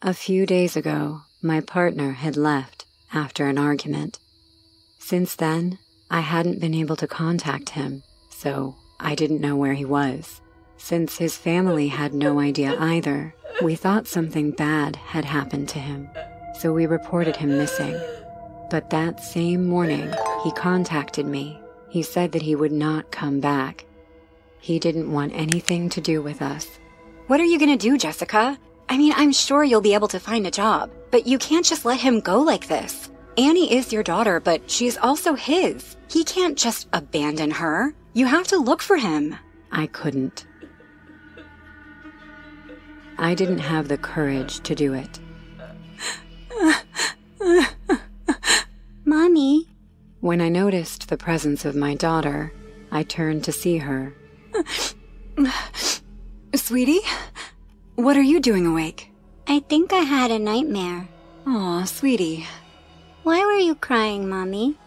A few days ago, my partner had left after an argument. Since then, I hadn't been able to contact him, so I didn't know where he was. Since his family had no idea either, we thought something bad had happened to him, so we reported him missing. But that same morning, he contacted me. He said that he would not come back. He didn't want anything to do with us. What are you gonna do, Jessica? I mean, I'm sure you'll be able to find a job, but you can't just let him go like this. Annie is your daughter, but she's also his. He can't just abandon her. You have to look for him. I couldn't. I didn't have the courage to do it. Mommy. When I noticed the presence of my daughter, I turned to see her. Sweetie? What are you doing awake? I think I had a nightmare. Aw, sweetie. Why were you crying, Mommy?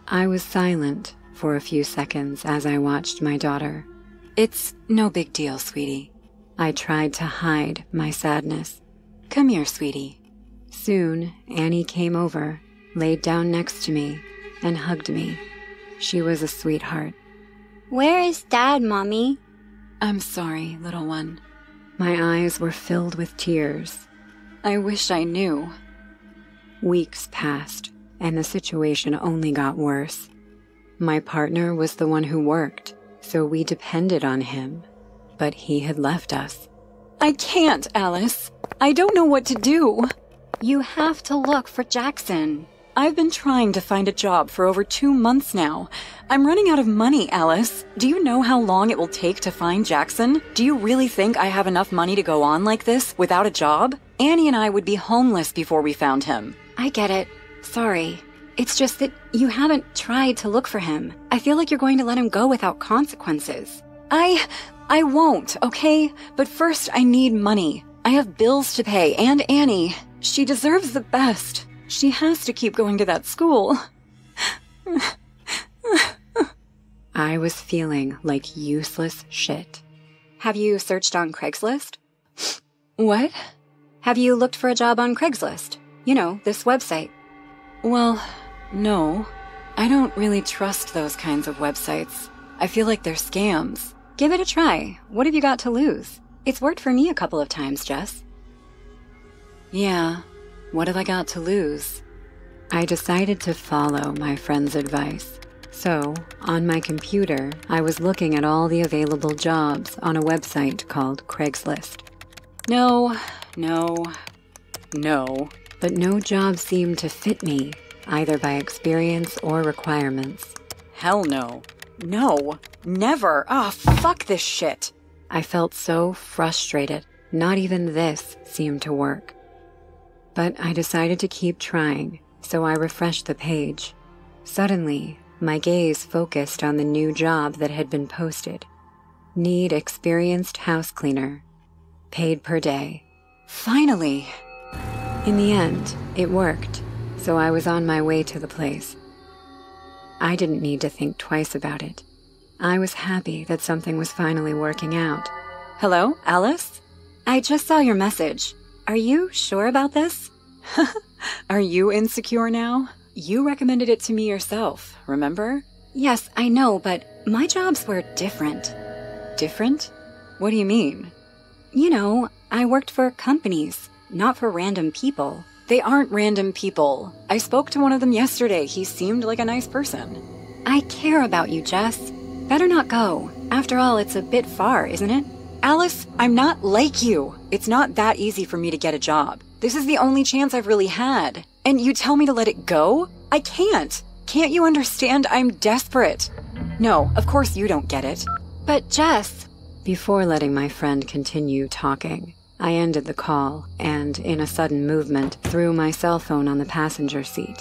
I was silent for a few seconds as I watched my daughter. It's no big deal, sweetie. I tried to hide my sadness. Come here, sweetie. Soon, Annie came over, laid down next to me, and hugged me. She was a sweetheart. Where is Dad, Mommy? I'm sorry, little one. My eyes were filled with tears. I wish I knew. Weeks passed, and the situation only got worse. My partner was the one who worked, so we depended on him. But he had left us. I can't, Alice. I don't know what to do. You have to look for Jackson. I've been trying to find a job for over 2 months now. I'm running out of money, Alice. Do you know how long it will take to find Jackson? Do you really think I have enough money to go on like this without a job? Annie and I would be homeless before we found him. I get it. Sorry. It's just that you haven't tried to look for him. I feel like you're going to let him go without consequences. I won't, okay? But first I need money. I have bills to pay, and Annie. She deserves the best. She has to keep going to that school. I was feeling like useless shit. Have you searched on Craigslist? What? Have you looked for a job on Craigslist? You know, this website. Well, no. I don't really trust those kinds of websites. I feel like they're scams. Give it a try. What have you got to lose? It's worked for me a couple of times, Jess. Yeah. What have I got to lose? I decided to follow my friend's advice. So, on my computer, I was looking at all the available jobs on a website called Craigslist. No. But no job seemed to fit me, either by experience or requirements. Hell no. No. Never. Fuck this shit. I felt so frustrated. Not even this seemed to work. But I decided to keep trying, so I refreshed the page. Suddenly, my gaze focused on the new job that had been posted. Need experienced house cleaner. Paid per day. Finally! In the end, it worked, so I was on my way to the place. I didn't need to think twice about it. I was happy that something was finally working out. Hello, Alice? I just saw your message. Are you sure about this? Are you insecure now? You recommended it to me yourself, remember? Yes, I know, but my jobs were different. Different? What do you mean? You know, I worked for companies, not for random people. They aren't random people. I spoke to one of them yesterday. He seemed like a nice person. I care about you, Jess. Better not go. After all, it's a bit far, isn't it? Alice, I'm not like you. It's not that easy for me to get a job. This is the only chance I've really had. And you tell me to let it go? I can't. Can't you understand? I'm desperate. No, of course you don't get it. But Jess... Before letting my friend continue talking, I ended the call and, in a sudden movement, threw my cell phone on the passenger seat.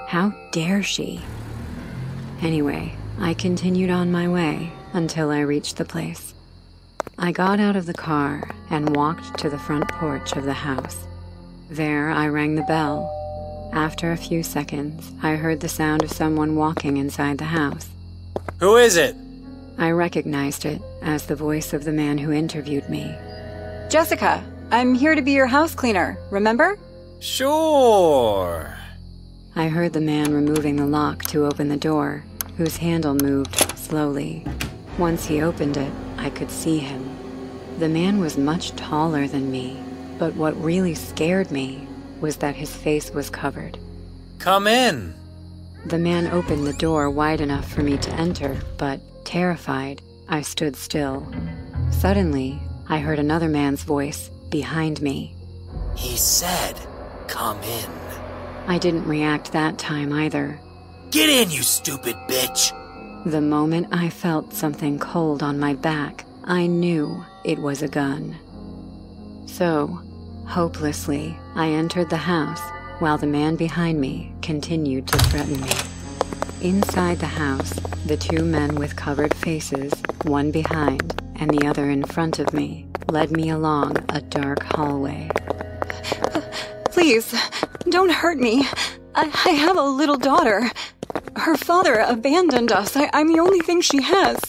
How dare she? Anyway, I continued on my way until I reached the place. I got out of the car and walked to the front porch of the house. There, I rang the bell. After a few seconds, I heard the sound of someone walking inside the house. Who is it? I recognized it as the voice of the man who interviewed me. Jessica, I'm here to be your house cleaner, remember? Sure. I heard the man removing the lock to open the door, whose handle moved slowly. Once he opened it, I could see him. The man was much taller than me, but what really scared me was that his face was covered. Come in. The man opened the door wide enough for me to enter, but, terrified, I stood still. Suddenly, I heard another man's voice behind me. He said, come in. I didn't react that time either. Get in, you stupid bitch. The moment I felt something cold on my back, I knew it was a gun. So, hopelessly, I entered the house while the man behind me continued to threaten me. Inside the house, the two men with covered faces, one behind and the other in front of me, led me along a dark hallway. Please, don't hurt me. I have a little daughter. Her father abandoned us. I'm the only thing she has.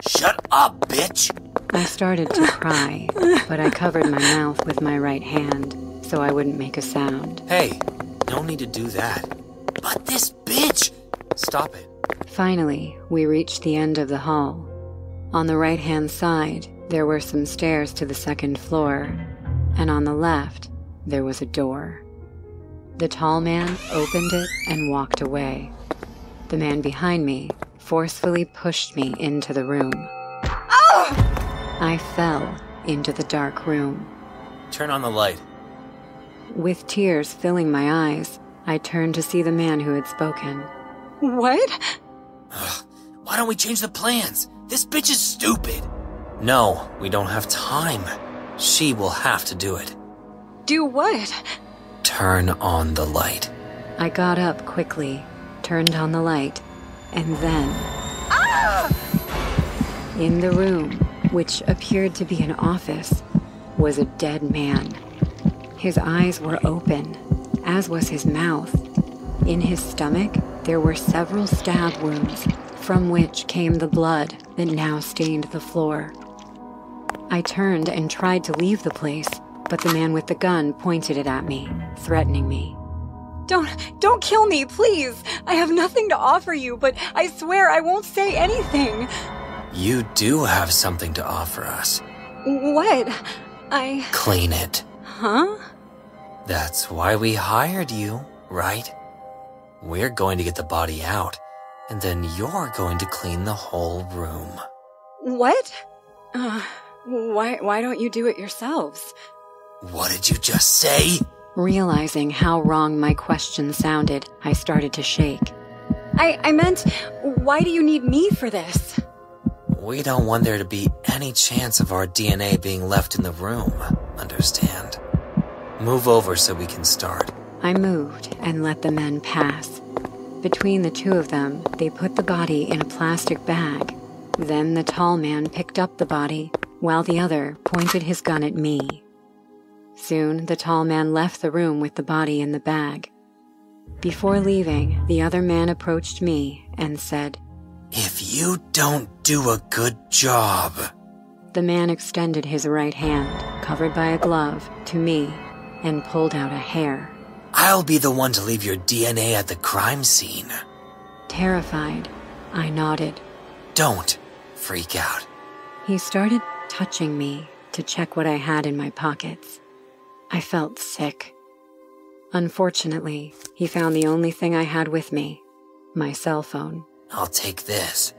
Shut up, bitch. I started to cry, but I covered my mouth with my right hand so I wouldn't make a sound. Hey, no need to do that. But this bitch! Stop it. Finally, we reached the end of the hall. On the right-hand side, there were some stairs to the second floor, and on the left, there was a door. The tall man opened it and walked away. The man behind me forcefully pushed me into the room. I fell into the dark room. Turn on the light. With tears filling my eyes, I turned to see the man who had spoken. What? Why don't we change the plans? This bitch is stupid. No, we don't have time. She will have to do it. Do what? Turn on the light. I got up quickly, turned on the light, and then... In the room, which appeared to be an office, was a dead man. His eyes were open, as was his mouth. In his stomach, there were several stab wounds, from which came the blood that now stained the floor. I turned and tried to leave the place, but the man with the gun pointed it at me, threatening me. Don't kill me, please. I have nothing to offer you, but I swear I won't say anything. You do have something to offer us. What? Clean it. Huh? That's why we hired you, right? We're going to get the body out, and then you're going to clean the whole room. What? Why don't you do it yourselves? What did you just say? Realizing how wrong my question sounded, I started to shake. I meant, why do you need me for this? We don't want there to be any chance of our DNA being left in the room, understand? Move over so we can start. I moved and let the men pass. Between the two of them, they put the body in a plastic bag. Then the tall man picked up the body, while the other pointed his gun at me. Soon, the tall man left the room with the body in the bag. Before leaving, the other man approached me and said, "If you don't do a good job..." The man extended his right hand, covered by a glove, to me and pulled out a hair. "I'll be the one to leave your DNA at the crime scene." Terrified, I nodded. Don't freak out. He started touching me to check what I had in my pockets. I felt sick. Unfortunately, he found the only thing I had with me, my cell phone. "I'll take this."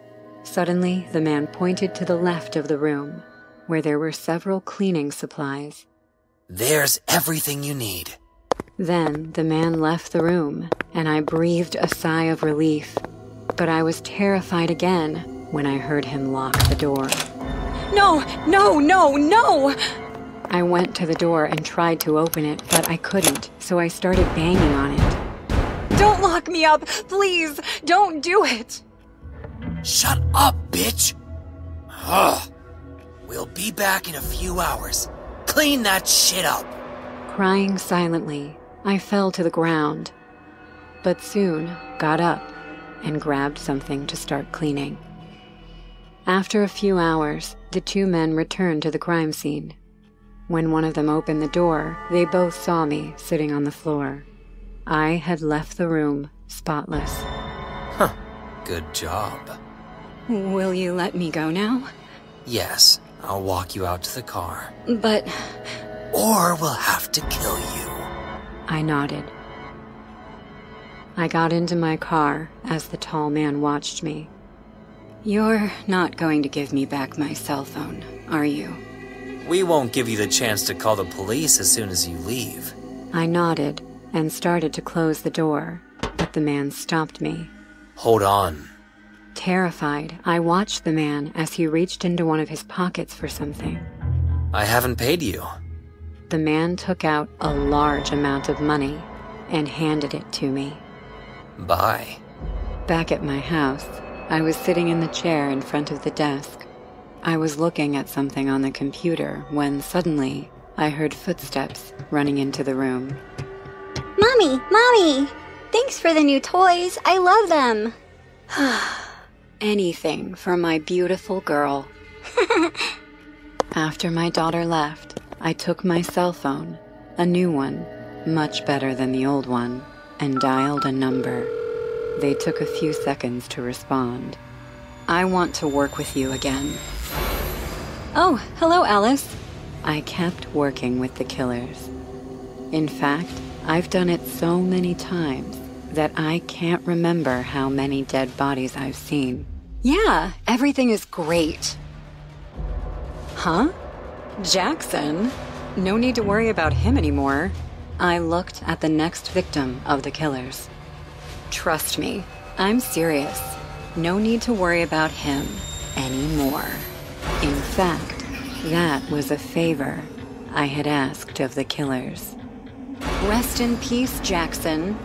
Suddenly, the man pointed to the left of the room, where there were several cleaning supplies. "There's everything you need." Then the man left the room, and I breathed a sigh of relief. But I was terrified again when I heard him lock the door. No! I went to the door and tried to open it, but I couldn't, so I started banging on it. Don't lock me up! Please, don't do it! Shut up, bitch! Ugh. We'll be back in a few hours. Clean that shit up! Crying silently, I fell to the ground, but soon got up and grabbed something to start cleaning. After a few hours, the two men returned to the crime scene. When one of them opened the door, they both saw me sitting on the floor. I had left the room spotless. Huh. Good job. Will you let me go now? Yes, I'll walk you out to the car. But... Or we'll have to kill you. I nodded. I got into my car as the tall man watched me. You're not going to give me back my cell phone, are you? We won't give you the chance to call the police as soon as you leave. I nodded and started to close the door, but the man stopped me. Hold on. Terrified, I watched the man as he reached into one of his pockets for something. I haven't paid you. The man took out a large amount of money and handed it to me. Bye. Back at my house, I was sitting in the chair in front of the desk. I was looking at something on the computer when suddenly I heard footsteps running into the room. Mommy! Thanks for the new toys. I love them. Anything for my beautiful girl. After my daughter left, I took my cell phone, a new one, much better than the old one, and dialed a number. They took a few seconds to respond. I want to work with you again. Oh, hello, Alice. I kept working with the killers. In fact, I've done it so many times that I can't remember how many dead bodies I've seen. Yeah, everything is great. Huh? Jackson? No need to worry about him anymore. I looked at the next victim of the killers. Trust me, I'm serious. No need to worry about him anymore. In fact, that was a favor I had asked of the killers. Rest in peace, Jackson.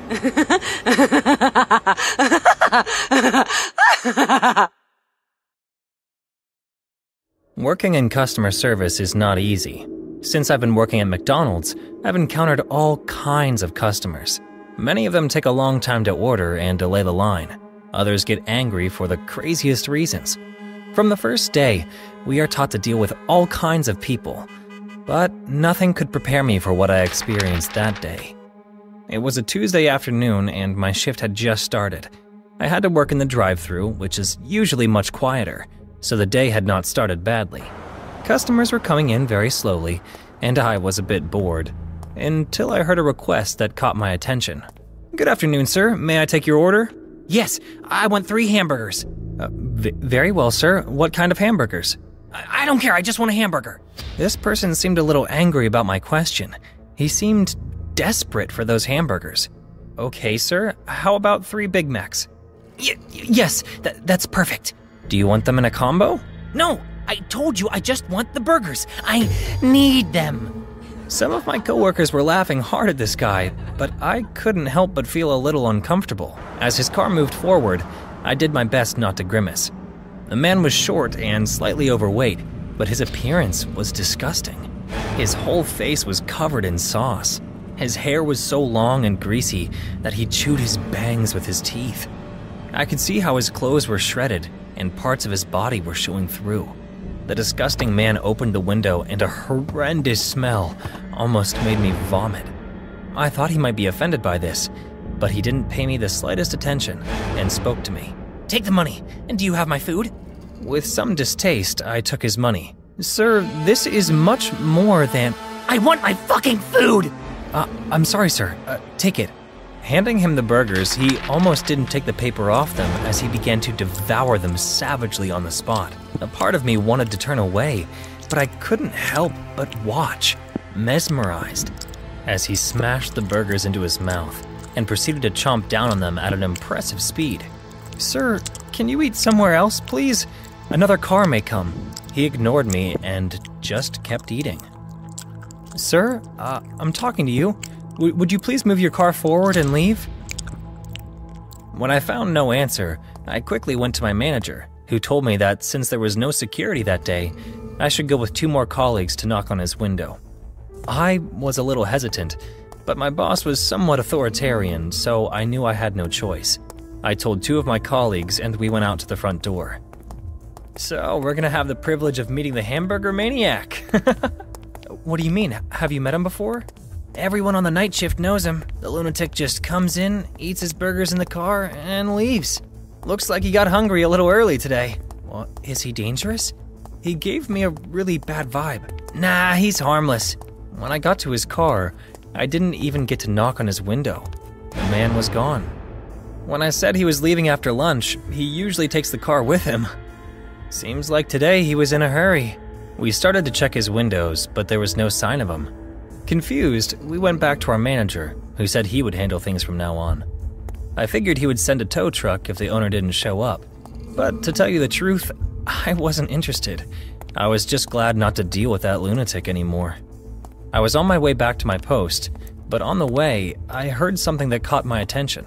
Working in customer service is not easy. Since I've been working at McDonald's, I've encountered all kinds of customers. Many of them take a long time to order and delay the line. Others get angry for the craziest reasons. From the first day, we are taught to deal with all kinds of people. But nothing could prepare me for what I experienced that day. It was a Tuesday afternoon and my shift had just started. I had to work in the drive-thru, which is usually much quieter, so the day had not started badly. Customers were coming in very slowly, and I was a bit bored, until I heard a request that caught my attention. "Good afternoon, sir. May I take your order?" "Yes, I want 3 hamburgers. Very well, sir. What kind of hamburgers?" I don't care, I just want a hamburger." This person seemed a little angry about my question. He seemed desperate for those hamburgers. "Okay, sir. How about 3 Big Macs?" Yes, that's perfect." "Do you want them in a combo?" "No, I told you I just want the burgers. I need them." Some of my coworkers were laughing hard at this guy, but I couldn't help but feel a little uncomfortable. As his car moved forward, I did my best not to grimace. The man was short and slightly overweight, but his appearance was disgusting. His whole face was covered in sauce. His hair was so long and greasy that he chewed his bangs with his teeth. I could see how his clothes were shredded and parts of his body were showing through. The disgusting man opened the window and a horrendous smell almost made me vomit. I thought he might be offended by this, but he didn't pay me the slightest attention and spoke to me. "Take the money, and do you have my food?" With some distaste, I took his money. "Sir, this is much more than—" "I want my fucking food!" I'm sorry, sir. Take it." Handing him the burgers, he almost didn't take the paper off them as he began to devour them savagely on the spot. A part of me wanted to turn away, but I couldn't help but watch, mesmerized, as he smashed the burgers into his mouth and proceeded to chomp down on them at an impressive speed. "Sir, can you eat somewhere else, please? Another car may come." He ignored me and just kept eating. "Sir, I'm talking to you. Would you please move your car forward and leave?" When I found no answer, I quickly went to my manager, who told me that since there was no security that day, I should go with 2 more colleagues to knock on his window. I was a little hesitant, but my boss was somewhat authoritarian, so I knew I had no choice. I told 2 of my colleagues and we went out to the front door. "So, we're gonna have the privilege of meeting the hamburger maniac." What do you mean? Have you met him before? Everyone on the night shift knows him. The lunatic just comes in, eats his burgers in the car, and leaves. Looks like he got hungry a little early today. Well, is he dangerous? He gave me a really bad vibe. Nah, he's harmless. When I got to his car, I didn't even get to knock on his window. The man was gone. When I said he was leaving after lunch, he usually takes the car with him. Seems like today he was in a hurry. We started to check his windows, but there was no sign of him. Confused, we went back to our manager, who said he would handle things from now on. I figured he would send a tow truck if the owner didn't show up. But to tell you the truth, I wasn't interested. I was just glad not to deal with that lunatic anymore. I was on my way back to my post, but on the way, I heard something that caught my attention.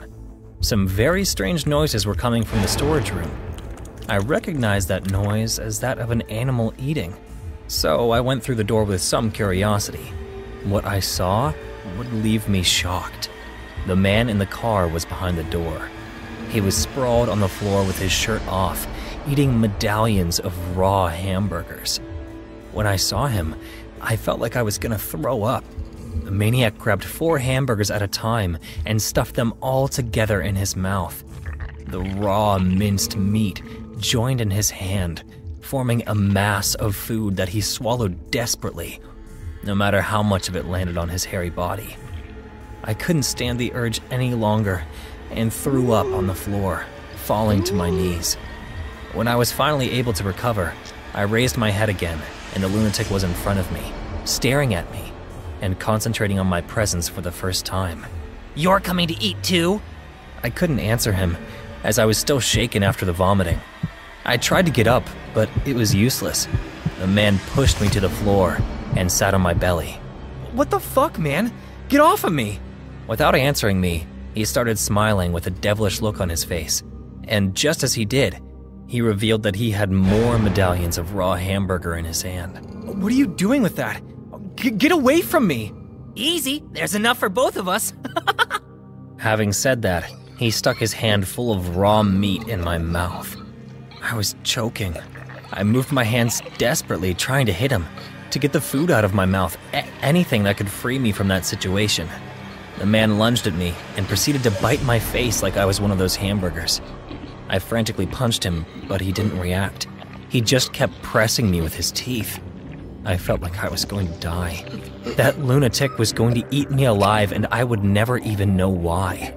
Some very strange noises were coming from the storage room. I recognized that noise as that of an animal eating, so I went through the door with some curiosity. What I saw would leave me shocked. The man in the car was behind the door. He was sprawled on the floor with his shirt off, eating medallions of raw hamburgers. When I saw him, I felt like I was gonna throw up. The maniac grabbed 4 hamburgers at a time and stuffed them all together in his mouth. The raw minced meat joined in his hand, forming a mass of food that he swallowed desperately, no matter how much of it landed on his hairy body. I couldn't stand the urge any longer and threw up on the floor, falling to my knees. When I was finally able to recover, I raised my head again, and the lunatic was in front of me, staring at me, and concentrating on my presence for the first time. "You're coming to eat too?" I couldn't answer him, as I was still shaken after the vomiting. I tried to get up, but it was useless. The man pushed me to the floor and sat on my belly. "What the fuck, man? Get off of me!" Without answering me, he started smiling with a devilish look on his face. And just as he did, he revealed that he had more medallions of raw hamburger in his hand. "What are you doing with that? Get away from me!" "Easy, there's enough for both of us." Having said that, he stuck his hand full of raw meat in my mouth. I was choking. I moved my hands desperately, trying to hit him, to get the food out of my mouth, anything that could free me from that situation. The man lunged at me and proceeded to bite my face like I was one of those hamburgers. I frantically punched him, but he didn't react. He just kept pressing me with his teeth. I felt like I was going to die. That lunatic was going to eat me alive, and I would never even know why.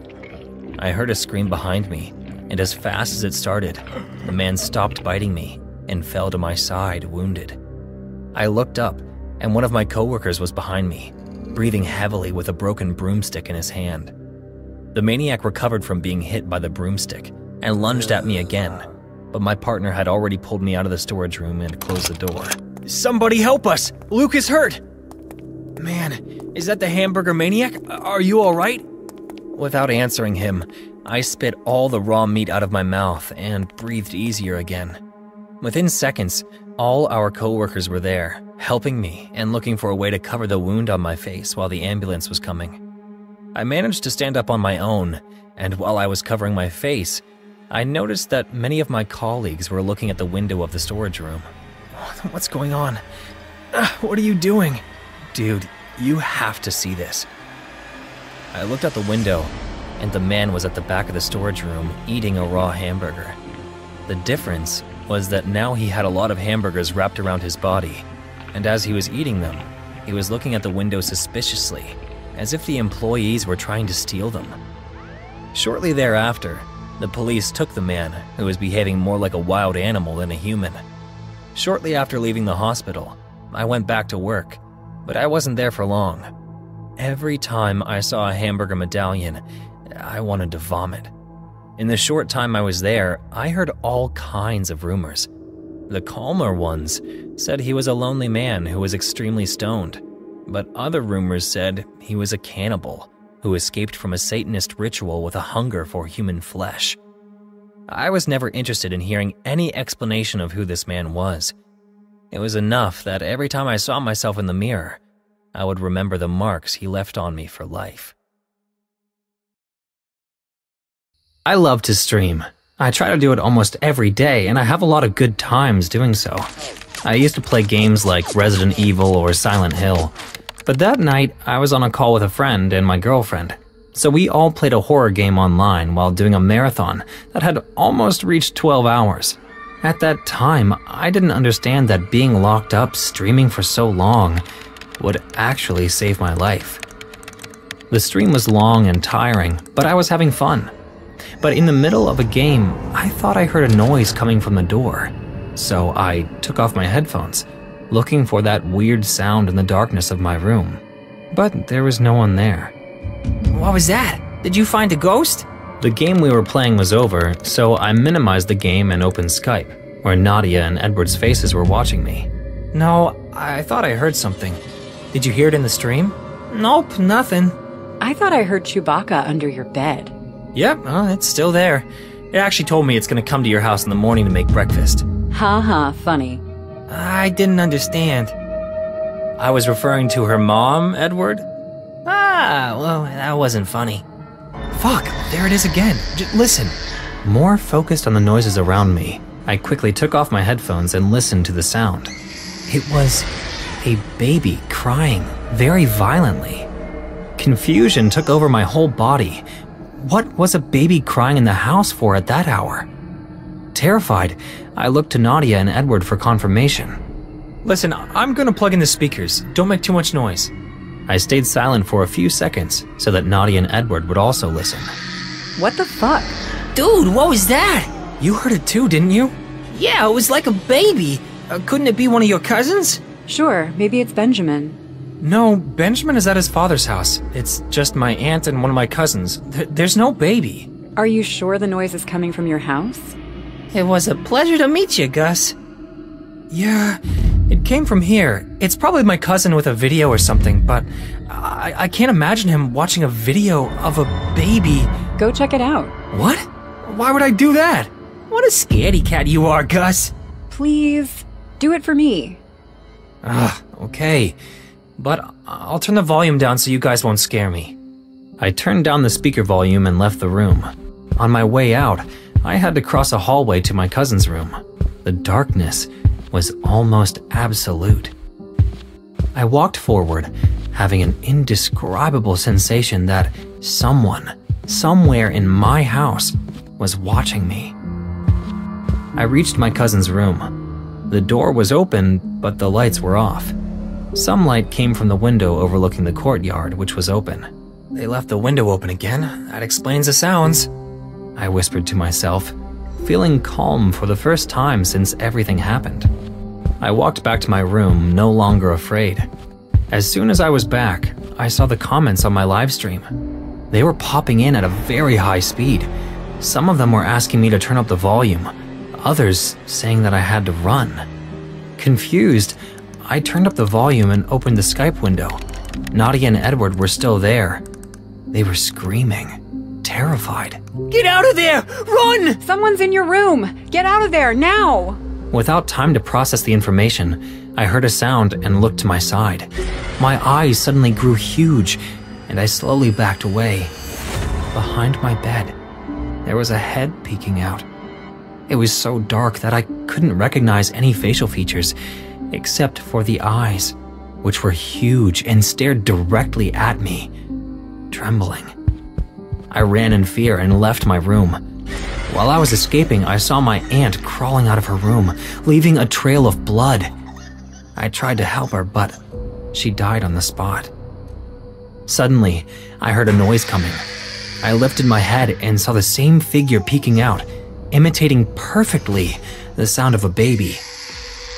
I heard a scream behind me, and as fast as it started, the man stopped biting me and fell to my side, wounded. I looked up, and one of my coworkers was behind me, breathing heavily with a broken broomstick in his hand. The maniac recovered from being hit by the broomstick and lunged at me again, but my partner had already pulled me out of the storage room and closed the door. "Somebody help us! Luke is hurt!" "Man, is that the hamburger maniac? Are you all right?" Without answering him, I spit all the raw meat out of my mouth and breathed easier again. Within seconds, all our coworkers were there, helping me and looking for a way to cover the wound on my face while the ambulance was coming. I managed to stand up on my own, and while I was covering my face, I noticed that many of my colleagues were looking at the window of the storage room. "What's going on? What are you doing?" "Dude, you have to see this." I looked out the window, and the man was at the back of the storage room eating a raw hamburger. The difference was that now he had a lot of hamburgers wrapped around his body, and as he was eating them, he was looking at the window suspiciously, as if the employees were trying to steal them. Shortly thereafter, the police took the man, who was behaving more like a wild animal than a human. Shortly after leaving the hospital, I went back to work, but I wasn't there for long. Every time I saw a hamburger medallion, I wanted to vomit. In the short time I was there, I heard all kinds of rumors. The calmer ones said he was a lonely man who was extremely stoned, but other rumors said he was a cannibal who escaped from a Satanist ritual with a hunger for human flesh. I was never interested in hearing any explanation of who this man was. It was enough that every time I saw myself in the mirror, I would remember the marks he left on me for life. I love to stream. I try to do it almost every day, and I have a lot of good times doing so. I used to play games like Resident Evil or Silent Hill. But that night, I was on a call with a friend and my girlfriend. So we all played a horror game online while doing a marathon that had almost reached 12 hours. At that time, I didn't understand that being locked up streaming for so long would actually save my life. The stream was long and tiring, but I was having fun. But in the middle of a game, I thought I heard a noise coming from the door. So I took off my headphones, looking for that weird sound in the darkness of my room. But there was no one there. What was that? Did you find a ghost? The game we were playing was over, so I minimized the game and opened Skype, where Nadia and Edward's faces were watching me. No, I thought I heard something. Did you hear it in the stream? Nope, nothing. I thought I heard Chewbacca under your bed. Yep, it's still there. It actually told me it's gonna come to your house in the morning to make breakfast. Ha, funny. I didn't understand. I was referring to her mom, Edward? Well, that wasn't funny. Fuck, there it is again. Listen. More focused on the noises around me, I quickly took off my headphones and listened to the sound. It was a baby crying very violently. Confusion took over my whole body. What was a baby crying in the house for at that hour? Terrified, I looked to Nadia and Edward for confirmation. Listen, I'm gonna plug in the speakers. Don't make too much noise. I stayed silent for a few seconds so that Nadia and Edward would also listen. What the fuck? Dude, what was that? You heard it too, didn't you? Yeah, it was like a baby. Couldn't it be one of your cousins? Sure, maybe it's Benjamin. No, Benjamin is at his father's house. It's just my aunt and one of my cousins. There's no baby. Are you sure the noise is coming from your house? It was a pleasure to meet you, Gus. Yeah, it came from here. It's probably my cousin with a video or something, but I can't imagine him watching a video of a baby. Go check it out. What? Why would I do that? What a scaredy cat you are, Gus. Please, do it for me. Okay. But I'll turn the volume down so you guys won't scare me. I turned down the speaker volume and left the room. On my way out, I had to cross a hallway to my cousin's room. The darkness was almost absolute. I walked forward, having an indescribable sensation that someone, somewhere in my house, was watching me. I reached my cousin's room. The door was open, but the lights were off. Some light came from the window overlooking the courtyard, which was open. They left the window open again. That explains the sounds. I whispered to myself, feeling calm for the first time since everything happened. I walked back to my room, no longer afraid. As soon as I was back, I saw the comments on my live stream. They were popping in at a very high speed. Some of them were asking me to turn up the volume, others saying that I had to run. Confused, I turned up the volume and opened the Skype window. Nadia and Edward were still there. They were screaming, terrified. Get out of there! Run! Someone's in your room! Get out of there, now! Without time to process the information, I heard a sound and looked to my side. My eyes suddenly grew huge, and I slowly backed away. Behind my bed, there was a head peeking out. It was so dark that I couldn't recognize any facial features, except for the eyes, which were huge and stared directly at me, trembling. I ran in fear and left my room. While I was escaping, I saw my aunt crawling out of her room, leaving a trail of blood. I tried to help her, but she died on the spot. Suddenly, I heard a noise coming. I lifted my head and saw the same figure peeking out, imitating perfectly the sound of a baby.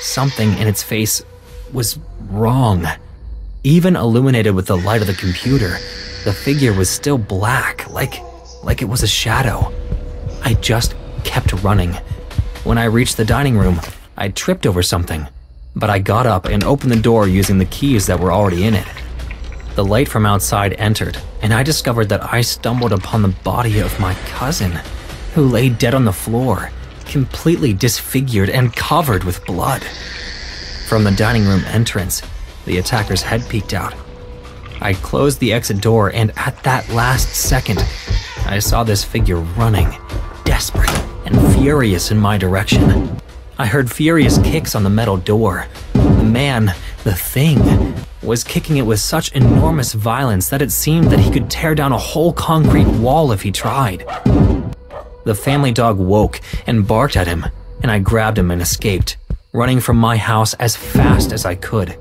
Something in its face was wrong. Even illuminated with the light of the computer, the figure was still black, like it was a shadow. I just kept running. When I reached the dining room, I tripped over something, but I got up and opened the door using the keys that were already in it. The light from outside entered, and I discovered that I stumbled upon the body of my cousin, who lay dead on the floor, completely disfigured and covered with blood. From the dining room entrance, the attacker's head peeked out. I closed the exit door, and at that last second, I saw this figure running, desperate and furious in my direction. I heard furious kicks on the metal door. The man, the thing, was kicking it with such enormous violence that it seemed that he could tear down a whole concrete wall if he tried. The family dog woke and barked at him, and I grabbed him and escaped, running from my house as fast as I could,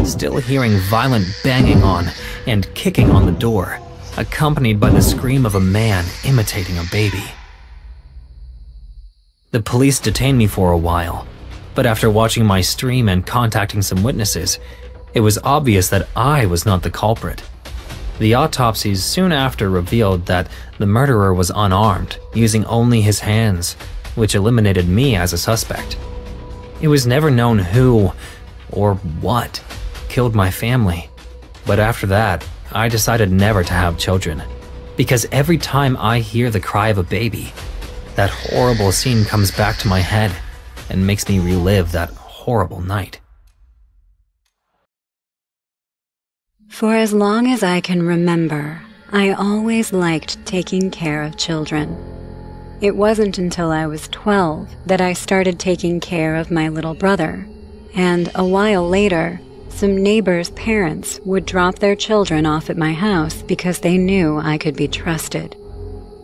still hearing violent banging on and kicking on the door, accompanied by the scream of a man imitating a baby. The police detained me for a while, but after watching my stream and contacting some witnesses, it was obvious that I was not the culprit. The autopsies soon after revealed that the murderer was unarmed, using only his hands, which eliminated me as a suspect. It was never known who or what killed my family, but after that, I decided never to have children, because every time I hear the cry of a baby, that horrible scene comes back to my head and makes me relive that horrible night. For as long as I can remember, I always liked taking care of children. It wasn't until I was 12 that I started taking care of my little brother, and a while later, some neighbors' parents would drop their children off at my house because they knew I could be trusted.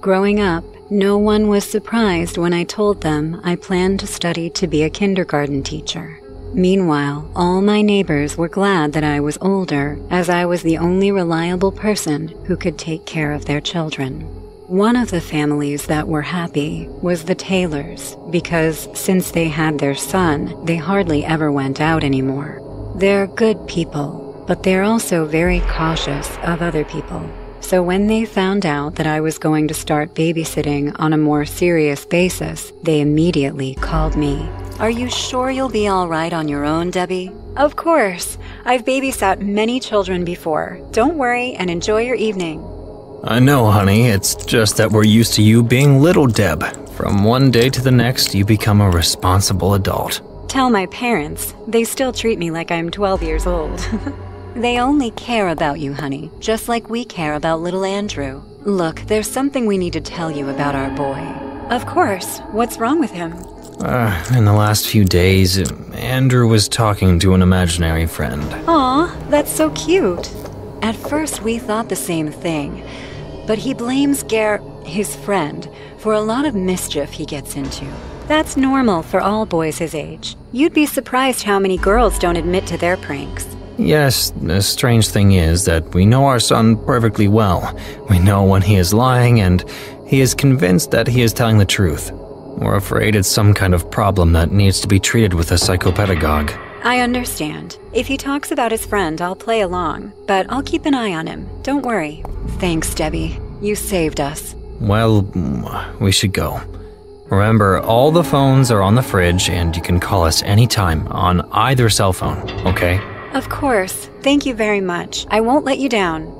Growing up, no one was surprised when I told them I planned to study to be a kindergarten teacher. Meanwhile, all my neighbors were glad that I was older, as I was the only reliable person who could take care of their children. One of the families that were happy was the Taylors, because since they had their son, they hardly ever went out anymore. They're good people, but they're also very cautious of other people. So when they found out that I was going to start babysitting on a more serious basis, they immediately called me. Are you sure you'll be all right on your own, Debbie? Of course. I've babysat many children before. Don't worry and enjoy your evening. I know, honey, it's just that we're used to you being little Deb. From one day to the next, you become a responsible adult. Tell my parents. They still treat me like I'm 12 years old. They only care about you, honey, just like we care about little Andrew. Look, there's something we need to tell you about our boy. Of course. What's wrong with him? In the last few days, Andrew was talking to an imaginary friend. Aw, that's so cute. At first, we thought the same thing, but he blames his friend, for a lot of mischief he gets into. That's normal for all boys his age. You'd be surprised how many girls don't admit to their pranks. Yes, the strange thing is that we know our son perfectly well. We know when he is lying, and he is convinced that he is telling the truth. We're afraid it's some kind of problem that needs to be treated with a psychopedagogue. I understand. If he talks about his friend, I'll play along, but I'll keep an eye on him. Don't worry. Thanks, Debbie. You saved us. Well, we should go. Remember, all the phones are on the fridge, and you can call us anytime on either cell phone, okay? Of course. Thank you very much. I won't let you down.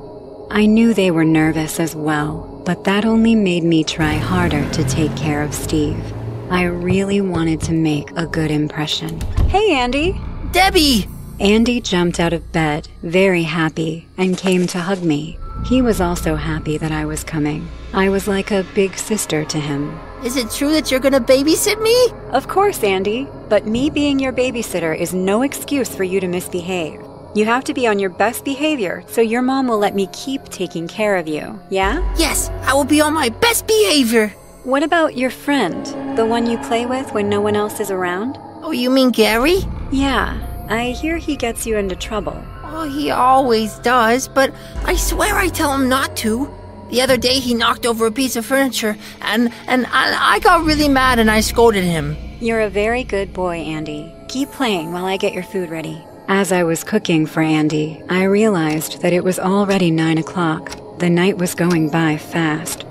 I knew they were nervous as well, but that only made me try harder to take care of Steve. I really wanted to make a good impression. Hey, Andy. Debbie! Andy jumped out of bed, very happy, and came to hug me. He was also happy that I was coming. I was like a big sister to him. Is it true that you're gonna babysit me? Of course, Andy. But me being your babysitter is no excuse for you to misbehave. You have to be on your best behavior, so your mom will let me keep taking care of you, yeah? Yes, I will be on my best behavior. What about your friend? The one you play with when no one else is around? Oh, you mean Gary? Yeah, I hear he gets you into trouble. Oh, he always does, but I swear I tell him not to. The other day he knocked over a piece of furniture, and I got really mad and I scolded him. You're a very good boy, Andy. Keep playing while I get your food ready. As I was cooking for Andy, I realized that it was already 9 o'clock. The night was going by fast.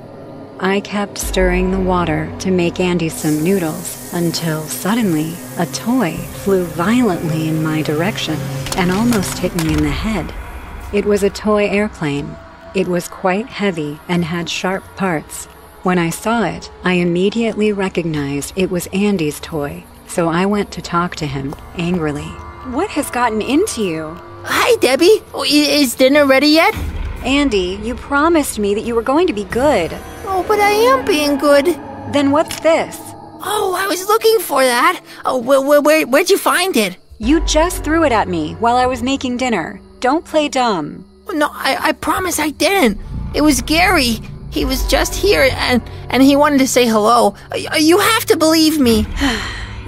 I kept stirring the water to make Andy some noodles until suddenly a toy flew violently in my direction and almost hit me in the head. It was a toy airplane. It was quite heavy and had sharp parts. When I saw it, I immediately recognized it was Andy's toy, so I went to talk to him angrily. What has gotten into you? Hi, Debbie. Oh, is dinner ready yet? Andy, you promised me that you were going to be good. Oh, but I am being good. Then what's this? Oh, I was looking for that. Oh, where'd you find it? You just threw it at me while I was making dinner. Don't play dumb. No, I promise I didn't. It was Gary. He was just here and he wanted to say hello. You have to believe me.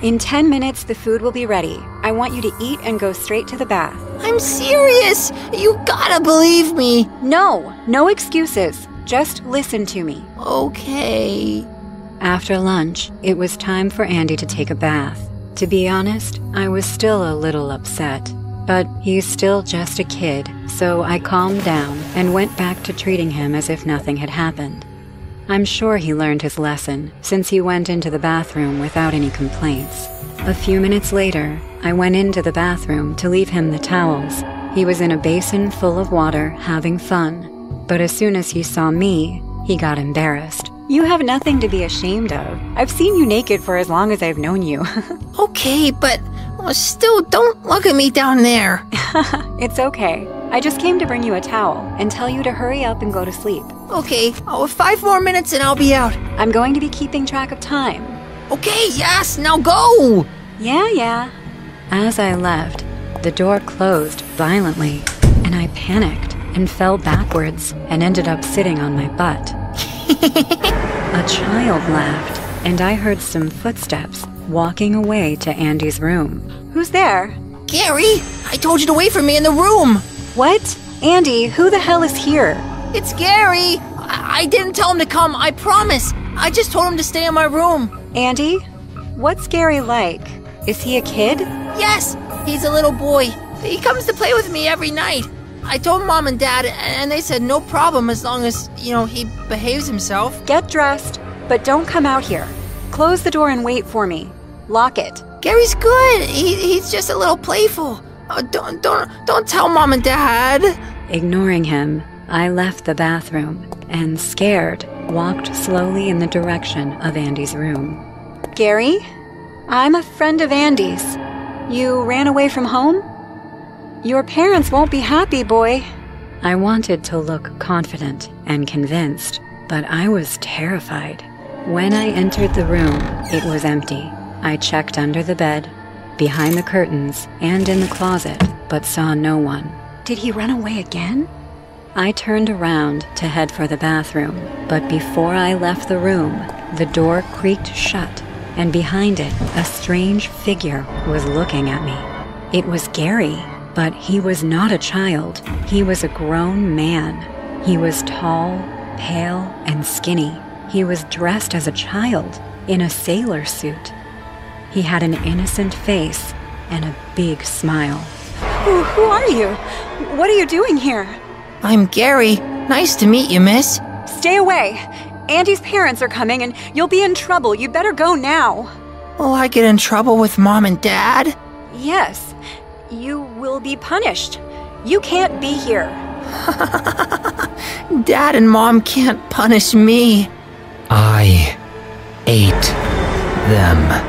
In 10 minutes, the food will be ready. I want you to eat and go straight to the bath. I'm serious. You gotta believe me. No excuses. Just listen to me. Okay. After lunch, it was time for Andy to take a bath. To be honest, I was still a little upset. But he's still just a kid, so I calmed down and went back to treating him as if nothing had happened. I'm sure he learned his lesson, since he went into the bathroom without any complaints. A few minutes later, I went into the bathroom to leave him the towels. He was in a basin full of water, having fun. But as soon as he saw me, he got embarrassed. You have nothing to be ashamed of. I've seen you naked for as long as I've known you. Okay, but still, don't look at me down there. It's okay. I just came to bring you a towel and tell you to hurry up and go to sleep. Okay, 5 more minutes and I'll be out. I'm going to be keeping track of time. Okay, yes, now go! Yeah. As I left, the door closed violently, and I panicked and fell backwards and ended up sitting on my butt. A child laughed, and I heard some footsteps walking away to Andy's room. Who's there? Gary, I told you to wait for me in the room. What? Andy, who the hell is here? It's Gary. I didn't tell him to come, I promise. I just told him to stay in my room. Andy? What's Gary like? Is he a kid? Yes, he's a little boy. He comes to play with me every night. I told Mom and Dad, and they said no problem as long as, he behaves himself. Get dressed, but don't come out here. Close the door and wait for me. Lock it. Gary's good. He's just a little playful. Don't tell Mom and Dad. Ignoring him, I left the bathroom and, scared, walked slowly in the direction of Andy's room. Gary? I'm a friend of Andy's. You ran away from home? Your parents won't be happy, boy. I wanted to look confident and convinced, but I was terrified. When I entered the room, it was empty. I checked under the bed, behind the curtains, and in the closet, but saw no one. Did he run away again? I turned around to head for the bathroom, but before I left the room, the door creaked shut, and behind it, a strange figure was looking at me. It was Gary, but he was not a child. He was a grown man. He was tall, pale, and skinny. He was dressed as a child, in a sailor suit. He had an innocent face and a big smile. Who are you? What are you doing here? I'm Gary. Nice to meet you, miss. Stay away. Andy's parents are coming and you'll be in trouble. You'd better go now. Will I get in trouble with Mom and Dad? Yes. You will be punished. You can't be here. Dad and Mom can't punish me. I ate them.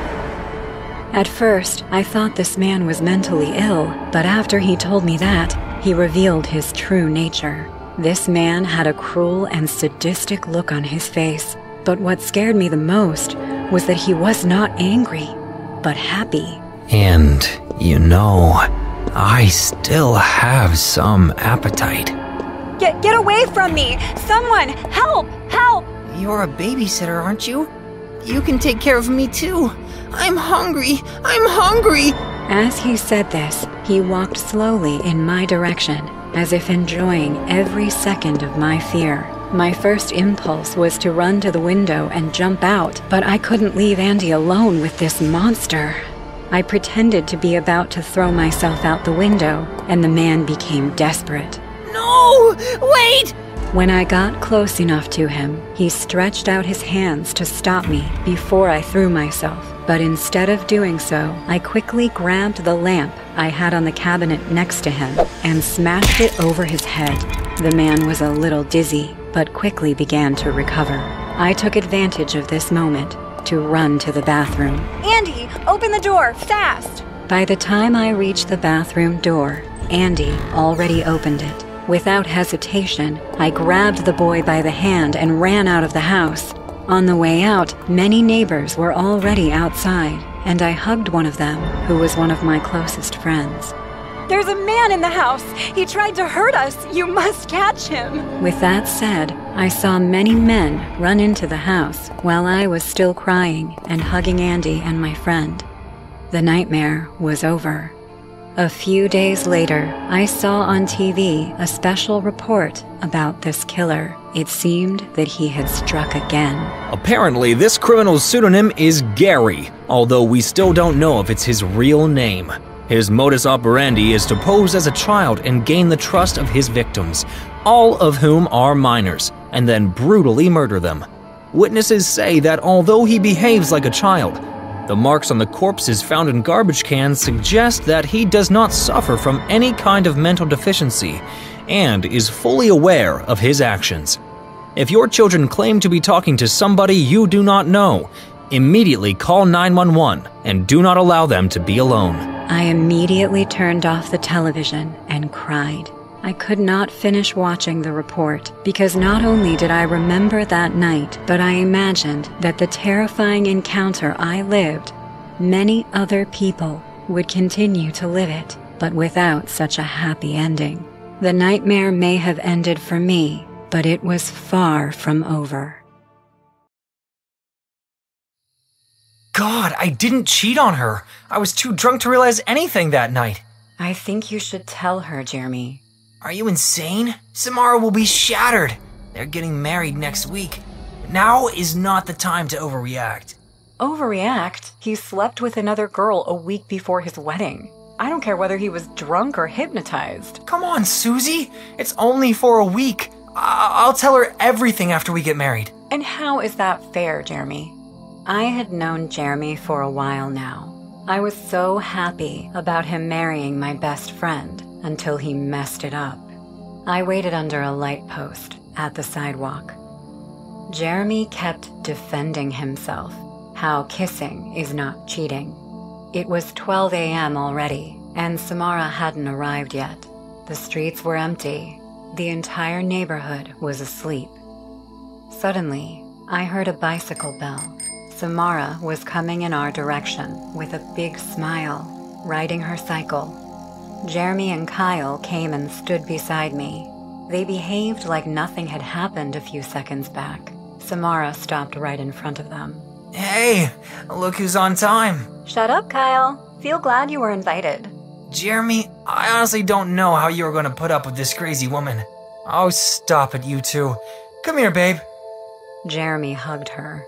At first, I thought this man was mentally ill, but after he told me that, he revealed his true nature. This man had a cruel and sadistic look on his face, but what scared me the most was that he was not angry, but happy. And, I still have some appetite. Get away from me! Someone! Help! Help! You're a babysitter, aren't you? You can take care of me too. I'm hungry. As he said this, he walked slowly in my direction, as if enjoying every second of my fear. My first impulse was to run to the window and jump out, but I couldn't leave Andy alone with this monster. I pretended to be about to throw myself out the window, and the man became desperate. No! Wait! When I got close enough to him, he stretched out his hands to stop me before I threw myself. But instead of doing so, I quickly grabbed the lamp I had on the cabinet next to him and smashed it over his head. The man was a little dizzy, but quickly began to recover. I took advantage of this moment to run to the bathroom. Andy, open the door, fast! By the time I reached the bathroom door, Andy already opened it. Without hesitation, I grabbed the boy by the hand and ran out of the house. On the way out, many neighbors were already outside, and I hugged one of them, who was one of my closest friends. There's a man in the house! He tried to hurt us! You must catch him! With that said, I saw many men run into the house while I was still crying and hugging Andy and my friend. The nightmare was over. A few days later, I saw on TV a special report about this killer. It seemed that he had struck again. Apparently, this criminal's pseudonym is Gary, although we still don't know if it's his real name. His modus operandi is to pose as a child and gain the trust of his victims, all of whom are minors, and then brutally murder them. Witnesses say that although he behaves like a child, the marks on the corpses found in garbage cans suggest that he does not suffer from any kind of mental deficiency and is fully aware of his actions. If your children claim to be talking to somebody you do not know, immediately call 911 and do not allow them to be alone. I immediately turned off the television and cried. I could not finish watching the report because not only did I remember that night, but I imagined that the terrifying encounter I lived, many other people would continue to live it, but without such a happy ending. The nightmare may have ended for me, but it was far from over. God, I didn't cheat on her. I was too drunk to realize anything that night. I think you should tell her, Jeremy. Are you insane? Samara will be shattered. They're getting married next week. Now is not the time to overreact. Overreact? He slept with another girl a week before his wedding. I don't care whether he was drunk or hypnotized. Come on, Susie. It's only for a week. I'll tell her everything after we get married. And how is that fair, Jeremy? I had known Jeremy for a while now. I was so happy about him marrying my best friend until he messed it up. I waited under a light post at the sidewalk. Jeremy kept defending himself, how kissing is not cheating. It was 12 a.m. already, and Samara hadn't arrived yet. The streets were empty. The entire neighborhood was asleep. Suddenly, I heard a bicycle bell. Samara was coming in our direction with a big smile, riding her cycle. Jeremy and Kyle came and stood beside me. They behaved like nothing had happened a few seconds back. Samara stopped right in front of them. Hey, look who's on time. Shut up, Kyle. Feel glad you were invited. Jeremy, I honestly don't know how you were going to put up with this crazy woman. Oh, stop it, you two. Come here, babe. Jeremy hugged her.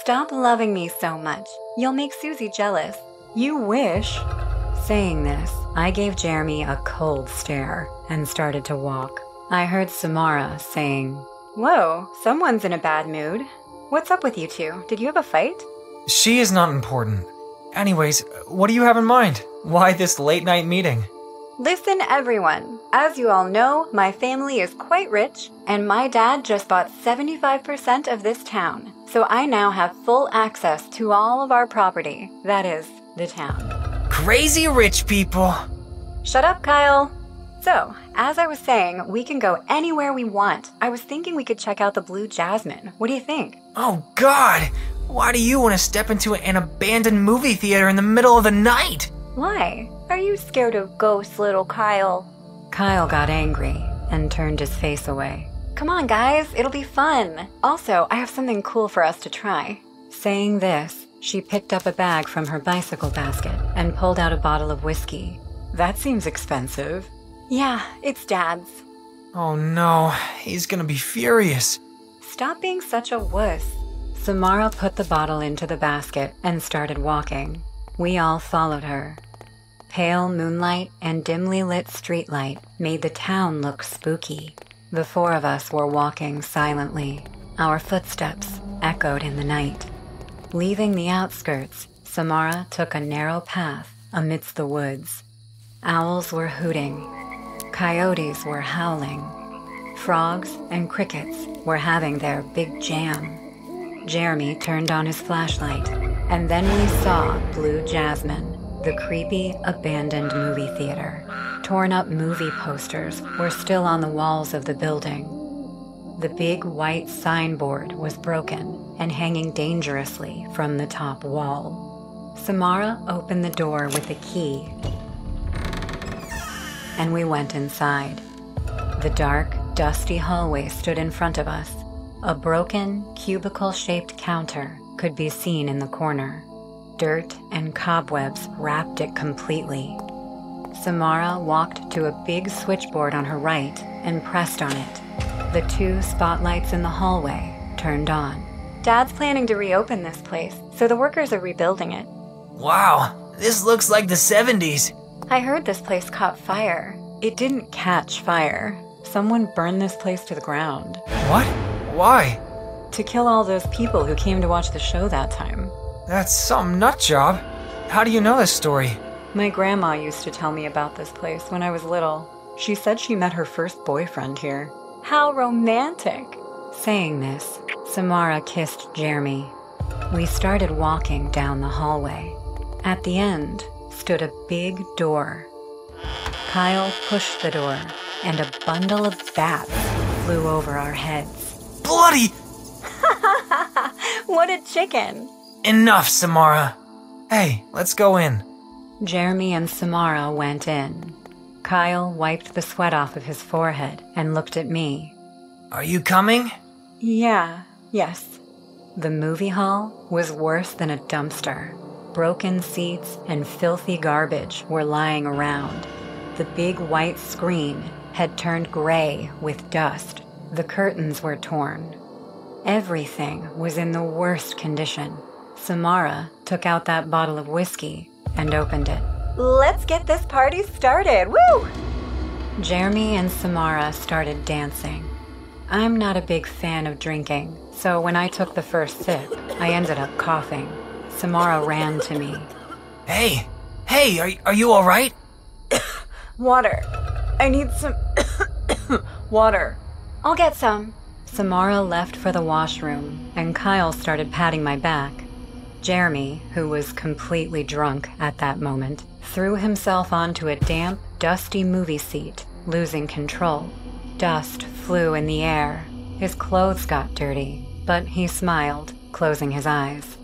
Stop loving me so much. You'll make Susie jealous. You wish. Saying this, I gave Jeremy a cold stare and started to walk. I heard Samara saying, Whoa, someone's in a bad mood. What's up with you two? Did you have a fight? She is not important. Anyways, what do you have in mind? Why this late night meeting? Listen, everyone. As you all know, my family is quite rich, and my dad just bought 75% of this town. So I now have full access to all of our property. That is, the town. Crazy rich people. Shut up, Kyle. So, as I was saying, we can go anywhere we want. I was thinking we could check out the Blue Jasmine. What do you think? Oh, God. Why do you want to step into an abandoned movie theater in the middle of the night? Why? Are you scared of ghosts, little Kyle? Kyle got angry and turned his face away. Come on, guys. It'll be fun. Also, I have something cool for us to try. Saying this, she picked up a bag from her bicycle basket and pulled out a bottle of whiskey. That seems expensive. Yeah, it's Dad's. Oh no, he's gonna be furious. Stop being such a wuss. Samara put the bottle into the basket and started walking. We all followed her. Pale moonlight and dimly lit streetlight made the town look spooky. The four of us were walking silently. Our footsteps echoed in the night. Leaving the outskirts, Samara took a narrow path amidst the woods. Owls were hooting. Coyotes were howling. Frogs and crickets were having their big jam. Jeremy turned on his flashlight, and then we saw Blue Jasmine, the creepy, abandoned movie theater. Torn up movie posters were still on the walls of the building. The big white signboard was broken and hanging dangerously from the top wall. Samara opened the door with a key, and we went inside. The dark, dusty hallway stood in front of us. A broken, cubicle-shaped counter could be seen in the corner. Dirt and cobwebs wrapped it completely. Samara walked to a big switchboard on her right and pressed on it. The 2 spotlights in the hallway turned on. Dad's planning to reopen this place, so the workers are rebuilding it. Wow, this looks like the 70s. I heard this place caught fire. It didn't catch fire. Someone burned this place to the ground. What? Why? To kill all those people who came to watch the show that time. That's some nut job. How do you know this story? My grandma used to tell me about this place when I was little. She said she met her first boyfriend here. How romantic. Saying this, Samara kissed Jeremy. We started walking down the hallway. At the end stood a big door. Kyle pushed the door, and a bundle of bats flew over our heads. Bloody! What a chicken. Enough, Samara. Hey, let's go in. Jeremy and Samara went in. Kyle wiped the sweat off of his forehead and looked at me. Are you coming? Yes. The movie hall was worse than a dumpster. Broken seats and filthy garbage were lying around. The big white screen had turned gray with dust. The curtains were torn. Everything was in the worst condition. Samara took out that bottle of whiskey and opened it. Let's get this party started. Woo! Jeremy and Samara started dancing. I'm not a big fan of drinking, so when I took the first sip, I ended up coughing. Samara ran to me. Hey, are you all right? Water. I need some water. I'll get some. Samara left for the washroom, and Kyle started patting my back. Jeremy, who was completely drunk at that moment, threw himself onto a damp, dusty movie seat, losing control. Dust flew in the air. His clothes got dirty, but he smiled, closing his eyes.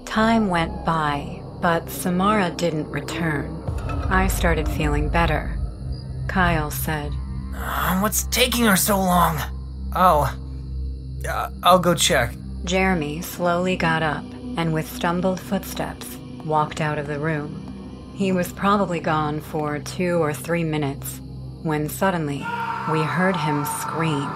Time went by, but Samara didn't return. I started feeling better. Kyle said, What's taking her so long? I'll go check. Jeremy slowly got up and with stumbled footsteps walked out of the room. He was probably gone for 2 or 3 minutes when suddenly we heard him scream.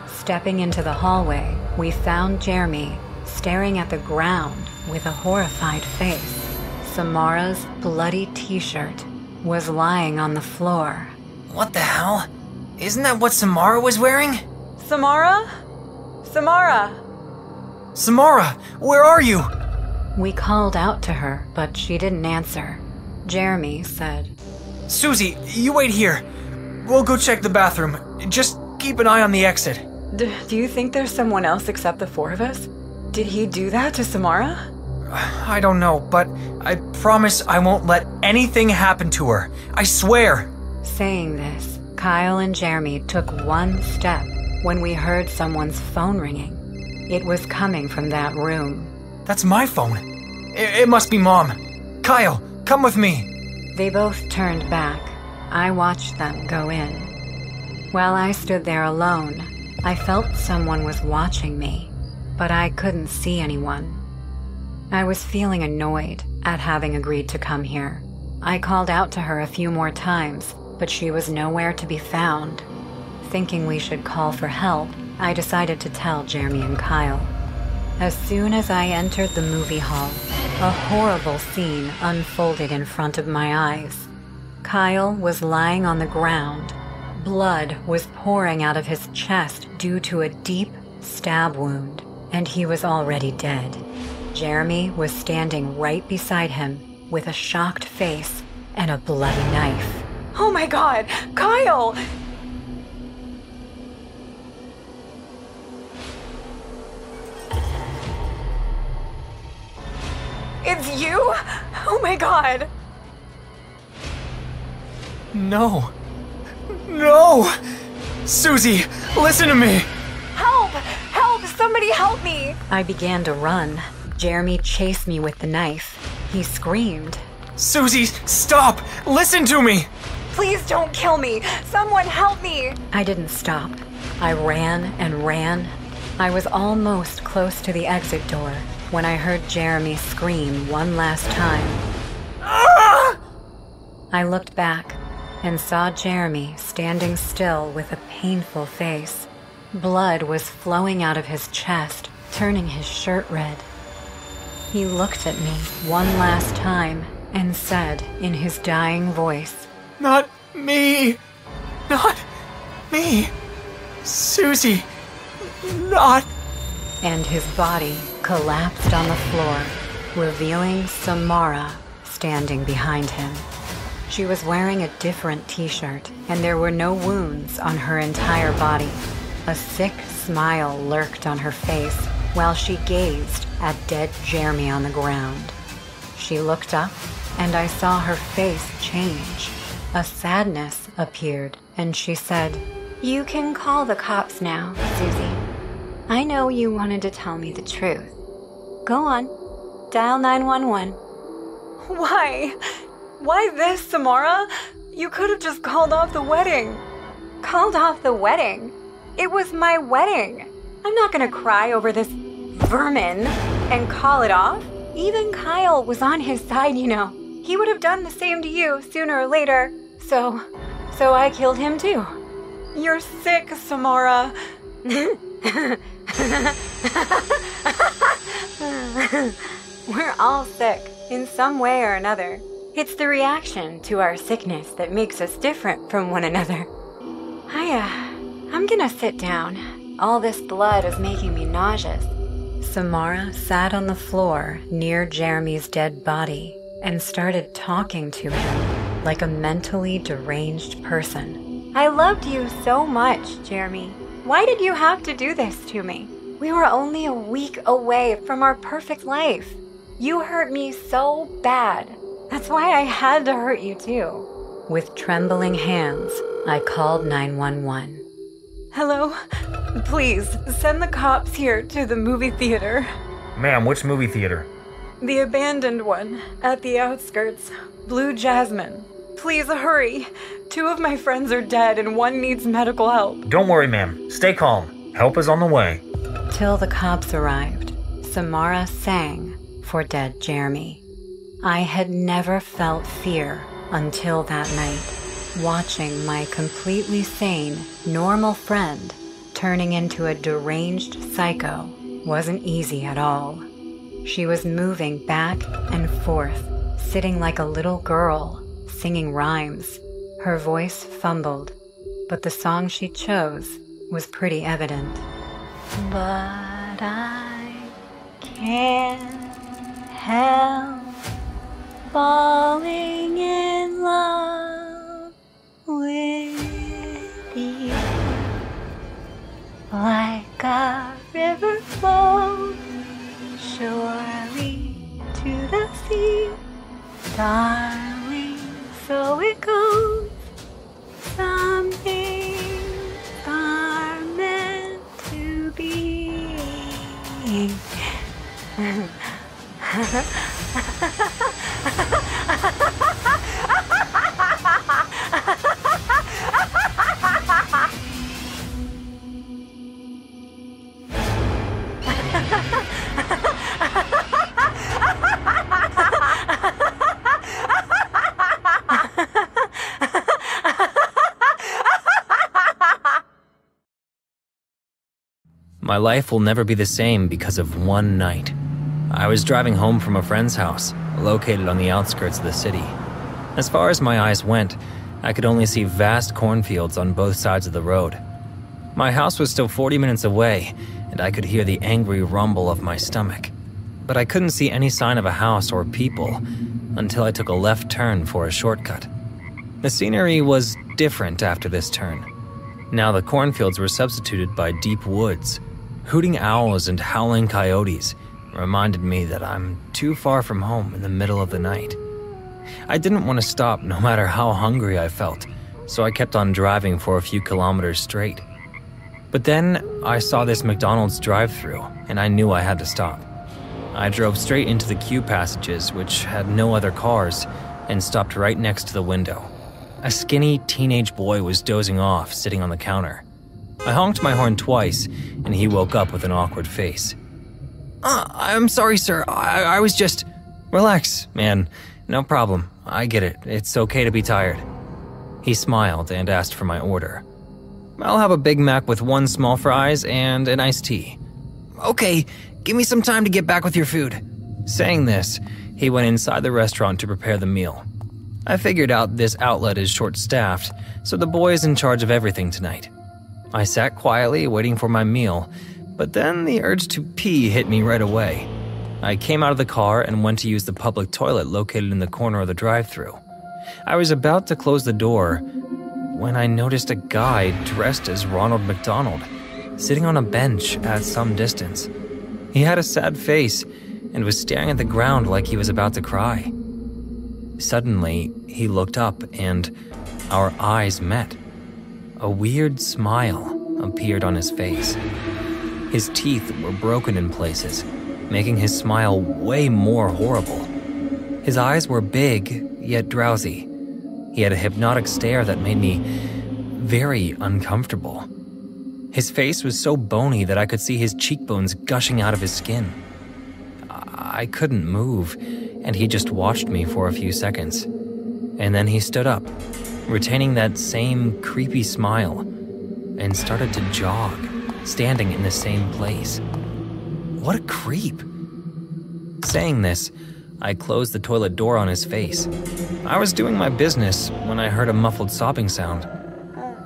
Stepping into the hallway, we found Jeremy staring at the ground with a horrified face. Samara's bloody t-shirt was lying on the floor. What the hell? Isn't that what Samara was wearing? Samara? Samara, where are you? We called out to her, but she didn't answer. Jeremy said, Susie, you wait here. We'll go check the bathroom. Just keep an eye on the exit. Do you think there's someone else except the 4 of us? Did he do that to Samara? I don't know, but I promise I won't let anything happen to her. I swear. Saying this, Kyle and Jeremy took one step when we heard someone's phone ringing. It was coming from that room. That's my phone. It must be Mom. Kyle, come with me. They both turned back. I watched them go in. While I stood there alone, I felt someone was watching me, but I couldn't see anyone. I was feeling annoyed at having agreed to come here. I called out to her a few more times, but she was nowhere to be found. Thinking we should call for help, I decided to tell Jeremy and Kyle. As soon as I entered the movie hall, a horrible scene unfolded in front of my eyes. Kyle was lying on the ground. Blood was pouring out of his chest due to a deep stab wound, and he was already dead. Jeremy was standing right beside him with a shocked face and a bloody knife. Oh my God, Kyle! It's you? Oh my God! No. Susie, listen to me. Somebody help me! I began to run. Jeremy chased me with the knife. He screamed. Susie, stop! Listen to me! Please don't kill me! Someone help me! I didn't stop. I ran and ran. I was almost close to the exit door when I heard Jeremy scream one last time. I looked back and saw Jeremy standing still with a painful face. Blood was flowing out of his chest, turning his shirt red. He looked at me one last time and said in his dying voice, Not me! Not me! Susie! Not... And his body collapsed on the floor, revealing Samara standing behind him. She was wearing a different t-shirt, and there were no wounds on her entire body. A sick smile lurked on her face while she gazed at dead Jeremy on the ground. She looked up, and I saw her face change. A sadness appeared, and she said, You can call the cops now, Susie. I know you wanted to tell me the truth. Go on. Dial 911. Why? Why this, Samara? You could have just called off the wedding. Called off the wedding? It was my wedding. I'm not gonna cry over this vermin and call it off. Even Kyle was on his side, you know. He would have done the same to you sooner or later. So I killed him too. You're sick, Samara. We're all sick in some way or another. It's the reaction to our sickness that makes us different from one another. I'm gonna sit down. All this blood is making me nauseous. Samara sat on the floor near Jeremy's dead body and started talking to him like a mentally deranged person. I loved you so much, Jeremy. Why did you have to do this to me? We were only a week away from our perfect life. You hurt me so bad. That's why I had to hurt you too. With trembling hands, I called 911. Hello? Please, send the cops here to the movie theater. Ma'am, which movie theater? The abandoned one, at the outskirts. Blue Jasmine. Please hurry. 2 of my friends are dead and 1 needs medical help. Don't worry, ma'am. Stay calm. Help is on the way. Till the cops arrived, Samara sang for dead Jeremy. I had never felt fear until that night, watching my completely sane, normal friend turning into a deranged psycho wasn't easy at all. She was moving back and forth, sitting like a little girl, singing rhymes. Her voice fumbled, but the song she chose was pretty evident. But I can't help falling in love with you. Like a river flows surely to the sea. Darling, so it goes. Some things are meant to be. My life will never be the same because of one night. I was driving home from a friend's house, located on the outskirts of the city. As far as my eyes went, I could only see vast cornfields on both sides of the road. My house was still 40 minutes away, and I could hear the angry rumble of my stomach. But I couldn't see any sign of a house or people until I took a left turn for a shortcut. The scenery was different after this turn. Now the cornfields were substituted by deep woods. Hooting owls and howling coyotes reminded me that I'm too far from home in the middle of the night. I didn't want to stop no matter how hungry I felt, so I kept on driving for a few kilometers straight. But then I saw this McDonald's drive-thru, and I knew I had to stop. I drove straight into the queue passages, which had no other cars, and stopped right next to the window. A skinny teenage boy was dozing off, sitting on the counter. I honked my horn twice, and he woke up with an awkward face. I'm sorry, sir. I was just... Relax, man. No problem. I get it. It's okay to be tired. He smiled and asked for my order. I'll have a Big Mac with 1 small fries and an iced tea. Okay, give me some time to get back with your food. Saying this, he went inside the restaurant to prepare the meal. I figured out this outlet is short-staffed, so the boy is in charge of everything tonight. I sat quietly waiting for my meal, but then the urge to pee hit me right away. I came out of the car and went to use the public toilet located in the corner of the drive-thru. I was about to close the door when I noticed a guy dressed as Ronald McDonald sitting on a bench at some distance. He had a sad face and was staring at the ground like he was about to cry. Suddenly, he looked up and our eyes met. A weird smile appeared on his face. His teeth were broken in places, making his smile way more horrible. His eyes were big, yet drowsy. He had a hypnotic stare that made me very uncomfortable. His face was so bony that I could see his cheekbones gushing out of his skin. I couldn't move, and he just watched me for a few seconds. And then he stood up, retaining that same creepy smile, and started to jog, standing in the same place. What a creep. Saying this, I closed the toilet door on his face. I was doing my business when I heard a muffled sobbing sound.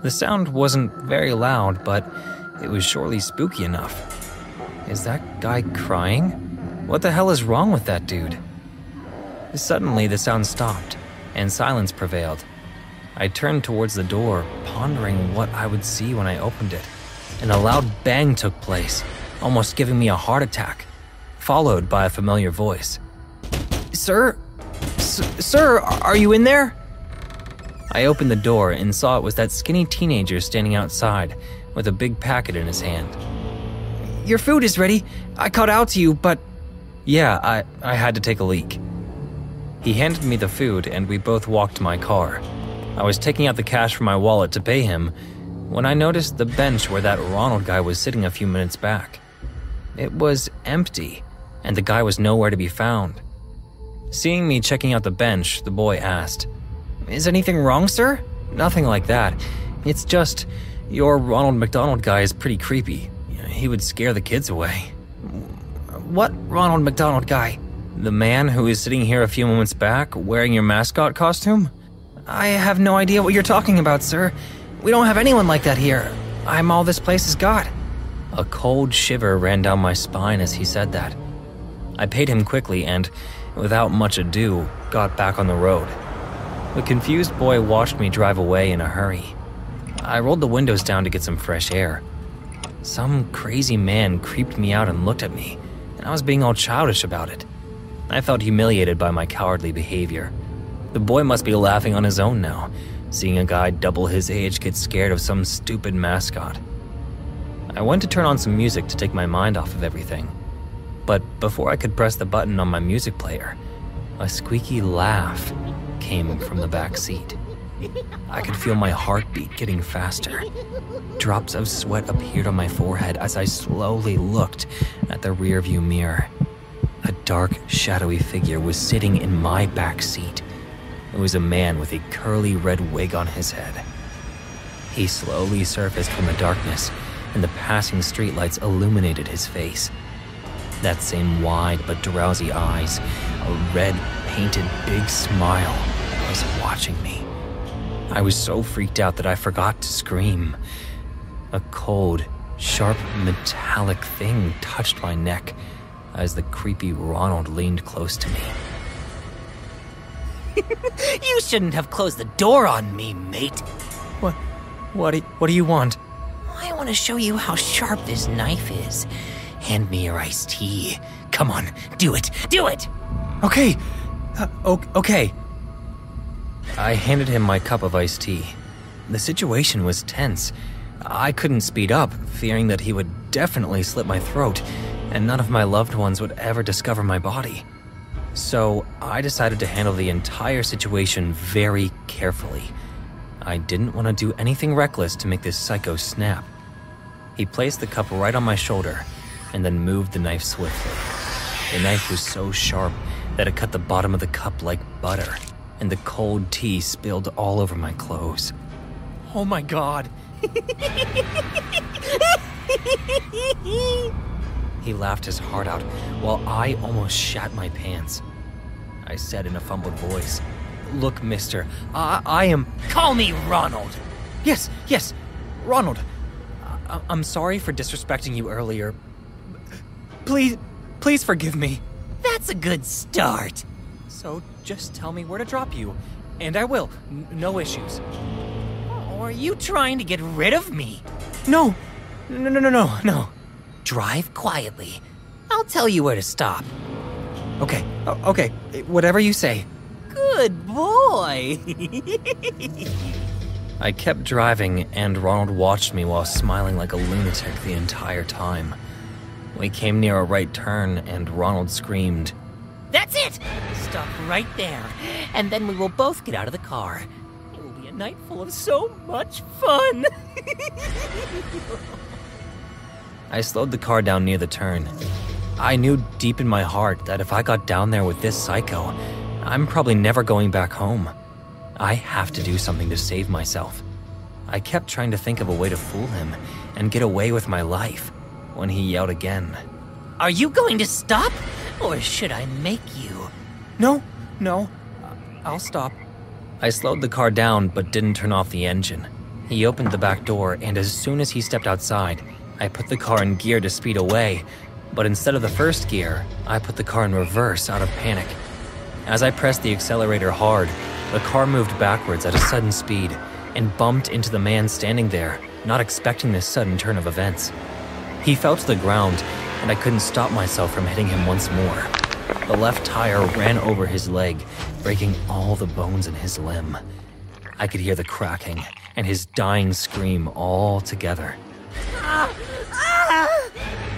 The sound wasn't very loud, but it was surely spooky enough. Is that guy crying? What the hell is wrong with that dude? Suddenly, the sound stopped, and silence prevailed. I turned towards the door, pondering what I would see when I opened it, and a loud bang took place, almost giving me a heart attack, followed by a familiar voice. Sir? Sir, are you in there? I opened the door and saw it was that skinny teenager standing outside with a big packet in his hand. Your food is ready. I called out to you, but... Yeah, I had to take a leak. He handed me the food and we both walked to my car. I was taking out the cash from my wallet to pay him when I noticed the bench where that Ronald guy was sitting a few minutes back. It was empty, and the guy was nowhere to be found. Seeing me checking out the bench, the boy asked, Is anything wrong, sir? Nothing like that. It's just, your Ronald McDonald guy is pretty creepy. He would scare the kids away. What Ronald McDonald guy? The man who was sitting here a few moments back, wearing your mascot costume? I have no idea what you're talking about, sir. We don't have anyone like that here. I'm all this place has got. A cold shiver ran down my spine as he said that. I paid him quickly and, without much ado, got back on the road. The confused boy watched me drive away in a hurry. I rolled the windows down to get some fresh air. Some crazy man creeped me out and looked at me, and I was being all childish about it. I felt humiliated by my cowardly behavior. The boy must be laughing on his own now, seeing a guy double his age get scared of some stupid mascot. I went to turn on some music to take my mind off of everything. But before I could press the button on my music player, a squeaky laugh came from the back seat. I could feel my heartbeat getting faster. Drops of sweat appeared on my forehead as I slowly looked at the rearview mirror. A dark, shadowy figure was sitting in my back seat. It was a man with a curly red wig on his head. He slowly surfaced from the darkness, and the passing streetlights illuminated his face. That same wide but drowsy eyes, a red, painted, big smile, was watching me. I was so freaked out that I forgot to scream. A cold, sharp, metallic thing touched my neck as the creepy Ronald leaned close to me. You shouldn't have closed the door on me, mate. What do you want? I want to show you how sharp this knife is. Hand me your iced tea. Come on, do it, do it! Okay, okay. I handed him my cup of iced tea. The situation was tense. I couldn't speed up, fearing that he would definitely slit my throat, and none of my loved ones would ever discover my body. So I decided to handle the entire situation very carefully. I didn't want to do anything reckless to make this psycho snap. He placed the cup right on my shoulder, and then moved the knife swiftly. The knife was so sharp that it cut the bottom of the cup like butter, and the cold tea spilled all over my clothes. Oh my God. He laughed his heart out while I almost shat my pants. I said in a fumbled voice, "Look, mister, I am..." Call me Ronald. Yes, Ronald. I'm sorry for disrespecting you earlier. Please forgive me. That's a good start. So just tell me where to drop you, and I will. No issues. Or are you trying to get rid of me? No. Drive quietly. I'll tell you where to stop. Okay, whatever you say. Good boy. I kept driving, and Ronald watched me while smiling like a lunatic the entire time. We came near a right turn, and Ronald screamed, That's it! Stop right there, and then we will both get out of the car. It will be a night full of so much fun! I slowed the car down near the turn. I knew deep in my heart that if I got down there with this psycho, I'm probably never going back home. I have to do something to save myself. I kept trying to think of a way to fool him and get away with my life when he yelled again. Are you going to stop? Or should I make you? No, I'll stop. I slowed the car down but didn't turn off the engine. He opened the back door, and as soon as he stepped outside, I put the car in gear to speed away, but instead of the first gear, I put the car in reverse out of panic. As I pressed the accelerator hard, the car moved backwards at a sudden speed and bumped into the man standing there, not expecting this sudden turn of events. He fell to the ground, and I couldn't stop myself from hitting him once more. The left tire ran over his leg, breaking all the bones in his limb. I could hear the cracking and his dying scream all together.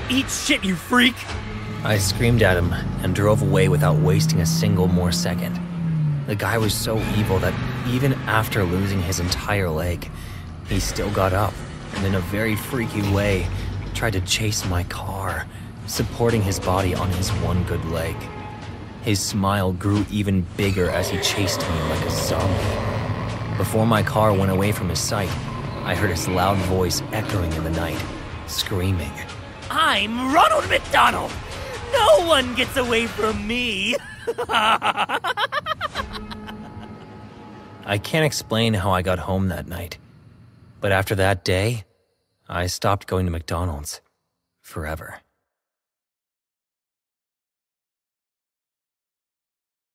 Eat shit, you freak! I screamed at him and drove away without wasting a single more second. The guy was so evil that even after losing his entire leg, he still got up and in a very freaky way tried to chase my car, supporting his body on his one good leg. His smile grew even bigger as he chased me like a zombie. Before my car went away from his sight, I heard his loud voice echoing in the night, screaming, I'm Ronald McDonald! No one gets away from me! I can't explain how I got home that night, but after that day, I stopped going to McDonald's forever.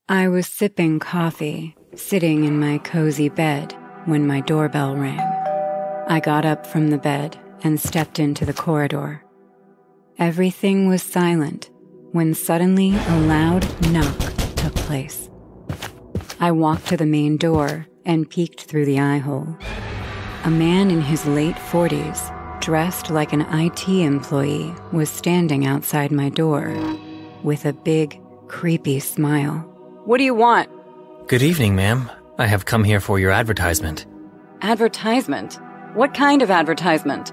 I was sipping coffee, sitting in my cozy bed, when my doorbell rang. I got up from the bed and stepped into the corridor. Everything was silent when suddenly a loud knock took place. I walked to the main door and peeked through the eye-hole. A man in his late 40s, dressed like an IT employee, was standing outside my door with a big, creepy smile. What do you want? Good evening, ma'am. I have come here for your advertisement. Advertisement? What kind of advertisement?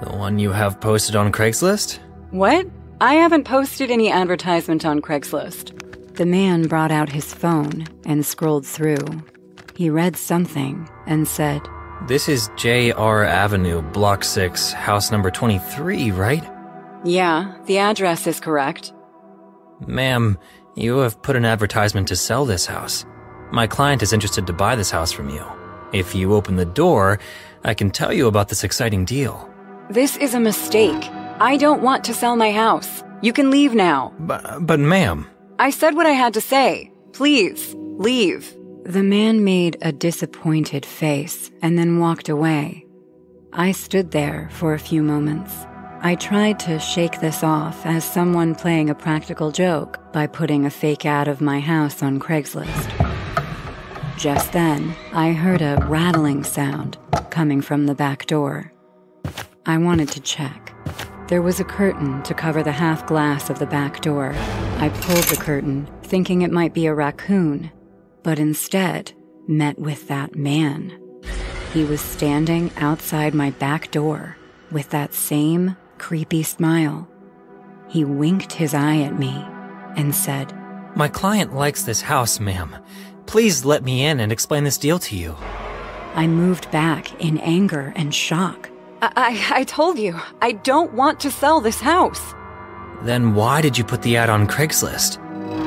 The one you have posted on Craigslist? What? I haven't posted any advertisement on Craigslist. The man brought out his phone and scrolled through. He read something and said, This is J.R. Avenue, Block 6, house number 23, right? Yeah, the address is correct. Ma'am, you have put an advertisement to sell this house. My client is interested to buy this house from you. If you open the door, I can tell you about this exciting deal. This is a mistake. I don't want to sell my house. You can leave now. But ma'am... I said what I had to say. Please, leave. The man made a disappointed face and then walked away. I stood there for a few moments. I tried to shake this off as someone playing a practical joke by putting a fake ad of my house on Craigslist. Just then, I heard a rattling sound coming from the back door. I wanted to check. There was a curtain to cover the half glass of the back door. I pulled the curtain, thinking it might be a raccoon, but instead met with that man. He was standing outside my back door with that same creepy smile. He winked his eye at me and said, "My client likes this house, ma'am. Please let me in and explain this deal to you." I moved back in anger and shock. I told you, I don't want to sell this house. Then why did you put the ad on Craigslist?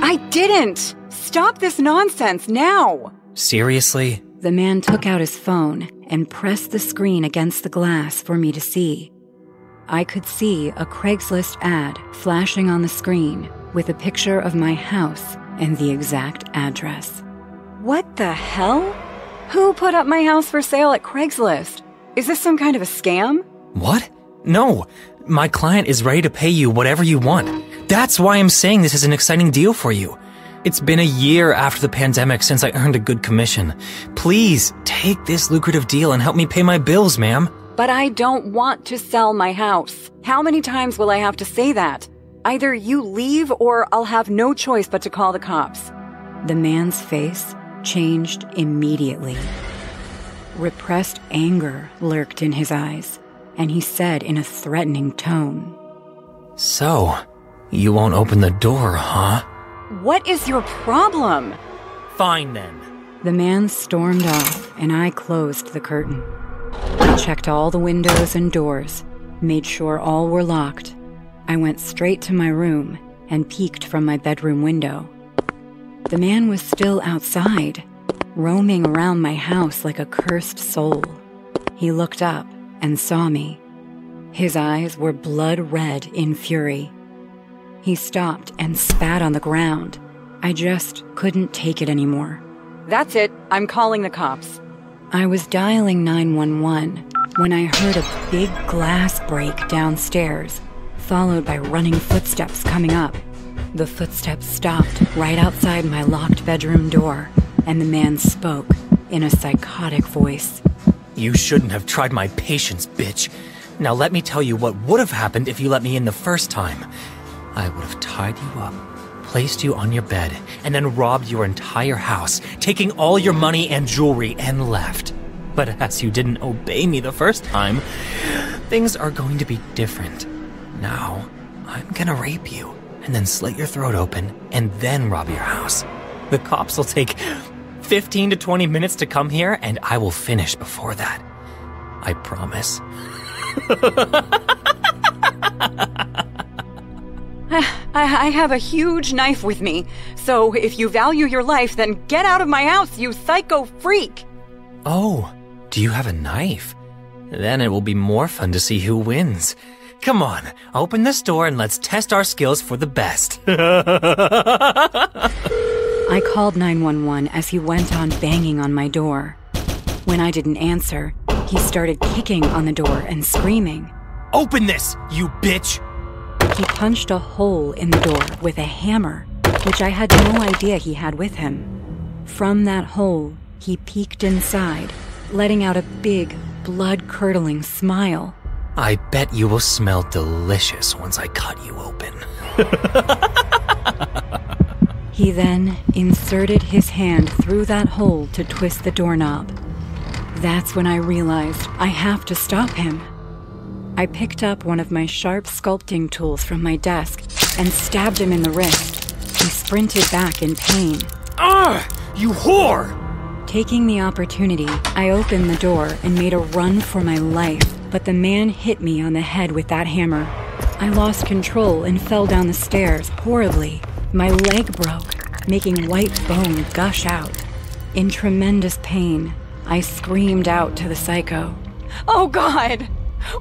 I didn't! Stop this nonsense now! Seriously? The man took out his phone and pressed the screen against the glass for me to see. I could see a Craigslist ad flashing on the screen with a picture of my house and the exact address. What the hell? Who put up my house for sale at Craigslist? Is this some kind of a scam? What? No. My client is ready to pay you whatever you want. That's why I'm saying this is an exciting deal for you. It's been a year after the pandemic since I earned a good commission. Please, take this lucrative deal and help me pay my bills, ma'am. But I don't want to sell my house. How many times will I have to say that? Either you leave or I'll have no choice but to call the cops. The man's face changed immediately. Repressed anger lurked in his eyes, and he said in a threatening tone, "So, you won't open the door, huh?" What is your problem? Fine then. The man stormed off, and I closed the curtain. I checked all the windows and doors, made sure all were locked. I went straight to my room and peeked from my bedroom window. The man was still outside, roaming around my house like a cursed soul. He looked up and saw me. His eyes were blood red in fury. He stopped and spat on the ground. I just couldn't take it anymore. That's it. I'm calling the cops. I was dialing 911 when I heard a big glass break downstairs, followed by running footsteps coming up. The footsteps stopped right outside my locked bedroom door, and the man spoke in a psychotic voice. "You shouldn't have tried my patience, bitch. Now let me tell you what would have happened if you let me in the first time. I would have tied you up, placed you on your bed, and then robbed your entire house, taking all your money and jewelry and left. But as you didn't obey me the first time, things are going to be different. Now, I'm gonna rape you, and then slit your throat open, and then rob your house. The cops will take 15 to 20 minutes to come here, and I will finish before that. I promise." I have a huge knife with me, so if you value your life, then get out of my house, you psycho freak! Oh, do you have a knife? Then it will be more fun to see who wins. Come on, open this door and let's test our skills for the best. I called 911 as he went on banging on my door. When I didn't answer, he started kicking on the door and screaming. "Open this, you bitch!" He punched a hole in the door with a hammer, which I had no idea he had with him. From that hole, he peeked inside, letting out a big, blood-curdling smile. "I bet you will smell delicious once I cut you open." He then inserted his hand through that hole to twist the doorknob. That's when I realized I have to stop him. I picked up one of my sharp sculpting tools from my desk and stabbed him in the wrist. He sprinted back in pain. "Ah, you whore!" Taking the opportunity, I opened the door and made a run for my life, but the man hit me on the head with that hammer. I lost control and fell down the stairs horribly. My leg broke, making white bone gush out. In tremendous pain, I screamed out to the psycho. Oh God!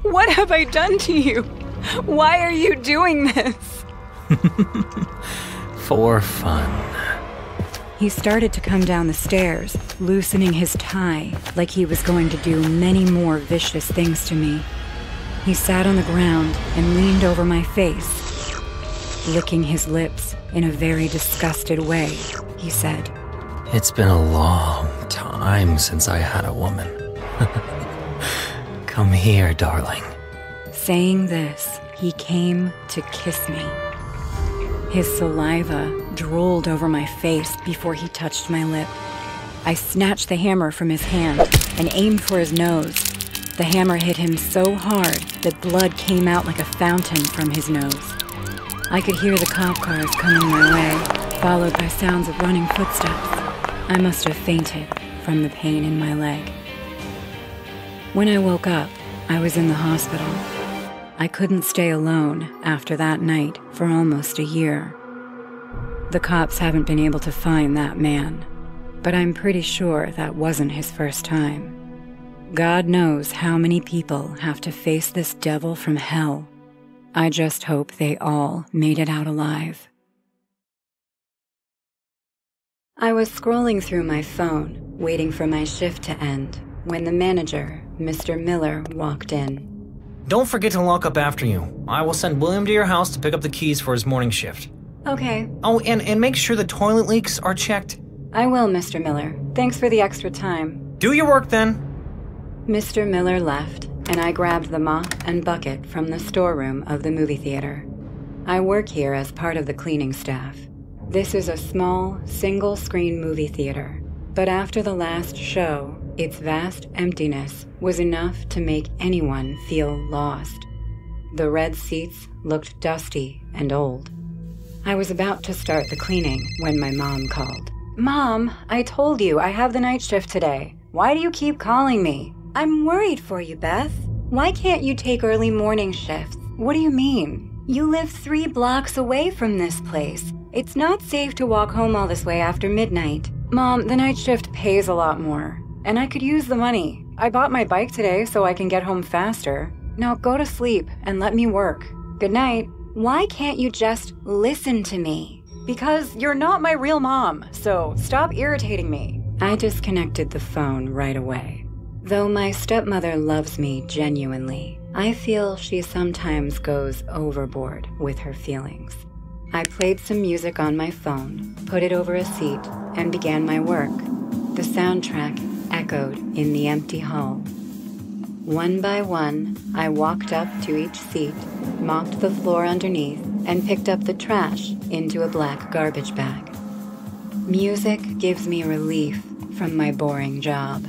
What have I done to you? Why are you doing this? For fun. He started to come down the stairs, loosening his tie like he was going to do many more vicious things to me. He sat on the ground and leaned over my face. Licking his lips in a very disgusted way, he said, "It's been a long time since I had a woman. Come here, darling. Saying this, he came to kiss me. His saliva drooled over my face before he touched my lip. I snatched the hammer from his hand and aimed for his nose. The hammer hit him so hard that blood came out like a fountain from his nose. I could hear the cop cars coming my way, followed by sounds of running footsteps. I must have fainted from the pain in my leg. When I woke up, I was in the hospital. I couldn't stay alone after that night for almost a year. The cops haven't been able to find that man, but I'm pretty sure that wasn't his first time. God knows how many people have to face this devil from hell. I just hope they all made it out alive. I was scrolling through my phone, waiting for my shift to end, when the manager, Mr. Miller, walked in. Don't forget to lock up after you. I will send William to your house to pick up the keys for his morning shift. Okay. Oh, and make sure the toilet leaks are checked. I will, Mr. Miller. Thanks for the extra time. Do your work then. Mr. Miller left, and I grabbed the mop and bucket from the storeroom of the movie theater. I work here as part of the cleaning staff. This is a small, single-screen movie theater, but after the last show, its vast emptiness was enough to make anyone feel lost. The red seats looked dusty and old. I was about to start the cleaning when my mom called. Mom, I told you I have the night shift today. Why do you keep calling me? I'm worried for you, Beth. Why can't you take early morning shifts? What do you mean? You live 3 blocks away from this place. It's not safe to walk home all this way after midnight. Mom, the night shift pays a lot more. And I could use the money. I bought my bike today so I can get home faster. Now go to sleep and let me work. Good night. Why can't you just listen to me? Because you're not my real mom, so stop irritating me. I disconnected the phone right away. Though my stepmother loves me genuinely, I feel she sometimes goes overboard with her feelings. I played some music on my phone, put it over a seat, and began my work. The soundtrack echoed in the empty hall. One by one, I walked up to each seat, mopped the floor underneath, and picked up the trash into a black garbage bag. Music gives me relief from my boring job.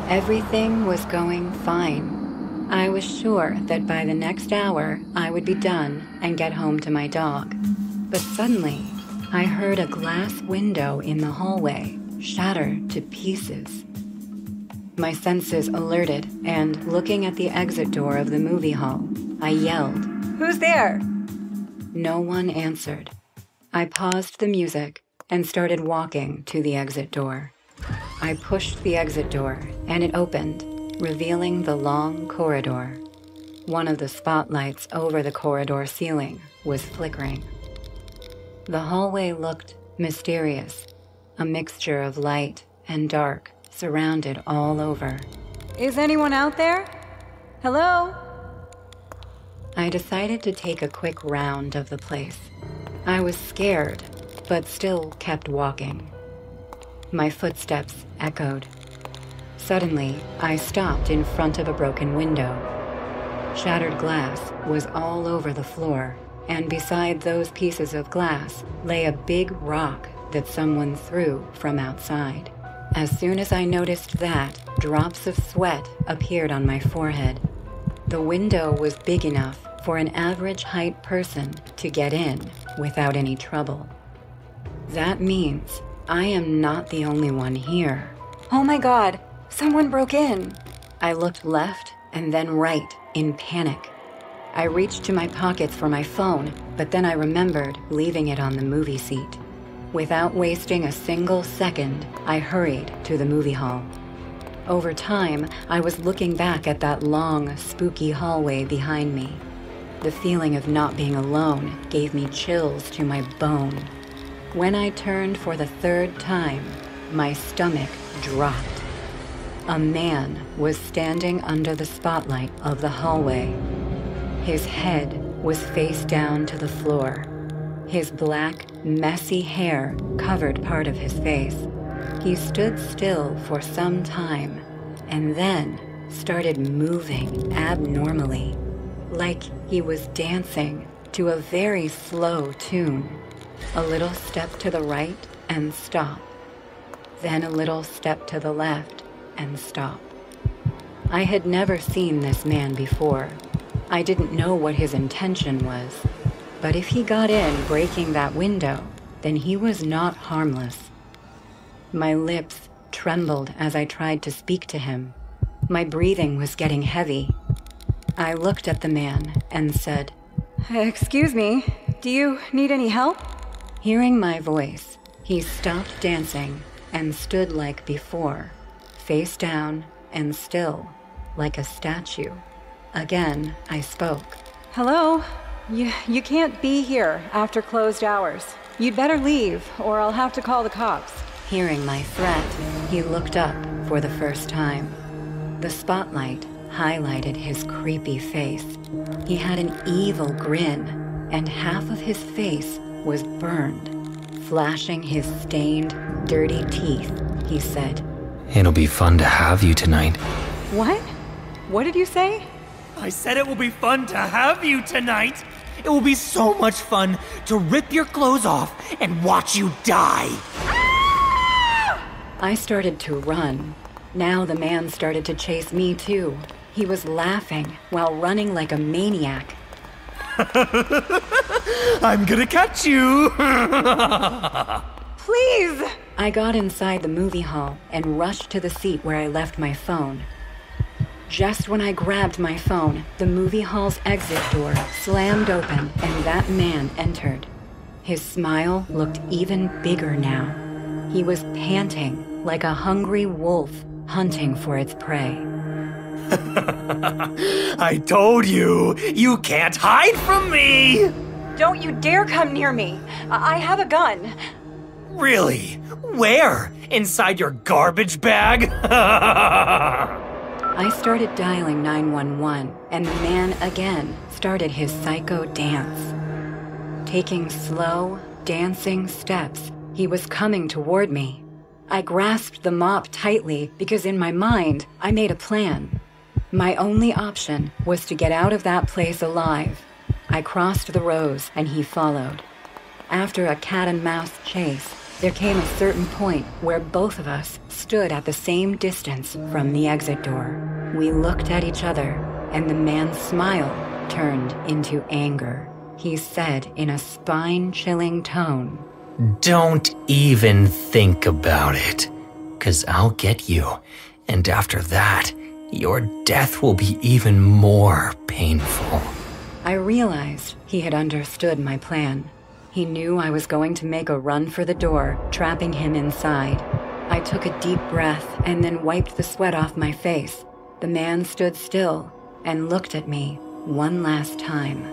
Everything was going fine. I was sure that by the next hour I would be done and get home to my dog. But suddenly, I heard a glass window in the hallway shatter to pieces. My senses alerted, and looking at the exit door of the movie hall, I yelled, "Who's there?" No one answered. I paused the music and started walking to the exit door. I pushed the exit door, and it opened, revealing the long corridor. One of the spotlights over the corridor ceiling was flickering. The hallway looked mysterious, a mixture of light and dark surrounded all over. Is anyone out there? Hello? I decided to take a quick round of the place. I was scared, but still kept walking. My footsteps echoed. Suddenly, I stopped in front of a broken window. Shattered glass was all over the floor, and beside those pieces of glass lay a big rock that someone threw from outside. As soon as I noticed that, drops of sweat appeared on my forehead. The window was big enough for an average height person to get in without any trouble. That means I am not the only one here. Oh my God, someone broke in. I looked left and then right in panic. I reached to my pockets for my phone, but then I remembered leaving it on the movie seat. Without wasting a single second, I hurried to the movie hall. Over time, I was looking back at that long, spooky hallway behind me. The feeling of not being alone gave me chills to my bone. When I turned for the 3rd time, my stomach dropped. A man was standing under the spotlight of the hallway. His head was face down to the floor. His black, messy hair covered part of his face. He stood still for some time, and then started moving abnormally, like he was dancing to a very slow tune. A little step to the right and stop. Then a little step to the left and stop. I had never seen this man before. I didn't know what his intention was. But if he got in breaking that window, then he was not harmless. My lips trembled as I tried to speak to him. My breathing was getting heavy. I looked at the man and said, Excuse me, do you need any help? Hearing my voice, he stopped dancing and stood like before, face down and still, like a statue. Again, I spoke. Hello? You can't be here after closed hours. You'd better leave, or I'll have to call the cops. Hearing my threat, he looked up for the first time. The spotlight highlighted his creepy face. He had an evil grin, and half of his face was burned. Flashing his stained, dirty teeth, he said, It'll be fun to have you tonight. What? What did you say? I said it will be fun to have you tonight. It will be so much fun to rip your clothes off and watch you die. I started to run. Now the man started to chase me too. He was laughing while running like a maniac. I'm gonna catch you. Please! I got inside the movie hall and rushed to the seat where I left my phone. Just when I grabbed my phone, the movie hall's exit door slammed open and that man entered. His smile looked even bigger now. He was panting like a hungry wolf hunting for its prey. I told you, you can't hide from me! Don't you dare come near me! I have a gun! Really? Where? Inside your garbage bag? I started dialing 911, and the man again started his psycho dance. Taking slow, dancing steps, he was coming toward me. I grasped the mop tightly because in my mind, I made a plan. My only option was to get out of that place alive. I crossed the rows and he followed. After a cat and mouse chase, there came a certain point where both of us stood at the same distance from the exit door. We looked at each other, and the man's smile turned into anger. He said in a spine-chilling tone, Don't even think about it, 'cause I'll get you, and after that, your death will be even more painful. I realized he had understood my plan. He knew I was going to make a run for the door, trapping him inside. I took a deep breath and then wiped the sweat off my face. The man stood still and looked at me one last time.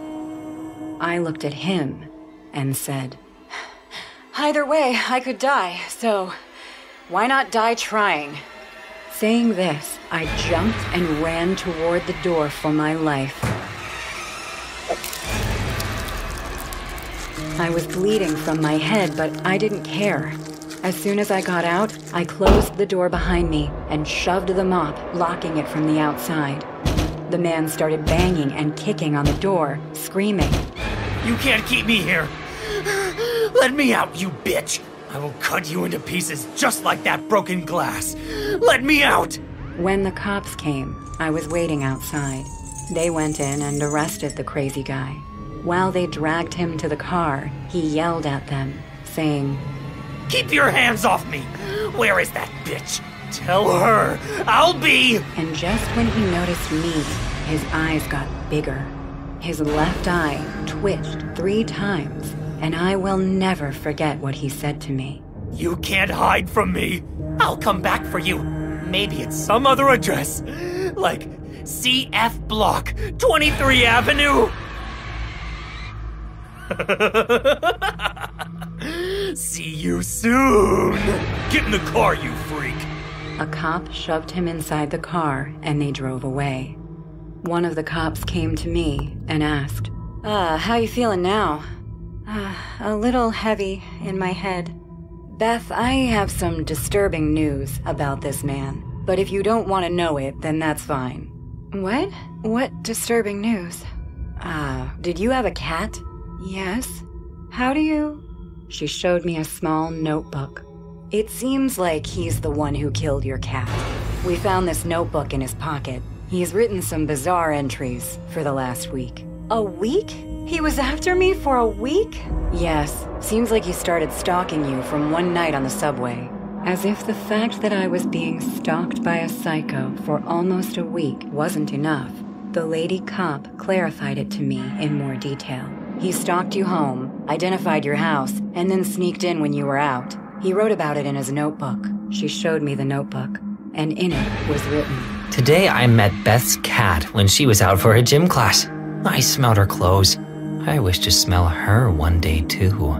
I looked at him and said, Either way, I could die, so why not die trying? Saying this, I jumped and ran toward the door for my life. I was bleeding from my head, but I didn't care. As soon as I got out, I closed the door behind me and shoved the mop, locking it from the outside. The man started banging and kicking on the door, screaming. You can't keep me here. Let me out, you bitch. I will cut you into pieces just like that broken glass. Let me out! When the cops came, I was waiting outside. They went in and arrested the crazy guy. While they dragged him to the car, he yelled at them, saying, Keep your hands off me! Where is that bitch? Tell her I'll be... And just when he noticed me, his eyes got bigger. His left eye twitched 3 times, and I will never forget what he said to me. You can't hide from me. I'll come back for you. Maybe at some other address. Like CF Block, 23 Avenue. See you soon. Get in the car, you freak. A cop shoved him inside the car and they drove away. One of the cops came to me and asked, How you feeling now? A little heavy in my head. Beth, I have some disturbing news about this man. But if you don't want to know it, then that's fine. What? What disturbing news? Did you have a cat? Yes. How do you... She showed me a small notebook. It seems like he's the one who killed your cat. We found this notebook in his pocket. He's written some bizarre entries for the last week. A week? He was after me for a week? Yes. Seems like he started stalking you from one night on the subway. As if the fact that I was being stalked by a psycho for almost a week wasn't enough, the lady cop clarified it to me in more detail. He stalked you home, identified your house, and then sneaked in when you were out. He wrote about it in his notebook. She showed me the notebook, and in it was written, Today I met Beth's cat when she was out for a gym class. I smelled her clothes. I wish to smell her one day too.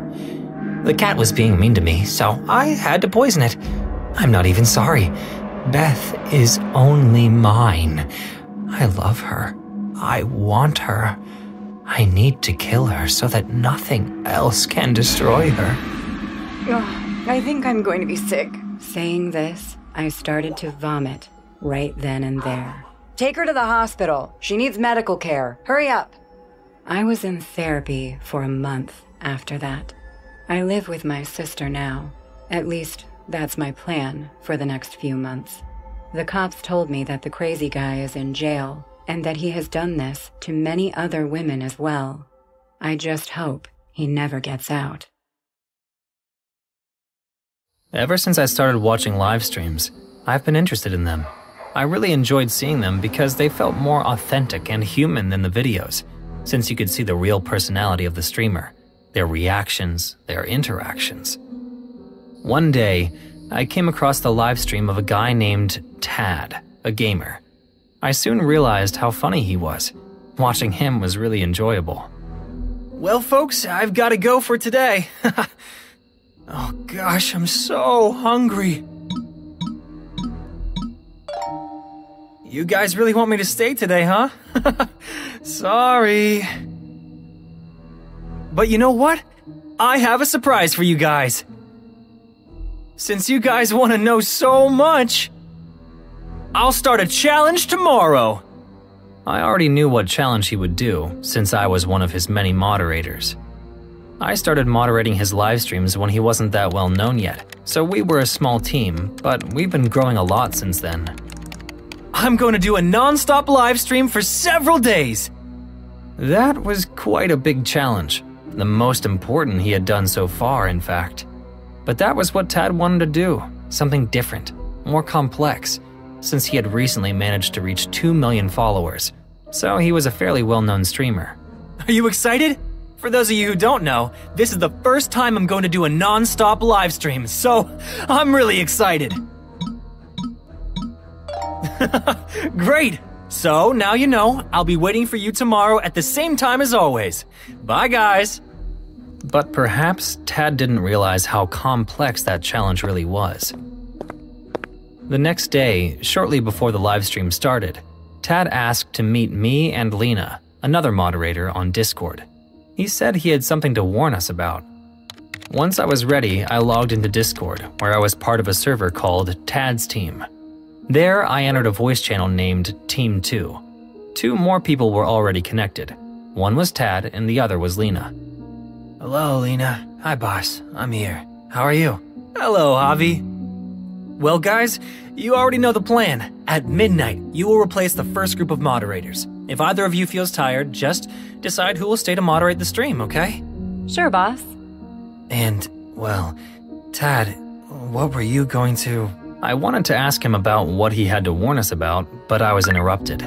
The cat was being mean to me, so I had to poison it. I'm not even sorry. Beth is only mine. I love her. I want her. I need to kill her so that nothing else can destroy her. I think I'm going to be sick. Saying this, I started to vomit right then and there. Take her to the hospital. She needs medical care. Hurry up. I was in therapy for a month after that. I live with my sister now. At least, that's my plan for the next few months. The cops told me that the crazy guy is in jail, and that he has done this to many other women as well. I just hope he never gets out. Ever since I started watching live streams, I've been interested in them. I really enjoyed seeing them because they felt more authentic and human than the videos, since you could see the real personality of the streamer, their reactions, their interactions. One day, I came across the live stream of a guy named Tad, a gamer. I soon realized how funny he was. Watching him was really enjoyable. Well, folks, I've got to go for today. Oh gosh, I'm so hungry. You guys really want me to stay today, huh? Sorry. But you know what? I have a surprise for you guys. Since you guys want to know so much, I'll start a challenge tomorrow. I already knew what challenge he would do, since I was one of his many moderators. I started moderating his live streams when he wasn't that well known yet, so we were a small team, but we've been growing a lot since then. I'm going to do a non-stop live stream for several days. That was quite a big challenge, the most important he had done so far, in fact. But that was what Tad wanted to do, something different, more complex, since he had recently managed to reach 2 million followers, so he was a fairly well-known streamer. Are you excited? For those of you who don't know, this is the first time I'm going to do a non-stop live stream, so I'm really excited. Great! So, now you know, I'll be waiting for you tomorrow at the same time as always. Bye, guys! But perhaps Tad didn't realize how complex that challenge really was. The next day, shortly before the live stream started, Tad asked to meet me and Lena, another moderator, on Discord. He said he had something to warn us about. Once I was ready, I logged into Discord, where I was part of a server called Tad's Team. There, I entered a voice channel named Team 2. 2 more people were already connected. One was Tad, and the other was Lena. Hello, Lena. Hi, boss. I'm here. How are you? Hello, Javi. Well, guys, you already know the plan. At midnight, you will replace the first group of moderators. If either of you feels tired, just decide who will stay to moderate the stream, okay? Sure, boss. And, well, Tad, what were you going to... I wanted to ask him about what he had to warn us about, but I was interrupted.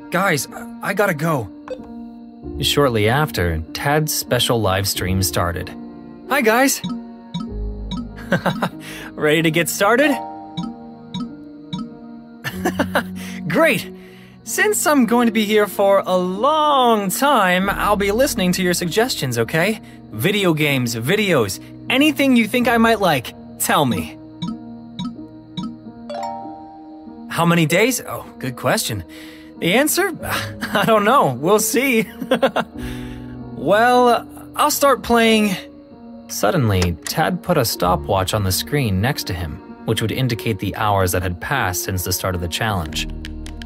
Guys, I gotta go. Shortly after, Tad's special live stream started. Hi, guys. Ready to get started? Great! Since I'm going to be here for a long time, I'll be listening to your suggestions, okay? Video games, videos, anything you think I might like, tell me. How many days? Oh, good question. The answer? I don't know. We'll see. Well, I'll start playing... Suddenly, Tad put a stopwatch on the screen next to him, which would indicate the hours that had passed since the start of the challenge.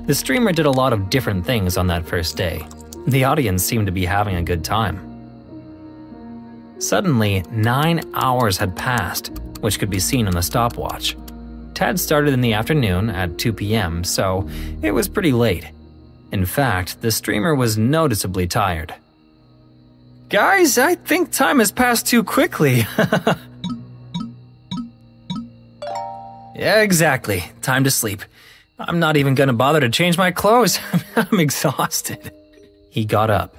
The streamer did a lot of different things on that first day. The audience seemed to be having a good time. Suddenly, 9 hours had passed, which could be seen on the stopwatch. Tad started in the afternoon at 2 p.m., so it was pretty late. In fact, the streamer was noticeably tired. Guys, I think time has passed too quickly. Yeah, exactly. Time to sleep. I'm not even gonna bother to change my clothes. I'm exhausted. He got up.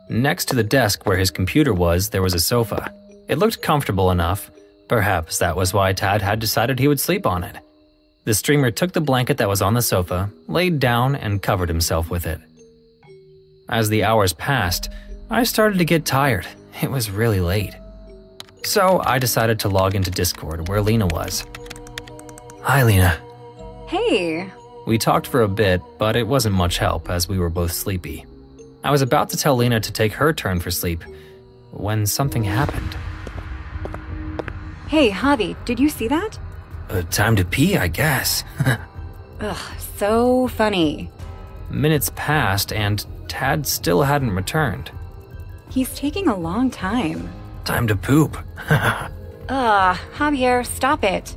Next to the desk where his computer was, there was a sofa. It looked comfortable enough. Perhaps that was why Tad had decided he would sleep on it. The streamer took the blanket that was on the sofa, laid down, and covered himself with it. As the hours passed, I started to get tired. It was really late. So I decided to log into Discord where Lena was. Hi, Lena. Hey. We talked for a bit, but it wasn't much help as we were both sleepy. I was about to tell Lena to take her turn for sleep when something happened. Hey, Javi, did you see that? Time to pee, I guess. Ugh, so funny. Minutes passed and Tad still hadn't returned. He's taking a long time. Time to poop. Javier, stop it.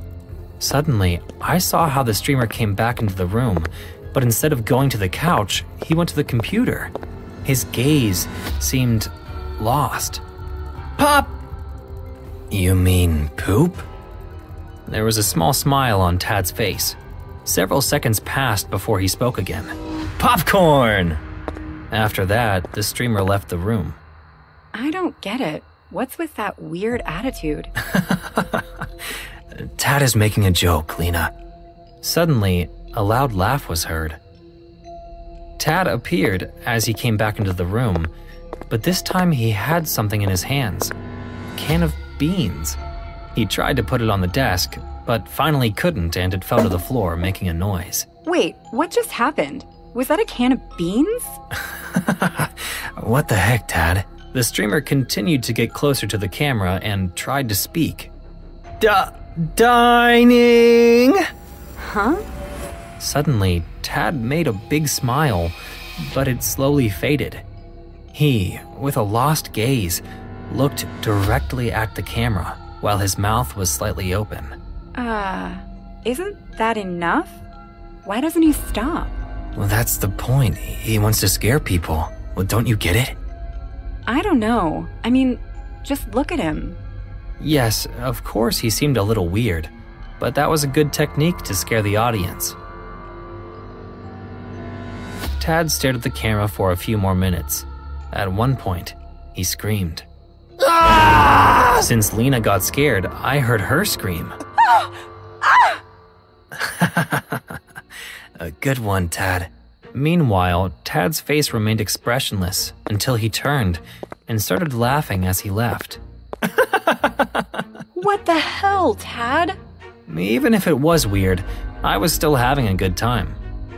Suddenly, I saw how the streamer came back into the room, but instead of going to the couch, he went to the computer. His gaze seemed lost. Pop! You mean poop? There was a small smile on Tad's face. Several seconds passed before he spoke again. Popcorn! After that, the streamer left the room. I don't get it. What's with that weird attitude? Tad is making a joke, Lena. Suddenly, a loud laugh was heard. Tad appeared as he came back into the room, but this time he had something in his hands. A can of beans. He tried to put it on the desk, but finally couldn't and it fell to the floor, making a noise. Wait, what just happened? Was that a can of beans? What the heck, Tad? The streamer continued to get closer to the camera and tried to speak. Dining! Huh? Suddenly, Tad made a big smile, but it slowly faded. He, with a lost gaze, looked directly at the camera while his mouth was slightly open. Isn't that enough? Why doesn't he stop? Well, that's the point. He wants to scare people. Well, don't you get it? I don't know. I mean, just look at him. Yes, of course he seemed a little weird, but that was a good technique to scare the audience. Tad stared at the camera for a few more minutes. At one point, he screamed. Ah! Since Lena got scared, I heard her scream. A good one, Tad. Meanwhile, Tad's face remained expressionless until he turned and started laughing as he left. What the hell, Tad? Even if it was weird, I was still having a good time.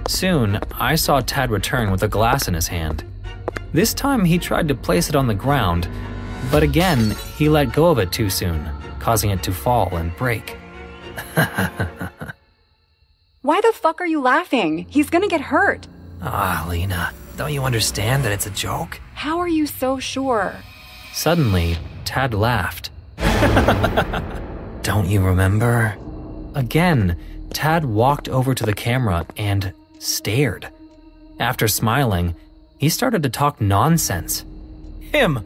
Soon, I saw Tad return with a glass in his hand. This time, he tried to place it on the ground, but again, he let go of it too soon, causing it to fall and break. Why the fuck are you laughing? He's gonna get hurt. Lena, don't you understand that it's a joke? How are you so sure? Suddenly, Tad laughed. Don't you remember? Again, Tad walked over to the camera and stared. After smiling, he started to talk nonsense. Him,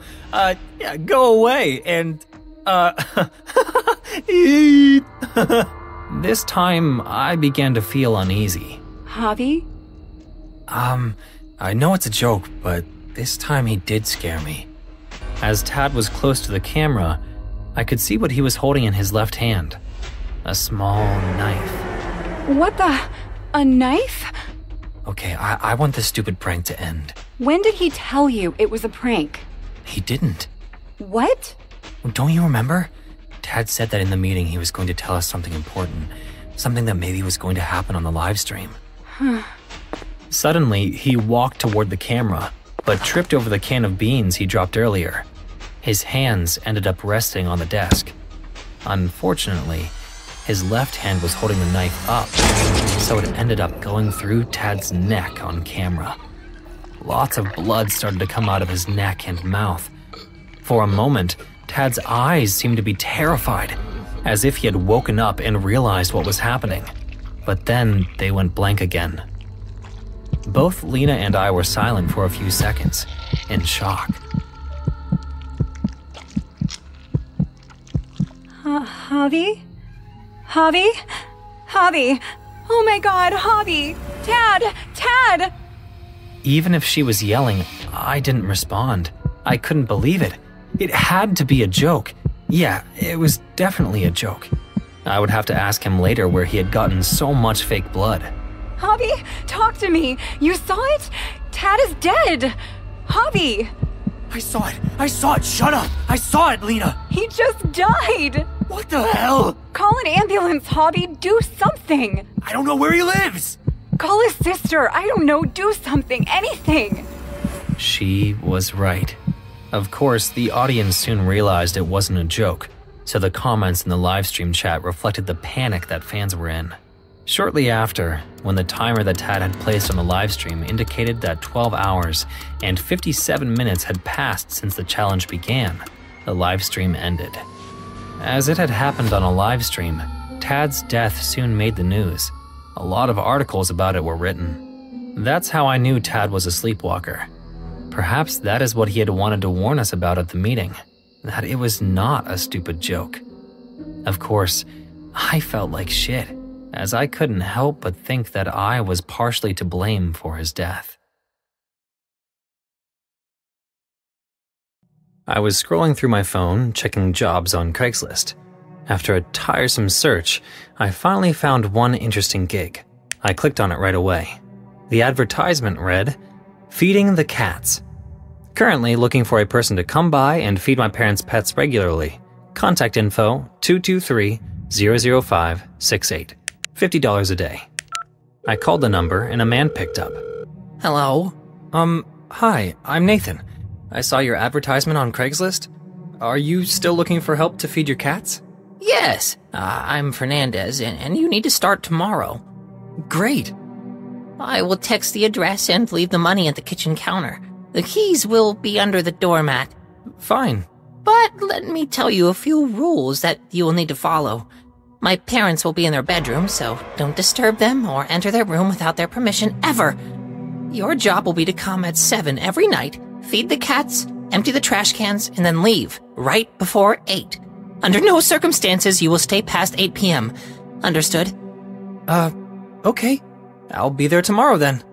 go away and, eat. This time, I began to feel uneasy. Javi? I know it's a joke, but this time he did scare me. As Tad was close to the camera, I could see what he was holding in his left hand. A small knife. What the? A knife? Okay, I want this stupid prank to end. When did he tell you it was a prank? He didn't. What? Don't you remember? Tad said that in the meeting he was going to tell us something important. Something that maybe was going to happen on the live stream. Suddenly, he walked toward the camera, but tripped over the can of beans he dropped earlier. His hands ended up resting on the desk. Unfortunately, his left hand was holding the knife up, so it ended up going through Tad's neck on camera. Lots of blood started to come out of his neck and mouth. For a moment, Tad's eyes seemed to be terrified, as if he had woken up and realized what was happening. But then they went blank again. Both Lena and I were silent for a few seconds, in shock. Javi? Javi? Javi! Oh my god, Javi! Tad! Even if she was yelling, I didn't respond. I couldn't believe it. It had to be a joke. Yeah, it was definitely a joke. I would have to ask him later where he had gotten so much fake blood. Javi, talk to me! You saw it? Tad is dead! Javi! I saw it! Shut up! I saw it, Lena! He just died! What the hell? Call an ambulance, Javi! Do something! I don't know where he lives! Call his sister! I don't know, do something, anything! She was right. Of course, the audience soon realized it wasn't a joke, so the comments in the livestream chat reflected the panic that fans were in. Shortly after, when the timer that Tad had placed on the livestream indicated that 12 hours and 57 minutes had passed since the challenge began, the livestream ended. As it had happened on a livestream, Tad's death soon made the news. A lot of articles about it were written. That's how I knew Tad was a sleepwalker. Perhaps that is what he had wanted to warn us about at the meeting, that it was not a stupid joke. Of course, I felt like shit, as I couldn't help but think that I was partially to blame for his death. I was scrolling through my phone, checking jobs on Craigslist. After a tiresome search, I finally found one interesting gig. I clicked on it right away. The advertisement read, "Feeding the cats. Currently looking for a person to come by and feed my parents' pets regularly. Contact info 223-005-68. $50 a day." I called the number and a man picked up. Hello? Hi, I'm Nathan. I saw your advertisement on Craigslist. Are you still looking for help to feed your cats? Yes, I'm Fernandez, and you need to start tomorrow. Great. I will text the address and leave the money at the kitchen counter. The keys will be under the doormat. Fine. But let me tell you a few rules that you will need to follow. My parents will be in their bedroom, so don't disturb them or enter their room without their permission ever. Your job will be to come at 7 every night, feed the cats, empty the trash cans, and then leave right before 8. Under no circumstances you will stay past 8 p.m. Understood? Okay. I'll be there tomorrow then.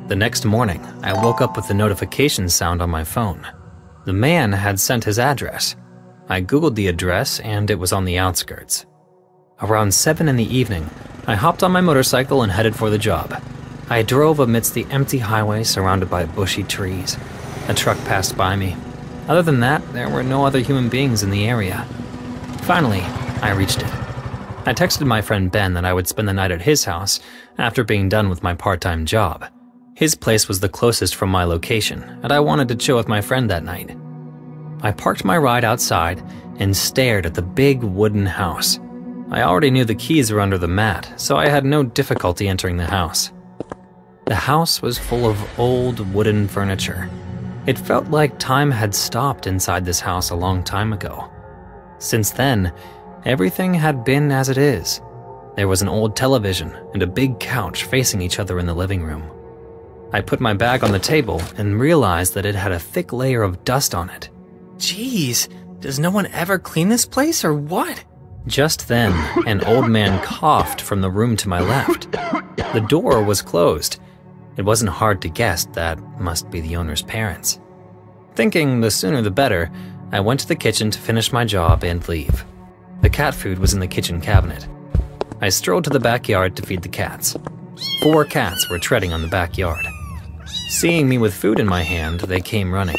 The next morning, I woke up with the notification sound on my phone. The man had sent his address. I googled the address and it was on the outskirts. Around 7 in the evening, I hopped on my motorcycle and headed for the job. I drove amidst the empty highway surrounded by bushy trees. A truck passed by me. Other than that, there were no other human beings in the area. Finally, I reached it. I texted my friend Ben that I would spend the night at his house after being done with my part-time job. His place was the closest from my location, and I wanted to chill with my friend that night. I parked my ride outside and stared at the big wooden house. I already knew the keys were under the mat, so I had no difficulty entering the house. The house was full of old wooden furniture. It felt like time had stopped inside this house a long time ago. Since then, everything had been as it is. There was an old television and a big couch facing each other in the living room. I put my bag on the table and realized that it had a thick layer of dust on it. Jeez, does no one ever clean this place or what? Just then, an old man coughed from the room to my left. The door was closed. It wasn't hard to guess that must be the owner's parents. Thinking the sooner the better, I went to the kitchen to finish my job and leave. The cat food was in the kitchen cabinet. I strolled to the backyard to feed the cats. 4 cats were treading on the backyard. Seeing me with food in my hand, they came running.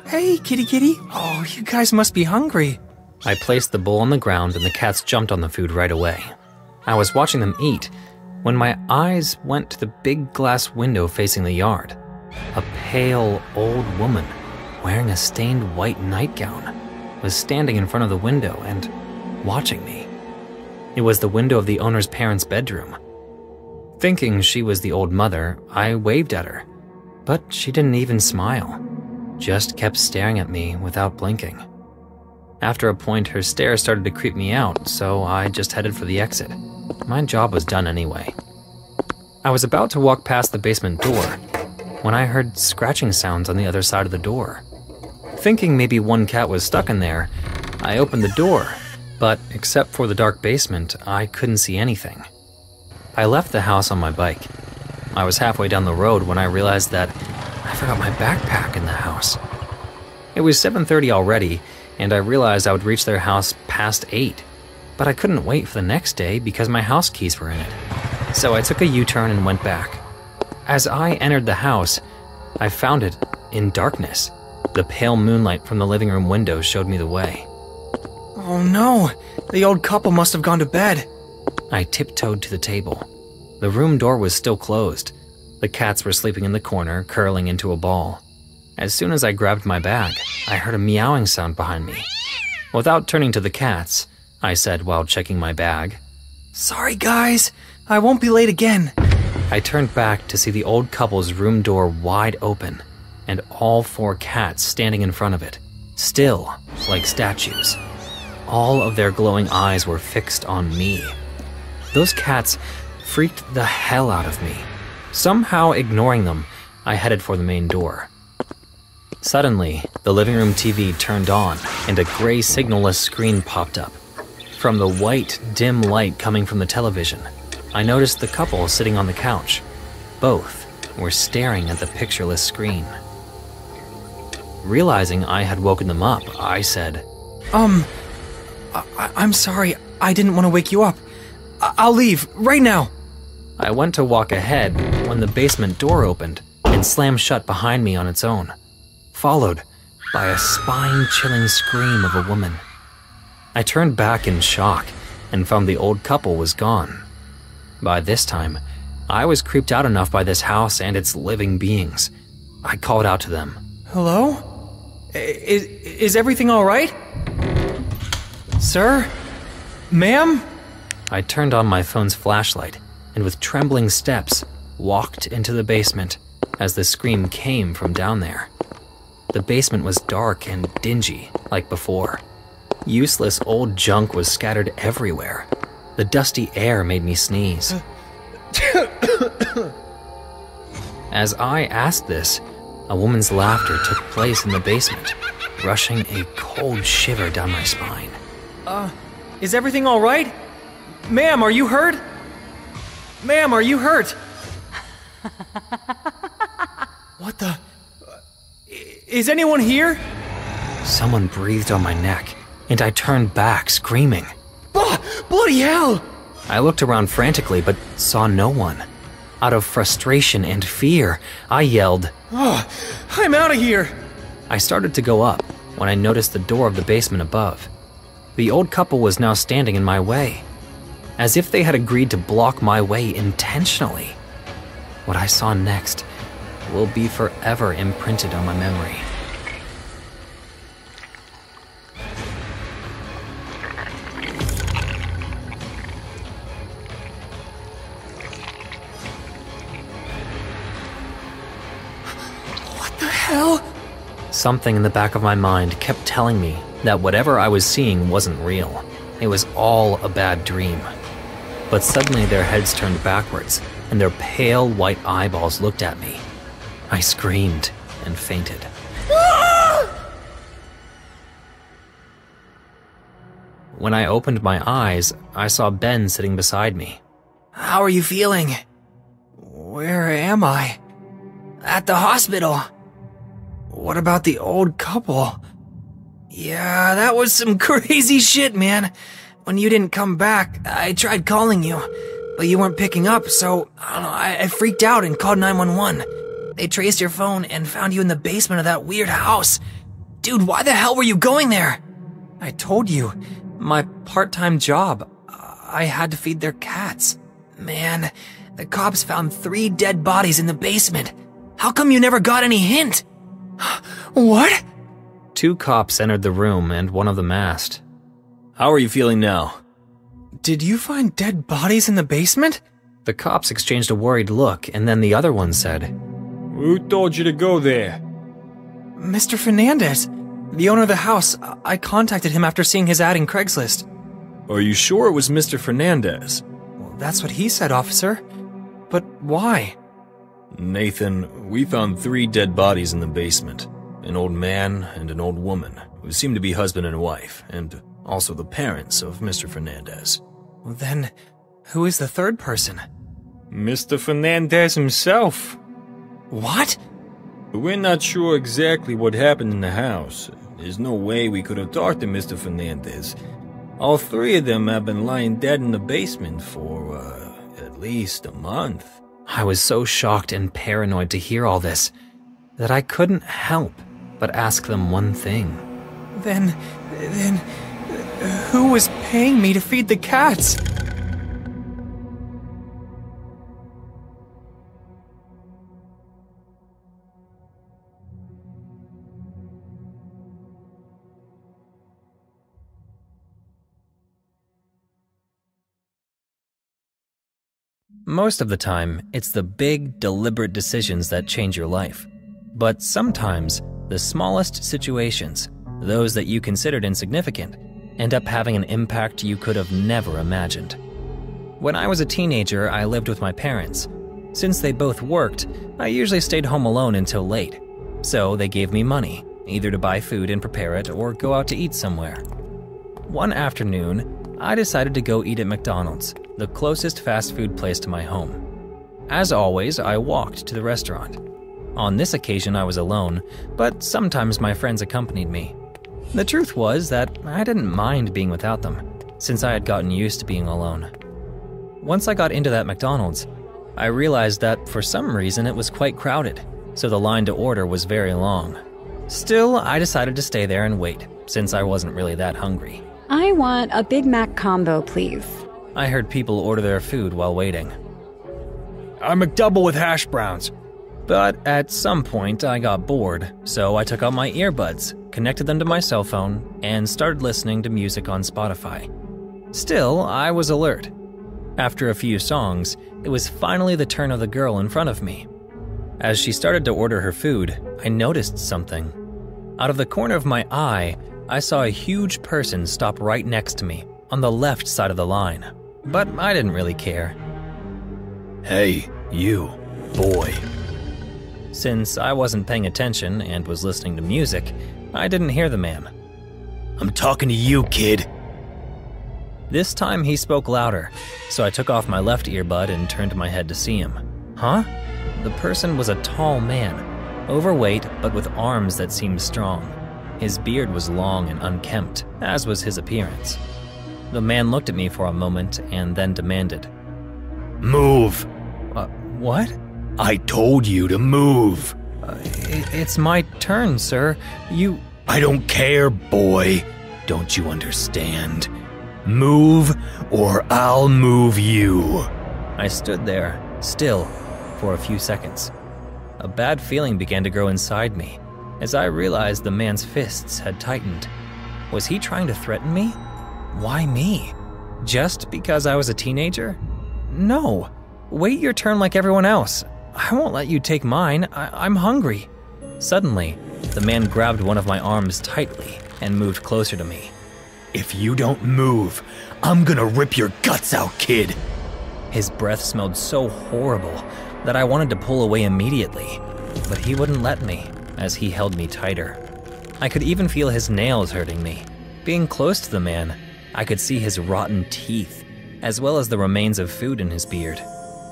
Hey, kitty. Oh, you guys must be hungry. I placed the bowl on the ground and the cats jumped on the food right away. I was watching them eat when my eyes went to the big glass window facing the yard. A pale old woman wearing a stained white nightgown was standing in front of the window and watching me. It was the window of the owner's parents' bedroom. Thinking she was the old mother, I waved at her, but she didn't even smile, just kept staring at me without blinking. After a point, her stare started to creep me out, so I just headed for the exit. My job was done anyway. I was about to walk past the basement door when I heard scratching sounds on the other side of the door. Thinking maybe one cat was stuck in there, I opened the door, but except for the dark basement, I couldn't see anything. I left the house on my bike. I was halfway down the road when I realized that I forgot my backpack in the house. It was 7:30 already, and I realized I would reach their house past 8, but I couldn't wait for the next day because my house keys were in it. So I took a U-turn and went back. As I entered the house, I found it in darkness. The pale moonlight from the living room window showed me the way. Oh no, the old couple must have gone to bed. I tiptoed to the table. The room door was still closed. The cats were sleeping in the corner, curling into a ball. As soon as I grabbed my bag, I heard a meowing sound behind me. Without turning to the cats, I said while checking my bag, Sorry guys, I won't be late again. I turned back to see the old couple's room door wide open and all 4 cats standing in front of it, still like statues. All of their glowing eyes were fixed on me. Those cats freaked the hell out of me. Somehow ignoring them, I headed for the main door. Suddenly, the living room TV turned on and a gray signal-less screen popped up. From the white, dim light coming from the television, I noticed the couple sitting on the couch. Both were staring at the pictureless screen. Realizing I had woken them up, I said, I'm sorry, I didn't want to wake you up. I'll leave, right now. I went to walk ahead when the basement door opened and slammed shut behind me on its own, followed by a spine-chilling scream of a woman. I turned back in shock and found the old couple was gone. By this time, I was creeped out enough by this house and its living beings. I called out to them. Hello? Is everything all right? Sir? Ma'am? I turned on my phone's flashlight and with trembling steps walked into the basement as the scream came from down there. The basement was dark and dingy like before. Useless old junk was scattered everywhere. The dusty air made me sneeze. As I asked this, a woman's laughter took place in the basement, rushing a cold shiver down my spine. Is everything all right? Ma'am, are you hurt? Ma'am, are you hurt? What the? Is anyone here? Someone breathed on my neck, and I turned back, screaming. Bloody hell! I looked around frantically, but saw no one. Out of frustration and fear, I yelled, Oh, I'm out of here! I started to go up when I noticed the door of the basement above. The old couple was now standing in my way, as if they had agreed to block my way intentionally. What I saw next will be forever imprinted on my memory. What the hell? Something in the back of my mind kept telling me that whatever I was seeing wasn't real. It was all a bad dream. But suddenly their heads turned backwards, and their pale white eyeballs looked at me. I screamed and fainted. When I opened my eyes, I saw Ben sitting beside me. How are you feeling? Where am I? At the hospital. What about the old couple? Yeah, that was some crazy shit, man. When you didn't come back, I tried calling you, but you weren't picking up, so I freaked out and called 911. They traced your phone and found you in the basement of that weird house. Dude, why the hell were you going there? I told you, my part-time job. I had to feed their cats. Man, the cops found 3 dead bodies in the basement. How come you never got any hint? What? 2 cops entered the room and one of them asked, "How are you feeling now?" Did you find dead bodies in the basement? The cops exchanged a worried look, and then the other one said, Who told you to go there? Mr. Fernandez, the owner of the house. I contacted him after seeing his ad in Craigslist. Are you sure it was Mr. Fernandez? Well, that's what he said, officer. But why? Nathan, we found 3 dead bodies in the basement. An old man and an old woman, who seemed to be husband and wife, and also the parents of Mr. Fernandez. Well, then, who is the third person? Mr. Fernandez himself. What? We're not sure exactly what happened in the house. There's no way we could have talked to Mr. Fernandez. All 3 of them have been lying dead in the basement for, at least a month. I was so shocked and paranoid to hear all this that I couldn't help but ask them one thing. Then, who was paying me to feed the cats? Most of the time, it's the big, deliberate decisions that change your life. But sometimes, the smallest situations, those that you considered insignificant, end up having an impact you could have never imagined. When I was a teenager, I lived with my parents. Since they both worked, I usually stayed home alone until late. So they gave me money, either to buy food and prepare it or go out to eat somewhere. One afternoon, I decided to go eat at McDonald's, the closest fast food place to my home. As always, I walked to the restaurant. On this occasion, I was alone, but sometimes my friends accompanied me. The truth was that I didn't mind being without them, since I had gotten used to being alone. Once I got into that McDonald's, I realized that for some reason it was quite crowded, so the line to order was very long. Still, I decided to stay there and wait, since I wasn't really that hungry. I want a Big Mac combo, please. I heard people order their food while waiting. A McDouble with hash browns. But at some point, I got bored, so I took out my earbuds, connected them to my cell phone, and started listening to music on Spotify. Still, I was alert. After a few songs, it was finally the turn of the girl in front of me. As she started to order her food, I noticed something. Out of the corner of my eye, I saw a huge person stop right next to me, on the left side of the line. But I didn't really care. Hey, you, boy. Since I wasn't paying attention and was listening to music, I didn't hear the man. I'm talking to you, kid. This time he spoke louder, so I took off my left earbud and turned my head to see him. Huh? The person was a tall man, overweight but with arms that seemed strong. His beard was long and unkempt, as was his appearance. The man looked at me for a moment and then demanded, Move! What? I told you to move! It's my turn, sir. I don't care, boy. Don't you understand? Move, or I'll move you. I stood there, still, for a few seconds. A bad feeling began to grow inside me, as I realized the man's fists had tightened. Was he trying to threaten me? Why me? Just because I was a teenager? No. Wait your turn like everyone else. I won't let you take mine. I'm hungry. Suddenly, the man grabbed one of my arms tightly and moved closer to me. If you don't move, I'm gonna rip your guts out, kid. His breath smelled so horrible that I wanted to pull away immediately, but he wouldn't let me as he held me tighter. I could even feel his nails hurting me. Being close to the man, I could see his rotten teeth, as well as the remains of food in his beard.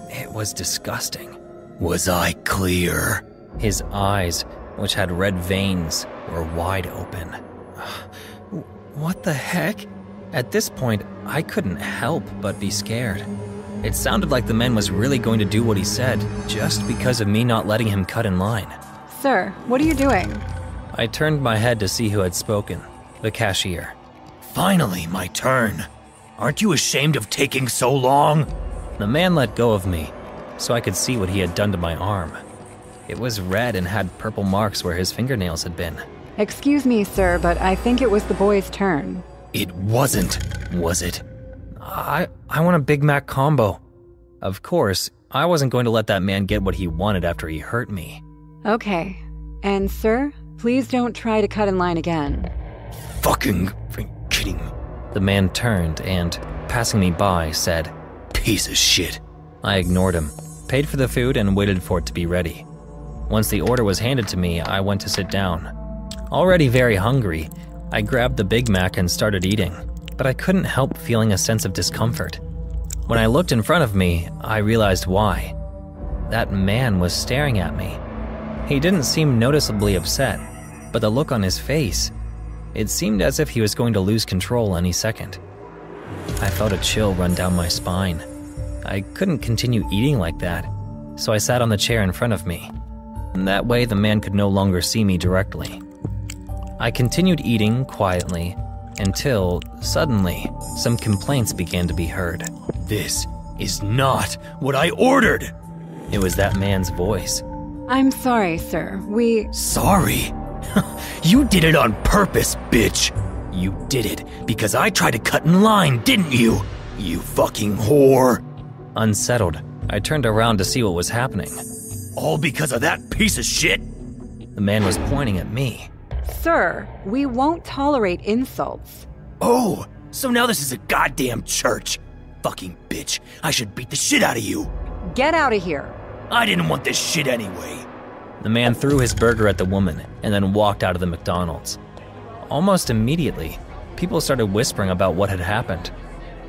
It was disgusting. Was I clear? His eyes, which had red veins, were wide open. What the heck? At this point, I couldn't help but be scared. It sounded like the man was really going to do what he said, just because of me not letting him cut in line. Sir, what are you doing? I turned my head to see who had spoken, the cashier. Finally, my turn. Aren't you ashamed of taking so long? The man let go of me, so I could see what he had done to my arm. It was red and had purple marks where his fingernails had been. Excuse me, sir, but I think it was the boy's turn. It wasn't, was it? I want a Big Mac combo. Of course, I wasn't going to let that man get what he wanted after he hurt me. Okay. And sir, please don't try to cut in line again. Fucking kidding. The man turned and, passing me by, said, Piece of shit. I ignored him, paid for the food, and waited for it to be ready. Once the order was handed to me, I went to sit down. Already very hungry, I grabbed the Big Mac and started eating, but I couldn't help feeling a sense of discomfort. When I looked in front of me, I realized why. That man was staring at me. He didn't seem noticeably upset, but the look on his face, it seemed as if he was going to lose control any second. I felt a chill run down my spine. I couldn't continue eating like that, so I sat on the chair in front of me. That way the man could no longer see me directly. I continued eating quietly until, suddenly, some complaints began to be heard. This is not what I ordered! It was that man's voice. I'm sorry, sir. Sorry? You did it on purpose, bitch! You did it because I tried to cut in line, didn't you? You fucking whore! Unsettled, I turned around to see what was happening. All because of that piece of shit? The man was pointing at me. Sir, we won't tolerate insults. Oh, so now this is a goddamn church. Fucking bitch, I should beat the shit out of you. Get out of here. I didn't want this shit anyway. The man threw his burger at the woman and then walked out of the McDonald's. Almost immediately, people started whispering about what had happened.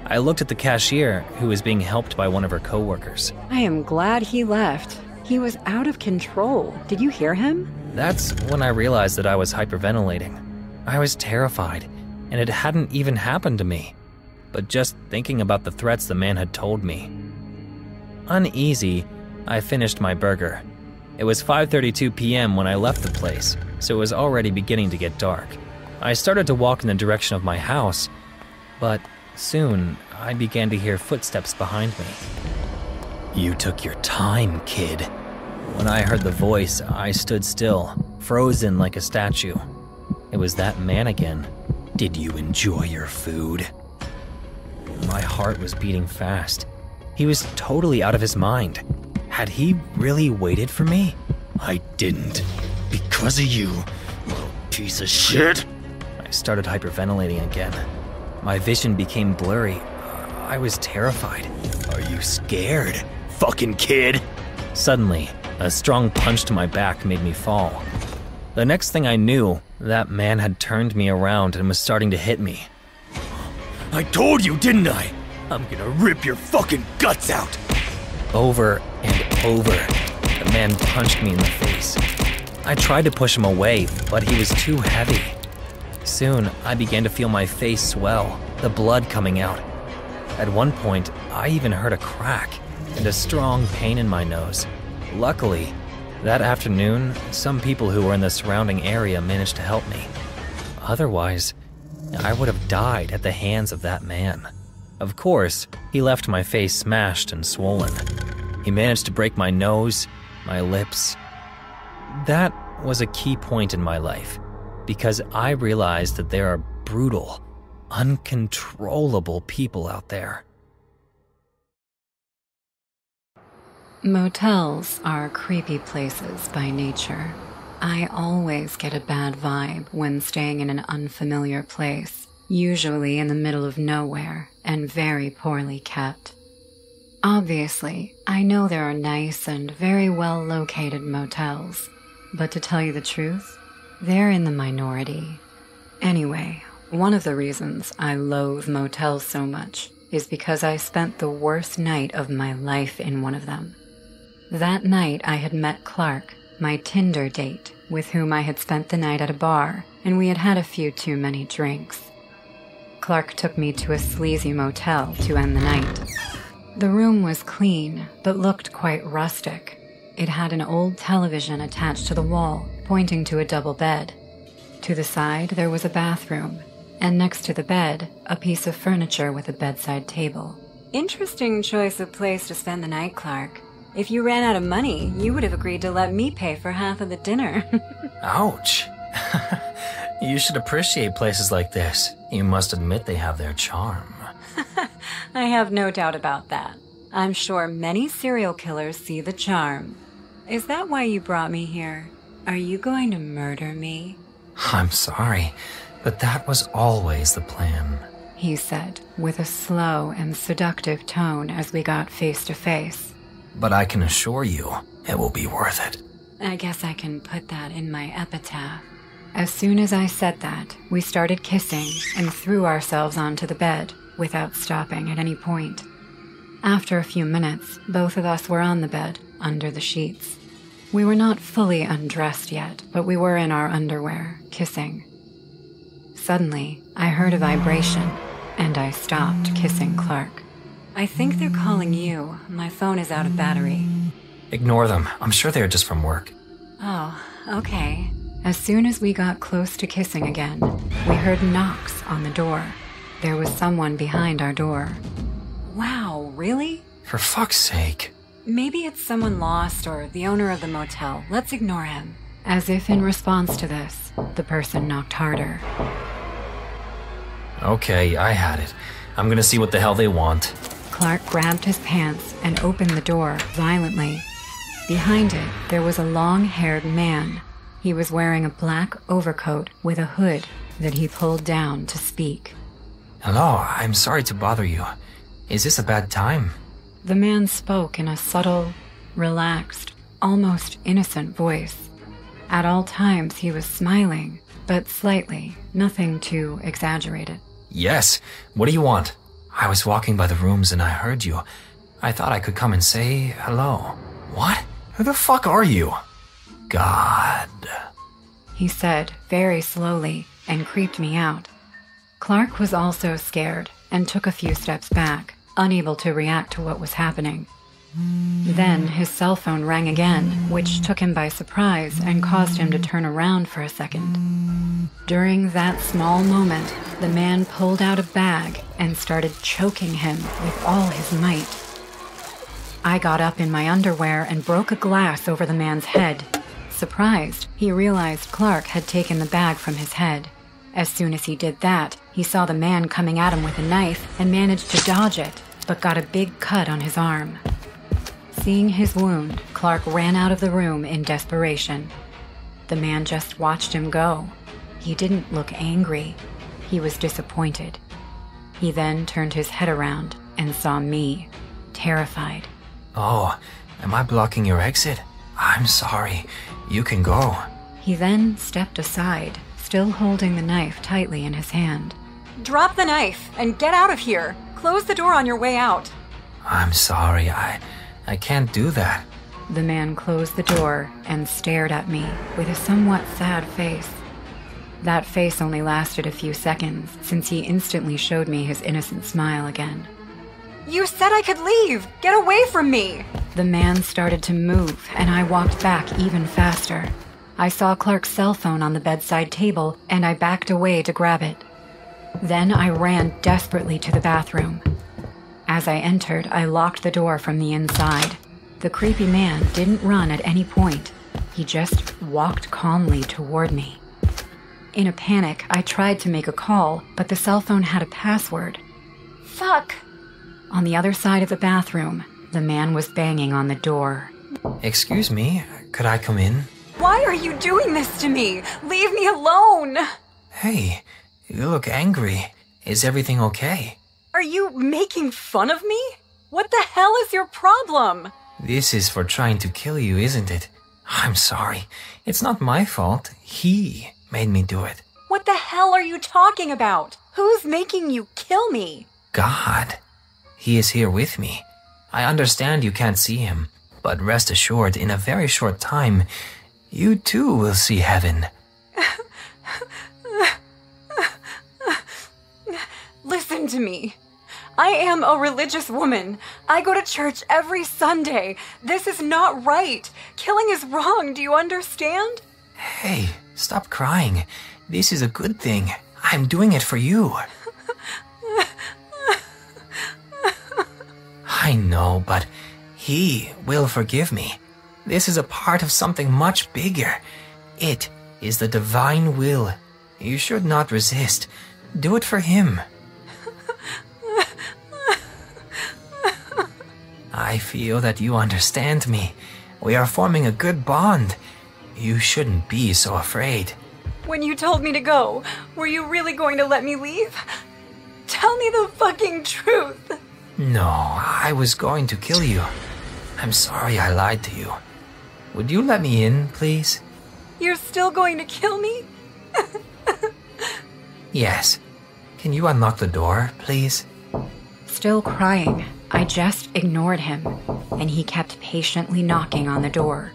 I looked at the cashier, who was being helped by one of her coworkers. I am glad he left. He was out of control. Did you hear him? That's when I realized that I was hyperventilating. I was terrified, and it hadn't even happened to me. But just thinking about the threats the man had told me. Uneasy, I finished my burger. It was 5:32 p.m. when I left the place, so it was already beginning to get dark. I started to walk in the direction of my house, but soon I began to hear footsteps behind me. You took your time, kid. When I heard the voice, I stood still, frozen like a statue. It was that man again. Did you enjoy your food? My heart was beating fast. He was totally out of his mind. Had he really waited for me? I didn't. Because of you, little piece of shit. I started hyperventilating again. My vision became blurry. I was terrified. Are you scared, fucking kid? Suddenly, a strong punch to my back made me fall. The next thing I knew, that man had turned me around and was starting to hit me. I told you, didn't I? I'm gonna rip your fucking guts out. Over and over, the man punched me in the face. I tried to push him away, but he was too heavy. Soon, I began to feel my face swell, the blood coming out. At one point, I even heard a crack and a strong pain in my nose. Luckily, that afternoon, some people who were in the surrounding area managed to help me. Otherwise, I would have died at the hands of that man. Of course, he left my face smashed and swollen. He managed to break my nose, my lips. That was a key point in my life, because I realized that there are brutal, uncontrollable people out there. Motels are creepy places by nature. I always get a bad vibe when staying in an unfamiliar place, usually in the middle of nowhere and very poorly kept. Obviously, I know there are nice and very well located motels, but to tell you the truth, they're in the minority. Anyway, one of the reasons I loathe motels so much is because I spent the worst night of my life in one of them. That night I had met Clark, my Tinder date, with whom I had spent the night at a bar, and we had had a few too many drinks. Clark took me to a sleazy motel to end the night. The room was clean, but looked quite rustic. It had an old television attached to the wall, pointing to a double bed. To the side, there was a bathroom, and next to the bed, a piece of furniture with a bedside table. Interesting choice of place to spend the night, Clark. If you ran out of money, you would have agreed to let me pay for half of the dinner. Ouch. You should appreciate places like this. You must admit they have their charm. I have no doubt about that. I'm sure many serial killers see the charm. Is that why you brought me here? Are you going to murder me? I'm sorry, but that was always the plan. He said, with a slow and seductive tone as we got face to face. But I can assure you, it will be worth it. I guess I can put that in my epitaph. As soon as I said that, we started kissing and threw ourselves onto the bed without stopping at any point. After a few minutes, both of us were on the bed, under the sheets. We were not fully undressed yet, but we were in our underwear, kissing. Suddenly, I heard a vibration, and I stopped kissing Clark. I think they're calling you. My phone is out of battery. Ignore them. I'm sure they're just from work. Oh, okay. As soon as we got close to kissing again, we heard knocks on the door. There was someone behind our door. Wow, really? For fuck's sake. Maybe it's someone lost or the owner of the motel. Let's ignore him. As if in response to this, the person knocked harder. Okay, I had it. I'm gonna see what the hell they want. Clark grabbed his pants and opened the door violently. Behind it, there was a long-haired man. He was wearing a black overcoat with a hood that he pulled down to speak. Hello, I'm sorry to bother you. Is this a bad time? The man spoke in a subtle, relaxed, almost innocent voice. At all times he was smiling, but slightly, nothing too exaggerated. Yes, what do you want? I was walking by the rooms and I heard you. I thought I could come and say hello. What? Who the fuck are you? God. He said very slowly and creeped me out. Clark was also scared and took a few steps back, unable to react to what was happening. Then his cell phone rang again, which took him by surprise and caused him to turn around for a second. During that small moment, the man pulled out a bag and started choking him with all his might. I got up in my underwear and broke a glass over the man's head. Surprised, he realized Clark had taken the bag from his head. As soon as he did that, he saw the man coming at him with a knife and managed to dodge it, but got a big cut on his arm. Seeing his wound, Clark ran out of the room in desperation. The man just watched him go. He didn't look angry. He was disappointed. He then turned his head around and saw me, terrified. Oh, am I blocking your exit? I'm sorry. You can go. He then stepped aside, still holding the knife tightly in his hand. Drop the knife and get out of here. Close the door on your way out. I'm sorry. I can't do that. The man closed the door and stared at me with a somewhat sad face. That face only lasted a few seconds, since he instantly showed me his innocent smile again. You said I could leave. Get away from me. The man started to move, and I walked back even faster. I saw Clark's cell phone on the bedside table, and I backed away to grab it. Then I ran desperately to the bathroom. As I entered, I locked the door from the inside. The creepy man didn't run at any point. He just walked calmly toward me. In a panic, I tried to make a call, but the cell phone had a password. Fuck. On the other side of the bathroom, the man was banging on the door. Excuse me, could I come in? Why are you doing this to me? Leave me alone. Hey, you look angry. Is everything okay? Are you making fun of me? What the hell is your problem? This is for trying to kill you, isn't it? I'm sorry. It's not my fault. He made me do it. What the hell are you talking about? Who's making you kill me? God. He is here with me. I understand you can't see him, but rest assured, in a very short time, you too will see heaven. Listen to me. I am a religious woman. I go to church every Sunday. This is not right. Killing is wrong. Do you understand? Hey, stop crying. This is a good thing. I'm doing it for you. I know, but he will forgive me. This is a part of something much bigger. It is the divine will. You should not resist. Do it for him. I feel that you understand me. We are forming a good bond. You shouldn't be so afraid. When you told me to go, were you really going to let me leave? Tell me the fucking truth. No, I was going to kill you. I'm sorry I lied to you. Would you let me in, please? You're still going to kill me? Yes. Can you unlock the door, please? Still crying, I just ignored him, and he kept patiently knocking on the door.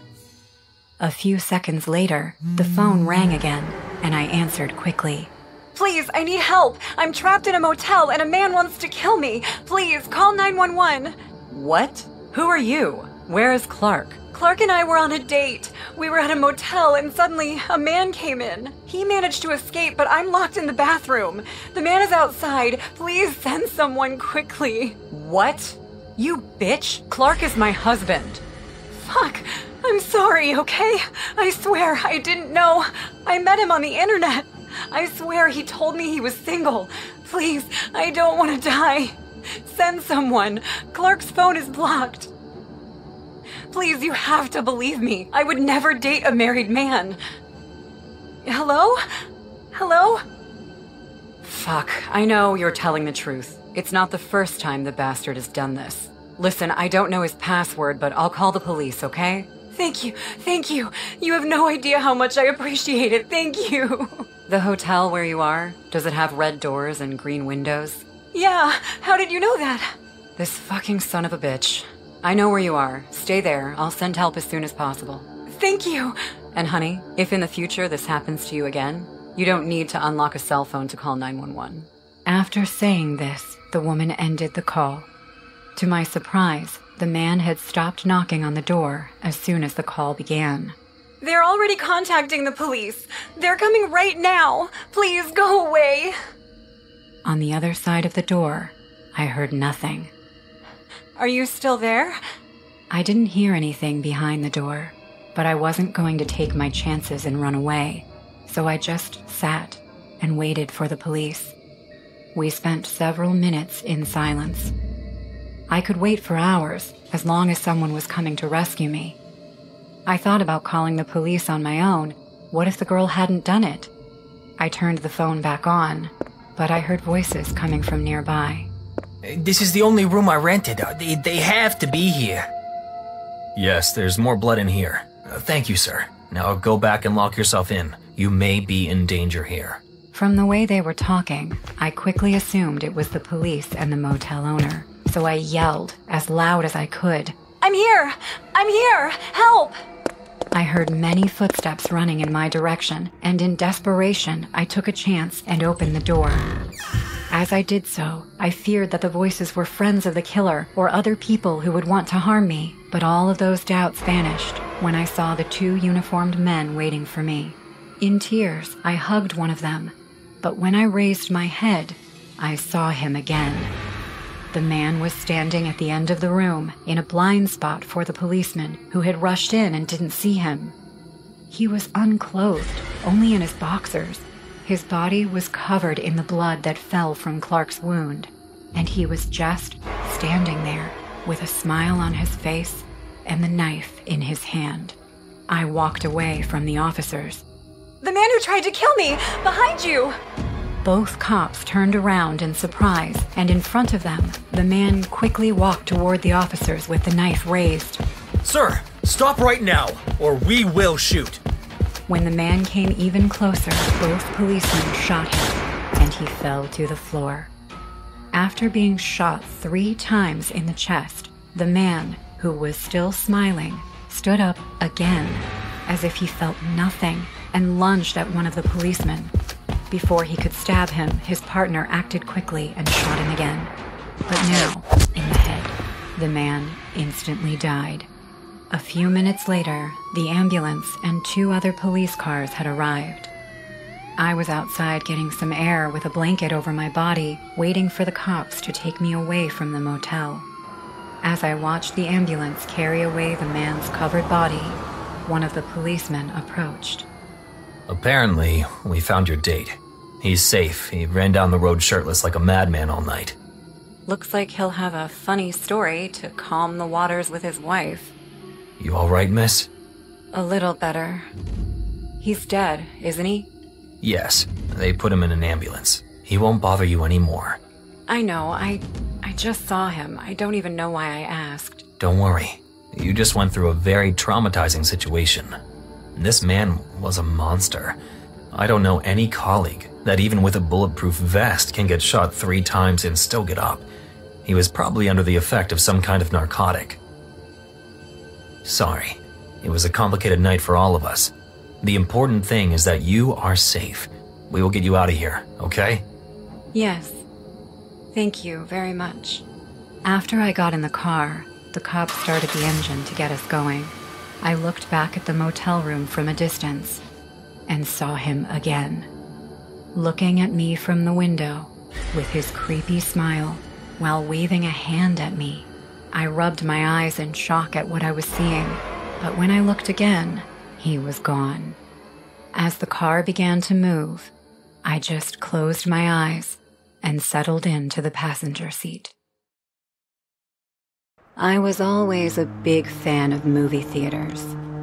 A few seconds later, the phone rang again, and I answered quickly. Please, I need help. I'm trapped in a motel and a man wants to kill me. Please, call 911. What? Who are you? Where is Clark? Clark and I were on a date. We were at a motel and suddenly a man came in. He managed to escape, but I'm locked in the bathroom. The man is outside. Please send someone quickly. What? You bitch! Clark is my husband. Fuck. I'm sorry, okay? I swear I didn't know. I met him on the internet. I swear he told me he was single. Please, I don't want to die. Send someone. Clark's phone is blocked. Please, you have to believe me. I would never date a married man. Hello? Hello? Fuck, I know you're telling the truth. It's not the first time the bastard has done this. Listen, I don't know his password, but I'll call the police, okay? Thank you. Thank you. You have no idea how much I appreciate it. Thank you. The hotel where you are, does it have red doors and green windows? Yeah, how did you know that? This fucking son of a bitch. I know where you are. Stay there. I'll send help as soon as possible. Thank you. And honey, if in the future this happens to you again, you don't need to unlock a cell phone to call 911. After saying this, the woman ended the call. To my surprise, the man had stopped knocking on the door as soon as the call began. They're already contacting the police. They're coming right now. Please go away. On the other side of the door, I heard nothing. Are you still there? I didn't hear anything behind the door, but I wasn't going to take my chances and run away, so I just sat and waited for the police. We spent several minutes in silence. I could wait for hours, as long as someone was coming to rescue me. I thought about calling the police on my own. What if the girl hadn't done it? I turned the phone back on, but I heard voices coming from nearby. This is the only room I rented. They have to be here. Yes, there's more blood in here. Thank you, sir. Now go back and lock yourself in. You may be in danger here. From the way they were talking, I quickly assumed it was the police and the motel owner, so I yelled as loud as I could. I'm here! I'm here! Help! I heard many footsteps running in my direction, and in desperation, I took a chance and opened the door. As I did so, I feared that the voices were friends of the killer or other people who would want to harm me, but all of those doubts vanished when I saw the two uniformed men waiting for me. In tears, I hugged one of them, but when I raised my head, I saw him again. The man was standing at the end of the room in a blind spot for the policeman who had rushed in and didn't see him. He was unclothed, only in his boxers. His body was covered in the blood that fell from Clark's wound, and he was just standing there with a smile on his face and the knife in his hand. I walked away from the officers. The man who tried to kill me! Behind you! Both cops turned around in surprise, and in front of them, the man quickly walked toward the officers with the knife raised. Sir, stop right now, or we will shoot. When the man came even closer, both policemen shot him, and he fell to the floor. After being shot 3 times in the chest, the man, who was still smiling, stood up again, as if he felt nothing, and lunged at one of the policemen. Before he could stab him, his partner acted quickly and shot him again. But now, in the head, the man instantly died. A few minutes later, the ambulance and 2 other police cars had arrived. I was outside getting some air with a blanket over my body, waiting for the cops to take me away from the motel. As I watched the ambulance carry away the man's covered body, one of the policemen approached. Apparently, we found your date. He's safe. He ran down the road shirtless like a madman all night. Looks like he'll have a funny story to calm the waters with his wife. You alright, miss? A little better. He's dead, isn't he? Yes, they put him in an ambulance. He won't bother you anymore. I know, I just saw him. I don't even know why I asked. Don't worry. You just went through a very traumatizing situation. This man was a monster. I don't know any colleague that even with a bulletproof vest can get shot 3 times and still get up. He was probably under the effect of some kind of narcotic. Sorry. It was a complicated night for all of us. The important thing is that you are safe. We will get you out of here, okay? Yes. Thank you very much. After I got in the car, the cops started the engine to get us going. I looked back at the motel room from a distance and saw him again, looking at me from the window with his creepy smile while waving a hand at me. I rubbed my eyes in shock at what I was seeing, but when I looked again, he was gone. As the car began to move, I just closed my eyes and settled into the passenger seat. I was always a big fan of movie theaters.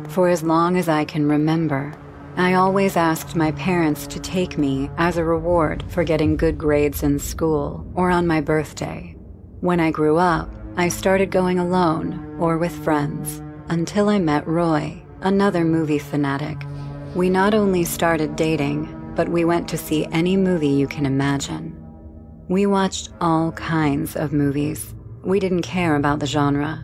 For as long as I can remember, I always asked my parents to take me as a reward for getting good grades in school or on my birthday. When I grew up, I started going alone or with friends until I met Roy, another movie fanatic. We not only started dating, but we went to see any movie you can imagine. We watched all kinds of movies. We didn't care about the genre.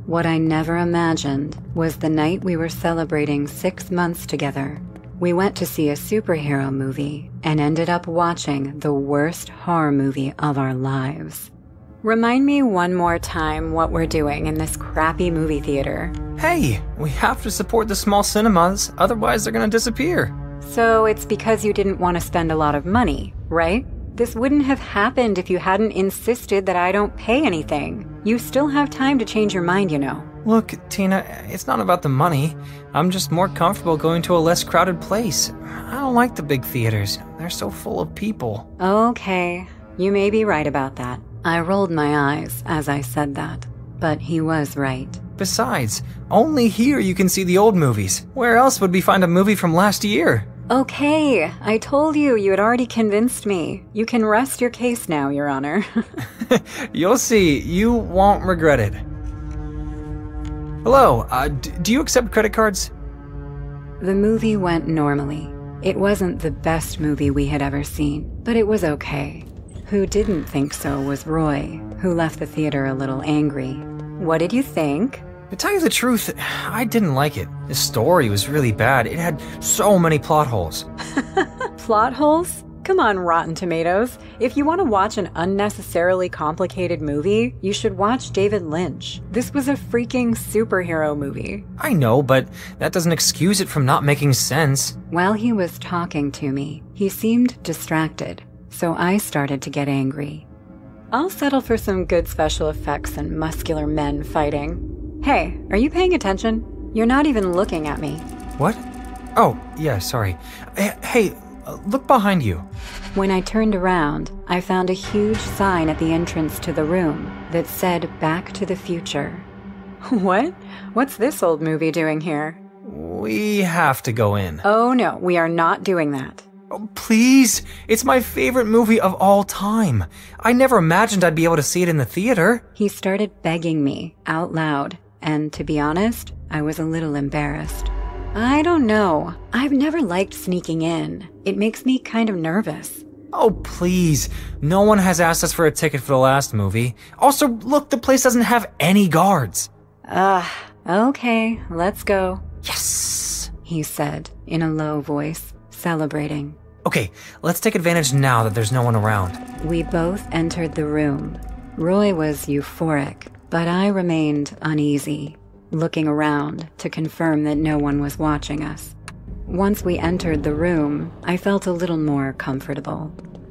What I never imagined was the night we were celebrating 6 months together. We went to see a superhero movie and ended up watching the worst horror movie of our lives. Remind me one more time what we're doing in this crappy movie theater. Hey, we have to support the small cinemas, otherwise they're gonna disappear. So it's because you didn't want to spend a lot of money, right? This wouldn't have happened if you hadn't insisted that I don't pay anything. You still have time to change your mind, you know. Look, Tina, it's not about the money. I'm just more comfortable going to a less crowded place. I don't like the big theaters. They're so full of people. Okay, you may be right about that. I rolled my eyes as I said that, but he was right. Besides, only here you can see the old movies. Where else would we find a movie from last year? Okay, I told you you had already convinced me. You can rest your case now, Your Honor. You'll see. You won't regret it. Hello, do you accept credit cards? The movie went normally. It wasn't the best movie we had ever seen, but it was okay. Who didn't think so was Roy, who left the theater a little angry. What did you think? To tell you the truth, I didn't like it. The story was really bad. It had so many plot holes. Plot holes? Come on, Rotten Tomatoes. If you want to watch an unnecessarily complicated movie, you should watch David Lynch. This was a freaking superhero movie. I know, but that doesn't excuse it from not making sense. While he was talking to me, he seemed distracted, so I started to get angry. I'll settle for some good special effects and muscular men fighting. Hey, are you paying attention? You're not even looking at me. What? Oh, yeah, sorry. Hey, look behind you. When I turned around, I found a huge sign at the entrance to the room that said Back to the Future. What? What's this old movie doing here? We have to go in. Oh no, we are not doing that. Oh, please, it's my favorite movie of all time. I never imagined I'd be able to see it in the theater. He started begging me out loud, and to be honest, I was a little embarrassed. I don't know. I've never liked sneaking in. It makes me kind of nervous. Oh, please. No one has asked us for a ticket for the last movie. Also, look, the place doesn't have any guards. Okay, let's go. Yes, he said in a low voice, celebrating. Okay, let's take advantage now that there's no one around. We both entered the room. Roy was euphoric, but I remained uneasy, looking around to confirm that no one was watching us. Once we entered the room, I felt a little more comfortable.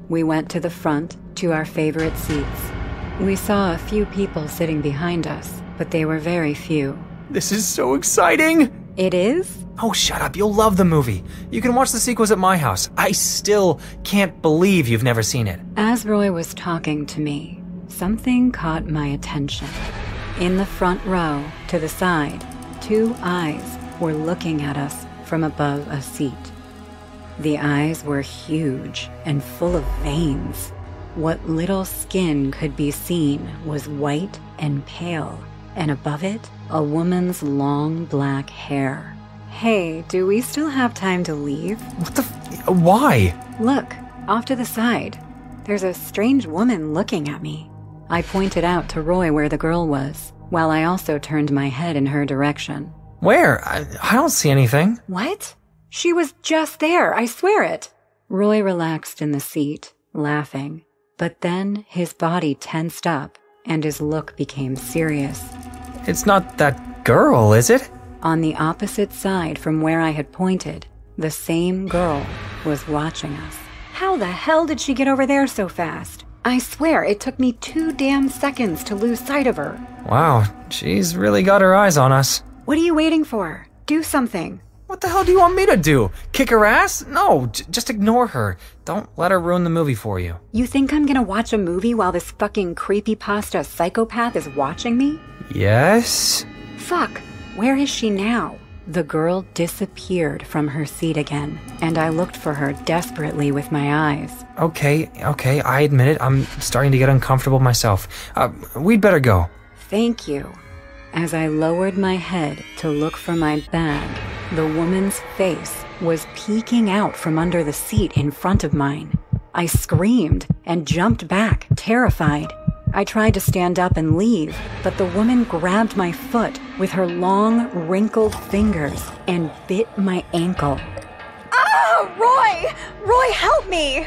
We went to the front, to our favorite seats. We saw a few people sitting behind us, but they were very few. This is so exciting! It is? Oh, shut up. You'll love the movie. You can watch the sequels at my house. I still can't believe you've never seen it. As Roy was talking to me, something caught my attention. In the front row, to the side, 2 eyes were looking at us from above a seat. The eyes were huge and full of veins. What little skin could be seen was white and pale, and above it, a woman's long black hair. Hey, do we still have time to leave? What the why? Look, off to the side. There's a strange woman looking at me. I pointed out to Roy where the girl was, while I also turned my head in her direction. Where? I don't see anything. What? She was just there, I swear it. Roy relaxed in the seat, laughing, but then his body tensed up and his look became serious. It's not that girl, is it? On the opposite side from where I had pointed, the same girl was watching us. How the hell did she get over there so fast? I swear it took me 2 damn seconds to lose sight of her. Wow, she's really got her eyes on us. What are you waiting for? Do something. What the hell do you want me to do? Kick her ass? No, just ignore her. Don't let her ruin the movie for you. You think I'm gonna watch a movie while this fucking creepypasta psychopath is watching me? Yes? Fuck, where is she now? The girl disappeared from her seat again, and I looked for her desperately with my eyes. Okay, I admit it. I'm starting to get uncomfortable myself. We'd better go. Thank you. As I lowered my head to look for my bag, the woman's face was peeking out from under the seat in front of mine. I screamed and jumped back, terrified. I tried to stand up and leave, but the woman grabbed my foot with her long, wrinkled fingers and bit my ankle. Ah, Roy! Roy, help me!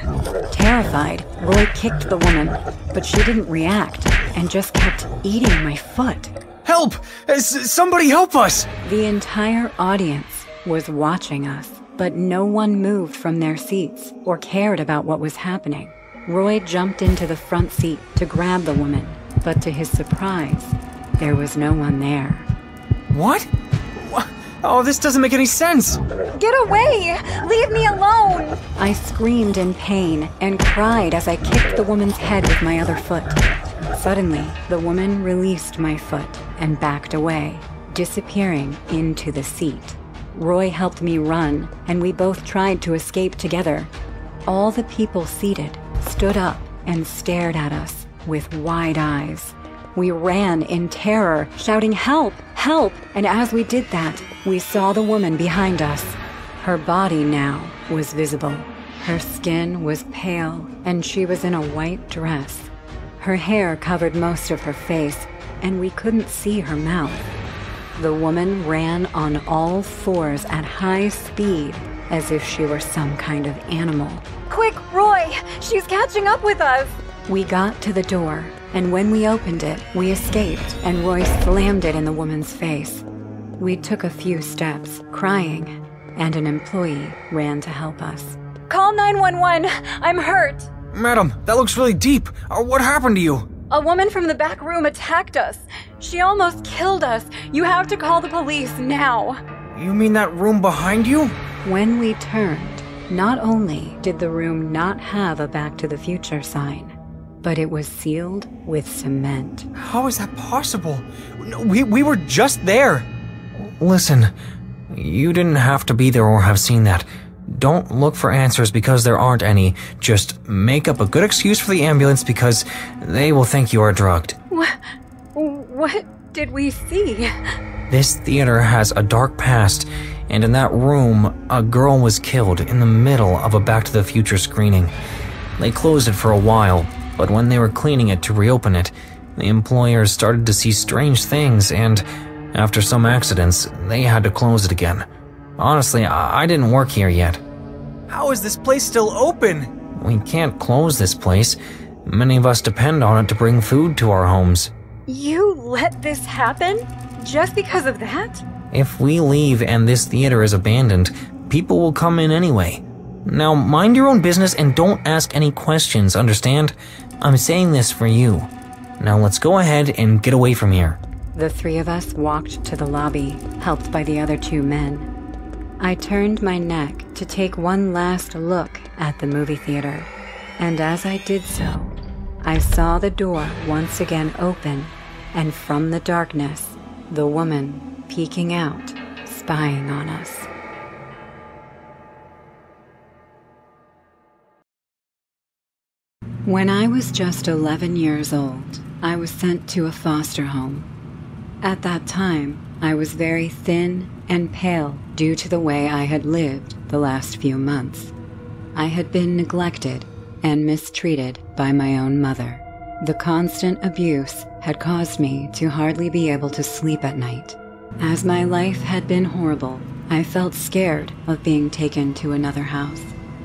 Terrified, Roy kicked the woman, but she didn't react and just kept eating my foot. Help! Somebody help us! The entire audience was watching us, but no one moved from their seats or cared about what was happening. Roy jumped into the front seat to grab the woman, but to his surprise, there was no one there. What? Oh, this doesn't make any sense! Get away! Leave me alone! I screamed in pain and cried as I kicked the woman's head with my other foot. Suddenly, the woman released my foot and backed away, disappearing into the seat. Roy helped me run, and we both tried to escape together. All the people seated stood up and stared at us with wide eyes. We ran in terror, shouting, "Help! Help!" And as we did that, we saw the woman behind us. Her body now was visible. Her skin was pale, and she was in a white dress. Her hair covered most of her face, and we couldn't see her mouth. The woman ran on all fours at high speed, as if she were some kind of animal. Quick, Roy! She's catching up with us! We got to the door, and when we opened it, we escaped, and Roy slammed it in the woman's face. We took a few steps, crying, and an employee ran to help us. Call 911! I'm hurt! Madam, that looks really deep. What happened to you? A woman from the back room attacked us. She almost killed us. You have to call the police now. You mean that room behind you? When we turned, not only did the room not have a Back to the Future sign, but it was sealed with cement. How is that possible? We were just there. Listen, you didn't have to be there or have seen that. Don't look for answers because there aren't any. Just make up a good excuse for the ambulance because they will think you are drugged. What did we see? This theater has a dark past, and in that room, a girl was killed in the middle of a Back to the Future screening. They closed it for a while, but when they were cleaning it to reopen it, the employers started to see strange things, and after some accidents, they had to close it again. Honestly, I didn't work here yet. How is this place still open? We can't close this place. Many of us depend on it to bring food to our homes. You let this happen? Just because of that? If we leave and this theater is abandoned, people will come in anyway. Now, mind your own business and don't ask any questions, understand? I'm saying this for you. Now let's go ahead and get away from here. The 3 of us walked to the lobby, helped by the other 2 men. I turned my neck to take one last look at the movie theater, and as I did so, I saw the door once again open, and from the darkness, the woman peeking out, spying on us. When I was just 11 years old, I was sent to a foster home. At that time, I was very thin and pale due to the way I had lived the last few months. I had been neglected and mistreated by my own mother. The constant abuse had caused me to hardly be able to sleep at night. As my life had been horrible, I felt scared of being taken to another house.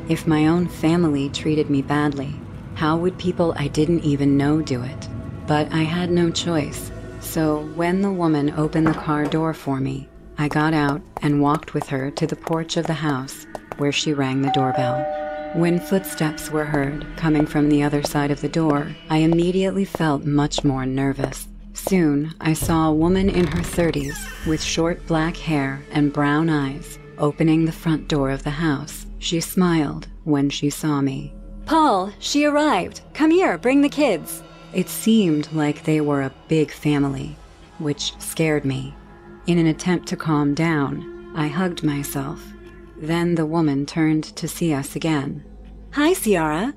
If my own family treated me badly, how would people I didn't even know do it? But I had no choice. So when the woman opened the car door for me, I got out and walked with her to the porch of the house, where she rang the doorbell. When footsteps were heard coming from the other side of the door, I immediately felt much more nervous. Soon, I saw a woman in her 30s with short black hair and brown eyes opening the front door of the house. She smiled when she saw me. Paul, she arrived. Come here, bring the kids. It seemed like they were a big family, which scared me. In an attempt to calm down, I hugged myself. Then the woman turned to see us again. Hi, Ciara.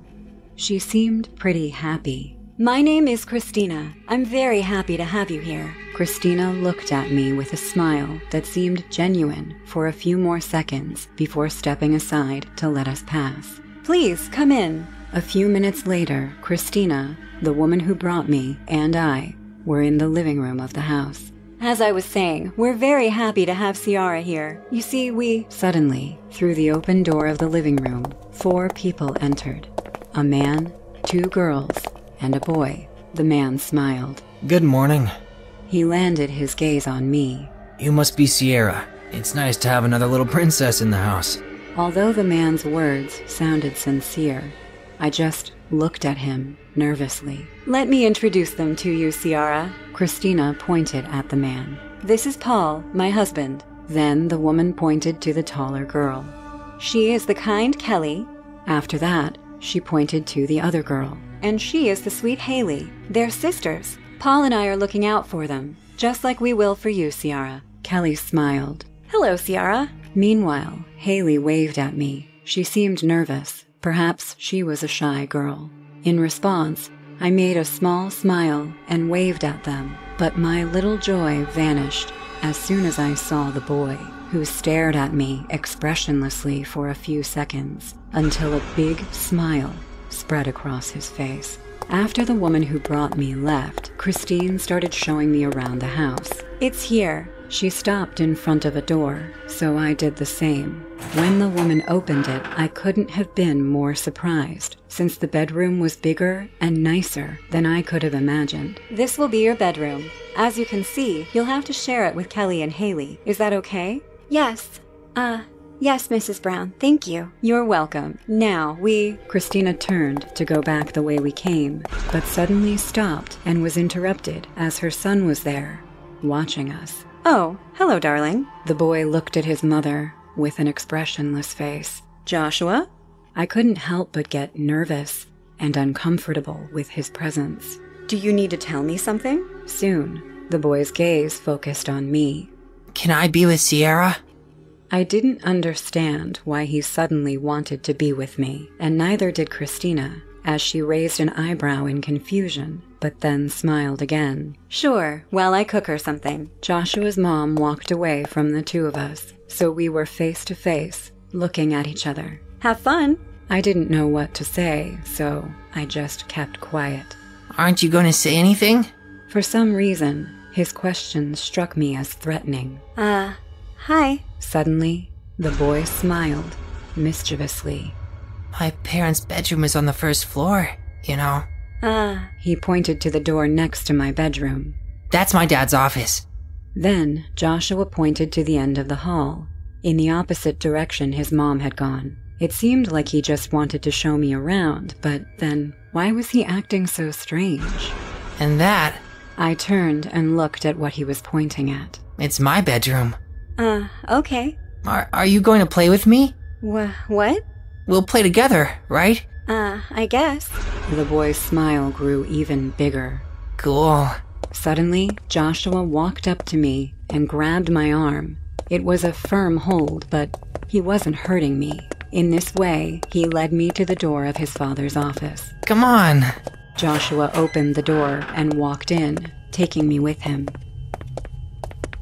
She seemed pretty happy. My name is Christina. I'm very happy to have you here. Christina looked at me with a smile that seemed genuine for a few more seconds before stepping aside to let us pass. Please, come in. A few minutes later, Christina, the woman who brought me, and I were in the living room of the house. As I was saying, we're very happy to have Ciara here. You see, Suddenly, through the open door of the living room, 4 people entered. A man, 2 girls, and a boy. The man smiled. Good morning. He landed his gaze on me. You must be Ciara. It's nice to have another little princess in the house. Although the man's words sounded sincere, I just looked at him nervously. Let me introduce them to you, Ciara. Christina pointed at the man. This is Paul, my husband. Then the woman pointed to the taller girl. She is the kind Kelly. After that, she pointed to the other girl. And she is the sweet Haley. They're sisters. Paul and I are looking out for them, just like we will for you, Ciara. Kelly smiled. Hello, Ciara. Meanwhile, Haley waved at me. She seemed nervous. Perhaps she was a shy girl. In response, I made a small smile and waved at them, but my little joy vanished as soon as I saw the boy, who stared at me expressionlessly for a few seconds until a big smile spread across his face. After the woman who brought me left, Christine started showing me around the house. It's here. She stopped in front of a door, so I did the same. When the woman opened it, I couldn't have been more surprised, since the bedroom was bigger and nicer than I could have imagined. This will be your bedroom. As you can see, you'll have to share it with Kelly and Haley. Is that okay? Yes. Yes, Mrs. Brown. Thank you. You're welcome. Now, Christina turned to go back the way we came, but suddenly stopped and was interrupted as her son was there, watching us. Oh, hello, darling. The boy looked at his mother with an expressionless face. Joshua? I couldn't help but get nervous and uncomfortable with his presence. Do you need to tell me something? Soon, the boy's gaze focused on me. Can I be with Ciara? I didn't understand why he suddenly wanted to be with me, and neither did Christina, as she raised an eyebrow in confusion, but then smiled again. Sure, while I cook her something. Joshua's mom walked away from the 2 of us, so we were face to face, looking at each other. Have fun. I didn't know what to say, so I just kept quiet. Aren't you going to say anything? For some reason, his question struck me as threatening. Hi. Suddenly, the boy smiled, mischievously. My parents' bedroom is on the 1st floor, you know. He pointed to the door next to my bedroom. That's my dad's office. Then, Joshua pointed to the end of the hall, in the opposite direction his mom had gone. It seemed like he just wanted to show me around, but then, why was he acting so strange? And that... I turned and looked at what he was pointing at. It's my bedroom. Okay. Are you going to play with me? What? We'll play together, right? I guess. The boy's smile grew even bigger. Cool. Suddenly, Joshua walked up to me and grabbed my arm. It was a firm hold, but he wasn't hurting me. In this way, he led me to the door of his father's office. Come on. Joshua opened the door and walked in, taking me with him.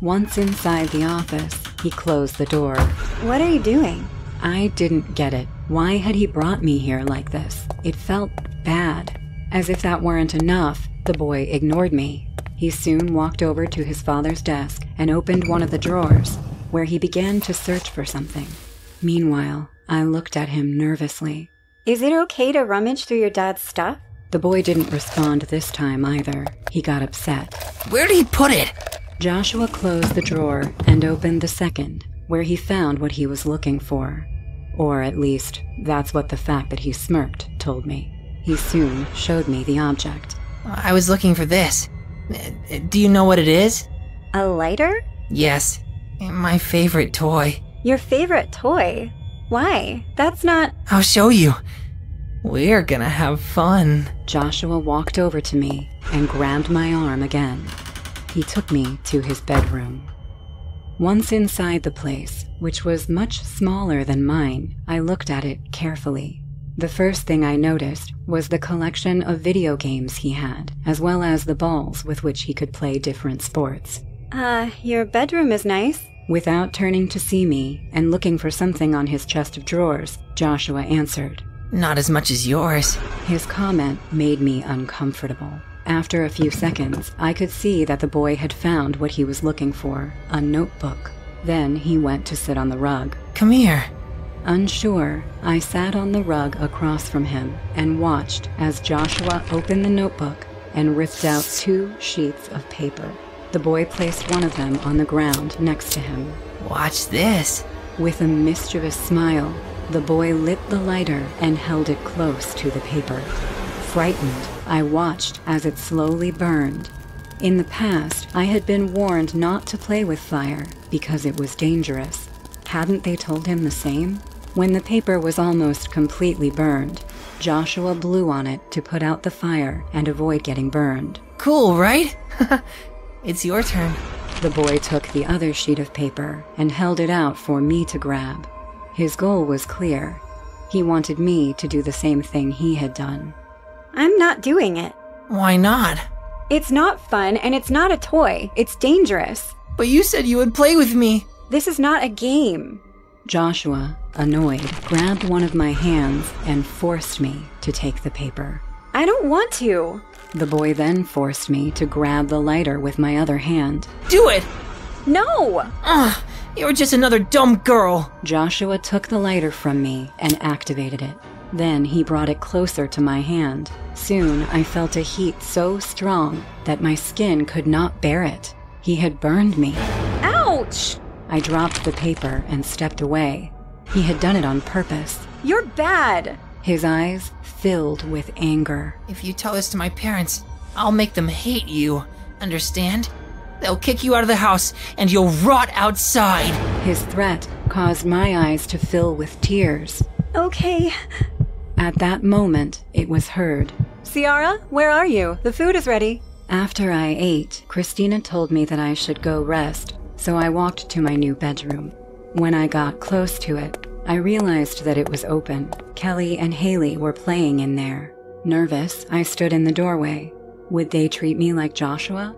Once inside the office, he closed the door. What are you doing? I didn't get it. Why had he brought me here like this? It felt bad. As if that weren't enough, the boy ignored me. He soon walked over to his father's desk and opened one of the drawers, where he began to search for something. Meanwhile, I looked at him nervously. Is it okay to rummage through your dad's stuff? The boy didn't respond this time either. He got upset. Where did he put it? Joshua closed the drawer and opened the second, where he found what he was looking for. Or at least, that's what the fact that he smirked told me. He soon showed me the object. I was looking for this. Do you know what it is? A lighter? Yes. My favorite toy. Your favorite toy? Why? That's not... I'll show you. We're gonna have fun. Joshua walked over to me and grabbed my arm again. He took me to his bedroom. Once inside the place, which was much smaller than mine, I looked at it carefully. The first thing I noticed was the collection of video games he had, as well as the balls with which he could play different sports. Your bedroom is nice. Without turning to see me and looking for something on his chest of drawers, Joshua answered. Not as much as yours. His comment made me uncomfortable. After a few seconds, I could see that the boy had found what he was looking for, a notebook. Then he went to sit on the rug. Come here. Unsure, I sat on the rug across from him and watched as Joshua opened the notebook and ripped out 2 sheets of paper. The boy placed one of them on the ground next to him. Watch this. With a mischievous smile, the boy lit the lighter and held it close to the paper. Frightened, I watched as it slowly burned. In the past, I had been warned not to play with fire because it was dangerous. Hadn't they told him the same? When the paper was almost completely burned, Joshua blew on it to put out the fire and avoid getting burned. Cool, right? It's your turn. The boy took the other sheet of paper and held it out for me to grab. His goal was clear. He wanted me to do the same thing he had done. I'm not doing it. Why not? It's not fun and it's not a toy. It's dangerous. But you said you would play with me. This is not a game. Joshua, annoyed, grabbed one of my hands and forced me to take the paper. I don't want to. The boy then forced me to grab the lighter with my other hand. Do it! No! Ugh, you're just another dumb girl. Joshua took the lighter from me and activated it. Then he brought it closer to my hand. Soon I felt a heat so strong that my skin could not bear it. He had burned me. Ouch! I dropped the paper and stepped away. He had done it on purpose. You're bad! His eyes filled with anger. If you tell this to my parents, I'll make them hate you. Understand? They'll kick you out of the house and you'll rot outside. His threat caused my eyes to fill with tears. Okay. At that moment, it was heard. Ciara, where are you? The food is ready. After I ate, Christina told me that I should go rest, so I walked to my new bedroom. When I got close to it, I realized that it was open. Kelly and Haley were playing in there. Nervous, I stood in the doorway. Would they treat me like Joshua?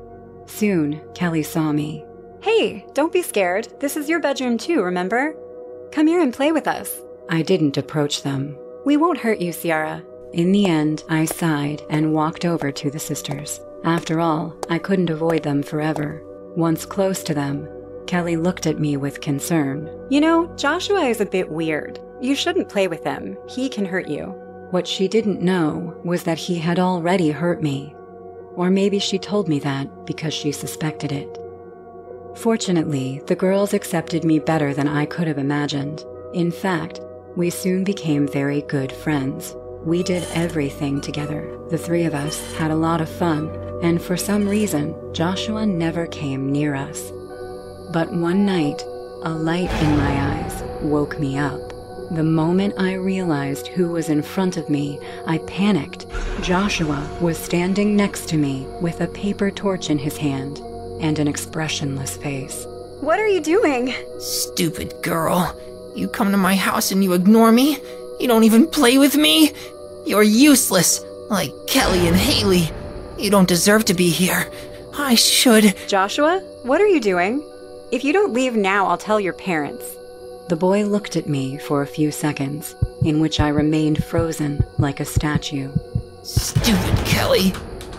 Soon, Kelly saw me. Hey, don't be scared. This is your bedroom too, remember? Come here and play with us. I didn't approach them. We won't hurt you, Ciara. In the end, I sighed and walked over to the sisters. After all, I couldn't avoid them forever. Once close to them, Kelly looked at me with concern. You know, Joshua is a bit weird. You shouldn't play with him. He can hurt you. What she didn't know was that he had already hurt me. Or maybe she told me that because she suspected it. Fortunately, the girls accepted me better than I could have imagined. In fact, we soon became very good friends. We did everything together. The 3 of us had a lot of fun, and for some reason, Joshua never came near us. But one night, a light in my eyes woke me up. The moment I realized who was in front of me, I panicked. Joshua was standing next to me with a paper torch in his hand and an expressionless face. What are you doing? Stupid girl. You come to my house and you ignore me? You don't even play with me? You're useless, like Kelly and Haley. You don't deserve to be here. I should... Joshua, what are you doing? If you don't leave now, I'll tell your parents. The boy looked at me for a few seconds, in which I remained frozen like a statue. Stupid Kelly.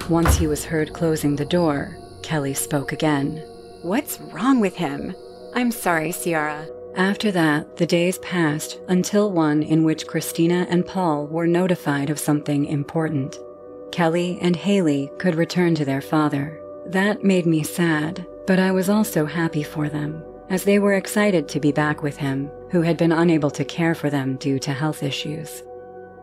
Once he was heard closing the door, Kelly spoke again. What's wrong with him? I'm sorry, Ciara. After that, the days passed until one in which Christina and Paul were notified of something important. Kelly and Haley could return to their father. That made me sad, but I was also happy for them, as they were excited to be back with him, who had been unable to care for them due to health issues.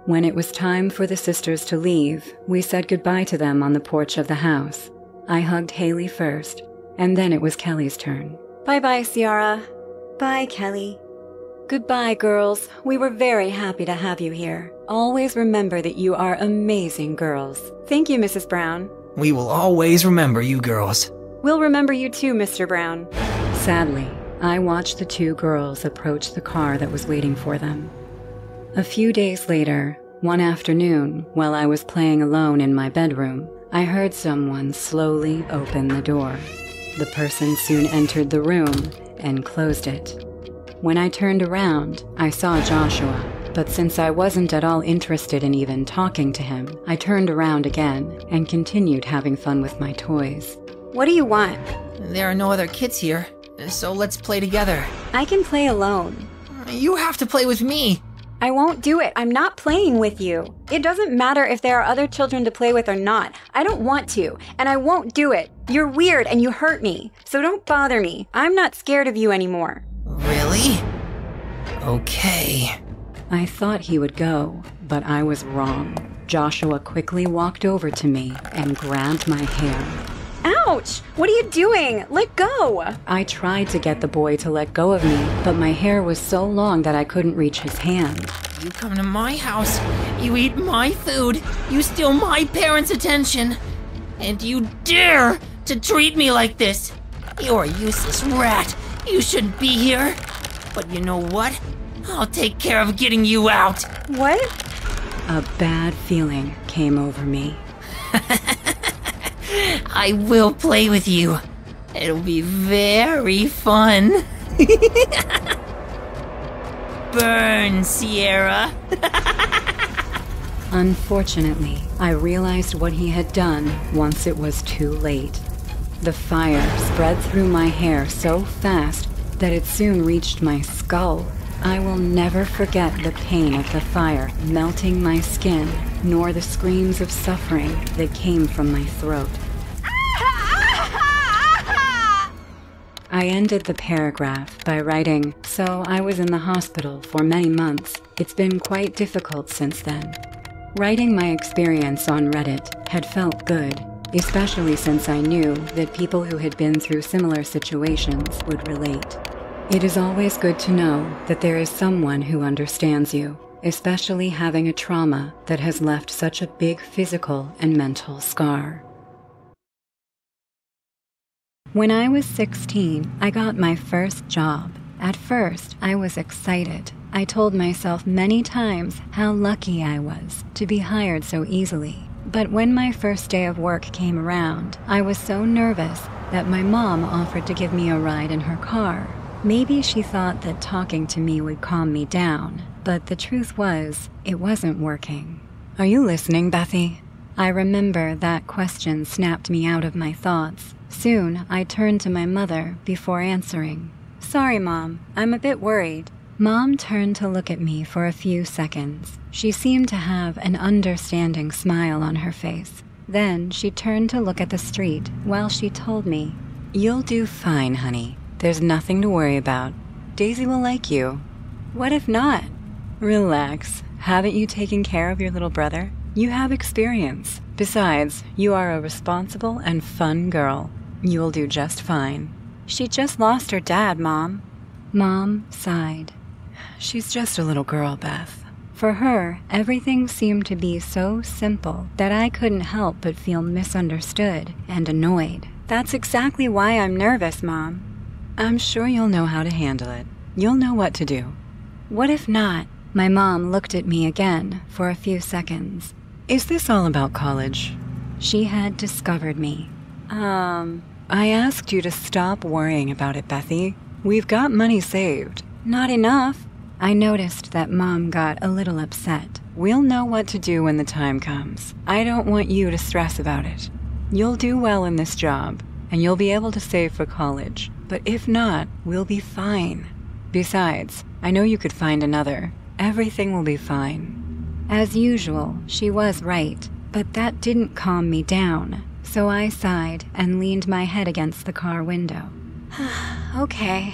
When it was time for the sisters to leave, we said goodbye to them on the porch of the house. I hugged Haley first, and then it was Kelly's turn. Bye-bye, Ciara. Bye, Kelly. Goodbye, girls. We were very happy to have you here. Always remember that you are amazing girls. Thank you, Mrs. Brown. We will always remember you girls. We'll remember you too, Mr. Brown. Sadly, I watched the two girls approach the car that was waiting for them. A few days later, one afternoon, while I was playing alone in my bedroom, I heard someone slowly open the door. The person soon entered the room and closed it. When I turned around, I saw Joshua, but since I wasn't at all interested in even talking to him, I turned around again and continued having fun with my toys. What do you want? There are no other kids here, so let's play together. I can play alone. You have to play with me. I won't do it. I'm not playing with you. It doesn't matter if there are other children to play with or not. I don't want to, and I won't do it. You're weird and you hurt me, so don't bother me. I'm not scared of you anymore. Really? Okay. I thought he would go, but I was wrong. Joshua quickly walked over to me and grabbed my hair. Ouch! What are you doing? Let go! I tried to get the boy to let go of me, but my hair was so long that I couldn't reach his hand. You come to my house, you eat my food, you steal my parents' attention, and you dare to treat me like this. You're a useless rat. You shouldn't be here. But you know what? I'll take care of getting you out. What? A bad feeling came over me. I will play with you. It'll be very fun. Burn, Ciara. Unfortunately, I realized what he had done once it was too late. The fire spread through my hair so fast that it soon reached my skull. I will never forget the pain of the fire melting my skin, nor the screams of suffering that came from my throat. I ended the paragraph by writing, "So I was in the hospital for many months. It's been quite difficult since then." Writing my experience on Reddit had felt good, especially since I knew that people who had been through similar situations would relate. It is always good to know that there is someone who understands you, especially having a trauma that has left such a big physical and mental scar. When I was 16, I got my first job. At first, I was excited. I told myself many times how lucky I was to be hired so easily. But when my first day of work came around, I was so nervous that my mom offered to give me a ride in her car. Maybe she thought that talking to me would calm me down, but the truth was, it wasn't working. Are you listening, Bethy? I remember that question snapped me out of my thoughts. Soon, I turned to my mother before answering. Sorry, Mom. I'm a bit worried. Mom turned to look at me for a few seconds. She seemed to have an understanding smile on her face. Then she turned to look at the street while she told me, "You'll do fine, honey. There's nothing to worry about. Daisy will like you." What if not? Relax. Haven't you taken care of your little brother? You have experience. Besides, you are a responsible and fun girl. You'll do just fine. She just lost her dad, Mom. Mom sighed. She's just a little girl, Beth. For her, everything seemed to be so simple that I couldn't help but feel misunderstood and annoyed. That's exactly why I'm nervous, Mom. I'm sure you'll know how to handle it. You'll know what to do. What if not? My mom looked at me again for a few seconds. Is this all about college? She had discovered me. I asked you to stop worrying about it, Bethy. We've got money saved. Not enough. I noticed that Mom got a little upset. We'll know what to do when the time comes. I don't want you to stress about it. You'll do well in this job, and you'll be able to save for college. But if not, we'll be fine. Besides, I know you could find another. Everything will be fine. As usual, she was right, but that didn't calm me down. So I sighed and leaned my head against the car window. Okay.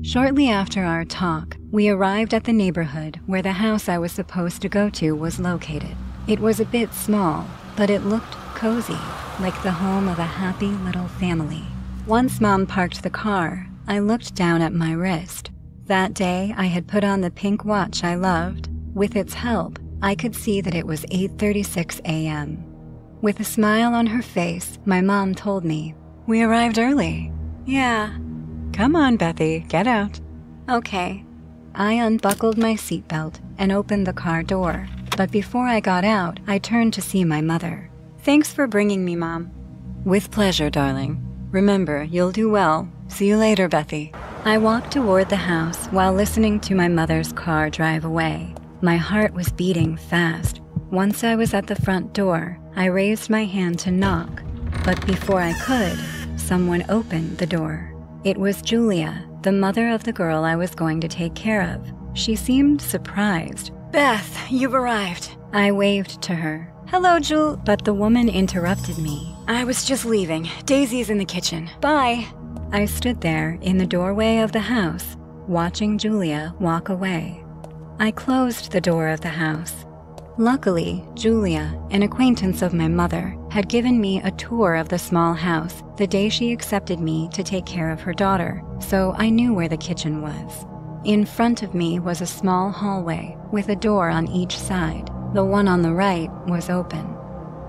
Shortly after our talk, we arrived at the neighborhood where the house I was supposed to go to was located. It was a bit small, but it looked cozy, like the home of a happy little family. Once Mom parked the car, I looked down at my wrist. That day, I had put on the pink watch I loved. With its help, I could see that it was 8:36 a.m. With a smile on her face, my mom told me, "We arrived early." "Yeah." "Come on, Bethy, get out." "Okay." I unbuckled my seatbelt and opened the car door. But before I got out, I turned to see my mother. "Thanks for bringing me, Mom." "With pleasure, darling. Remember, you'll do well. See you later, Bethy." I walked toward the house while listening to my mother's car drive away. My heart was beating fast. Once I was at the front door, I raised my hand to knock. But before I could, someone opened the door. It was Julia, the mother of the girl I was going to take care of. She seemed surprised. "Beth, you've arrived." I waved to her. "Hello, Jul," but the woman interrupted me. "I was just leaving. Daisy's in the kitchen. Bye." I stood there in the doorway of the house, watching Julia walk away. I closed the door of the house. Luckily, Julia, an acquaintance of my mother, had given me a tour of the small house the day she accepted me to take care of her daughter, so I knew where the kitchen was. In front of me was a small hallway with a door on each side. The one on the right was open.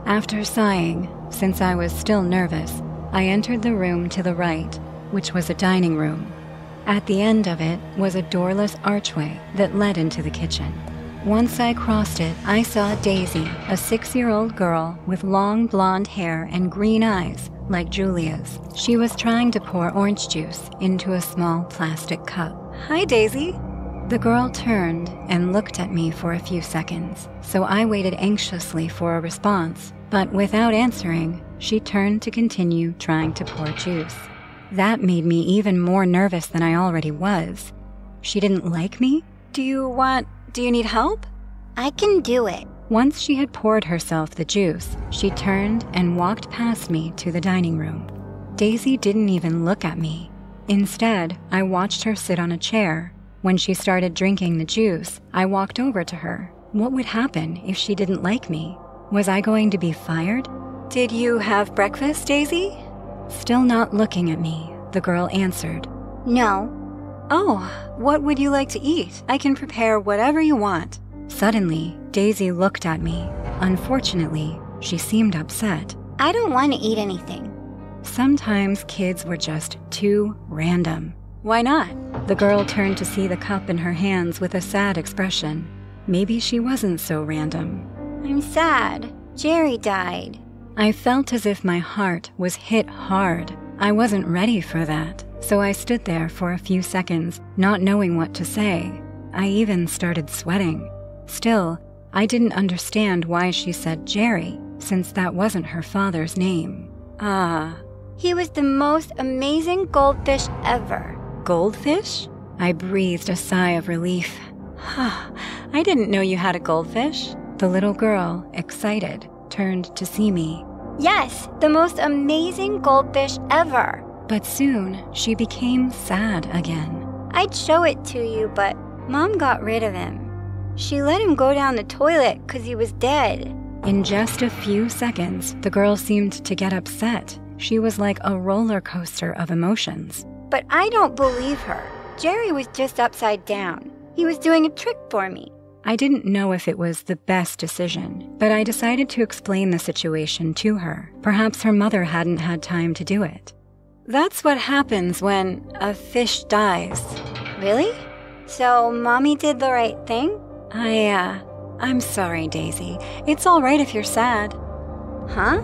After sighing, since I was still nervous, I entered the room to the right, which was a dining room. At the end of it was a doorless archway that led into the kitchen. Once I crossed it, I saw Daisy, a 6-year-old girl with long blonde hair and green eyes like Julia's. She was trying to pour orange juice into a small plastic cup. "Hi, Daisy." The girl turned and looked at me for a few seconds, so I waited anxiously for a response, but without answering, she turned to continue trying to pour juice. That made me even more nervous than I already was. She didn't like me? Do you need help?" "I can do it." Once she had poured herself the juice, she turned and walked past me to the dining room. Daisy didn't even look at me. Instead, I watched her sit on a chair. When she started drinking the juice, I walked over to her. What would happen if she didn't like me? Was I going to be fired? "Did you have breakfast, Daisy?" Still not looking at me, the girl answered. "No." "Oh, what would you like to eat? I can prepare whatever you want." Suddenly, Daisy looked at me. Unfortunately, she seemed upset. "I don't want to eat anything." Sometimes kids were just too random. "Why not?" The girl turned to see the cup in her hands with a sad expression. Maybe she wasn't so random. "I'm sad. Jerry died." I felt as if my heart was hit hard. I wasn't ready for that, so I stood there for a few seconds, not knowing what to say. I even started sweating. Still, I didn't understand why she said Jerry, since that wasn't her father's name. "He was the most amazing goldfish ever." "Goldfish?" I breathed a sigh of relief. "I didn't know you had a goldfish." The little girl, excited, turned to see me. "Yes, the most amazing goldfish ever." But soon, she became sad again. "I'd show it to you, but Mom got rid of him. She let him go down the toilet because he was dead." In just a few seconds, the girl seemed to get upset. She was like a roller coaster of emotions. "But I don't believe her. Jerry was just upside down. He was doing a trick for me. I didn't know if it was the best decision, but I decided to explain the situation to her. Perhaps her mother hadn't had time to do it. That's what happens when a fish dies. Really? So Mommy did the right thing? I'm sorry, Daisy. It's all right if you're sad. Huh?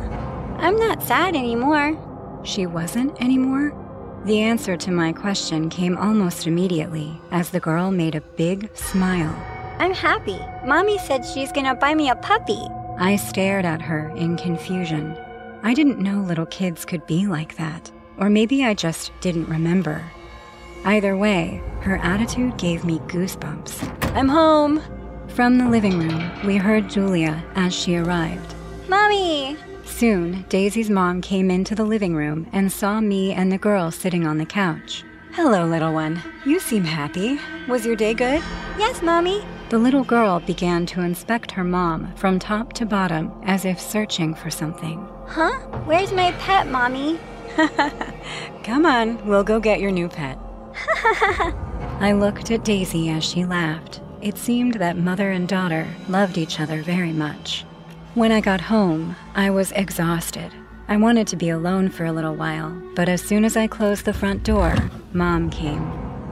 I'm not sad anymore. She wasn't anymore? The answer to my question came almost immediately as the girl made a big smile. I'm happy. Mommy said she's gonna buy me a puppy. I stared at her in confusion. I didn't know little kids could be like that, or maybe I just didn't remember. Either way, her attitude gave me goosebumps. I'm home. From the living room, we heard Julia as she arrived. Mommy! Soon, Daisy's mom came into the living room and saw me and the girl sitting on the couch. Hello, little one. You seem happy. Was your day good? Yes, Mommy. The little girl began to inspect her mom from top to bottom as if searching for something. Huh? Where's my pet, Mommy? Come on, we'll go get your new pet. I looked at Daisy as she laughed. It seemed that mother and daughter loved each other very much. When I got home, I was exhausted. I wanted to be alone for a little while, but as soon as I closed the front door, Mom came.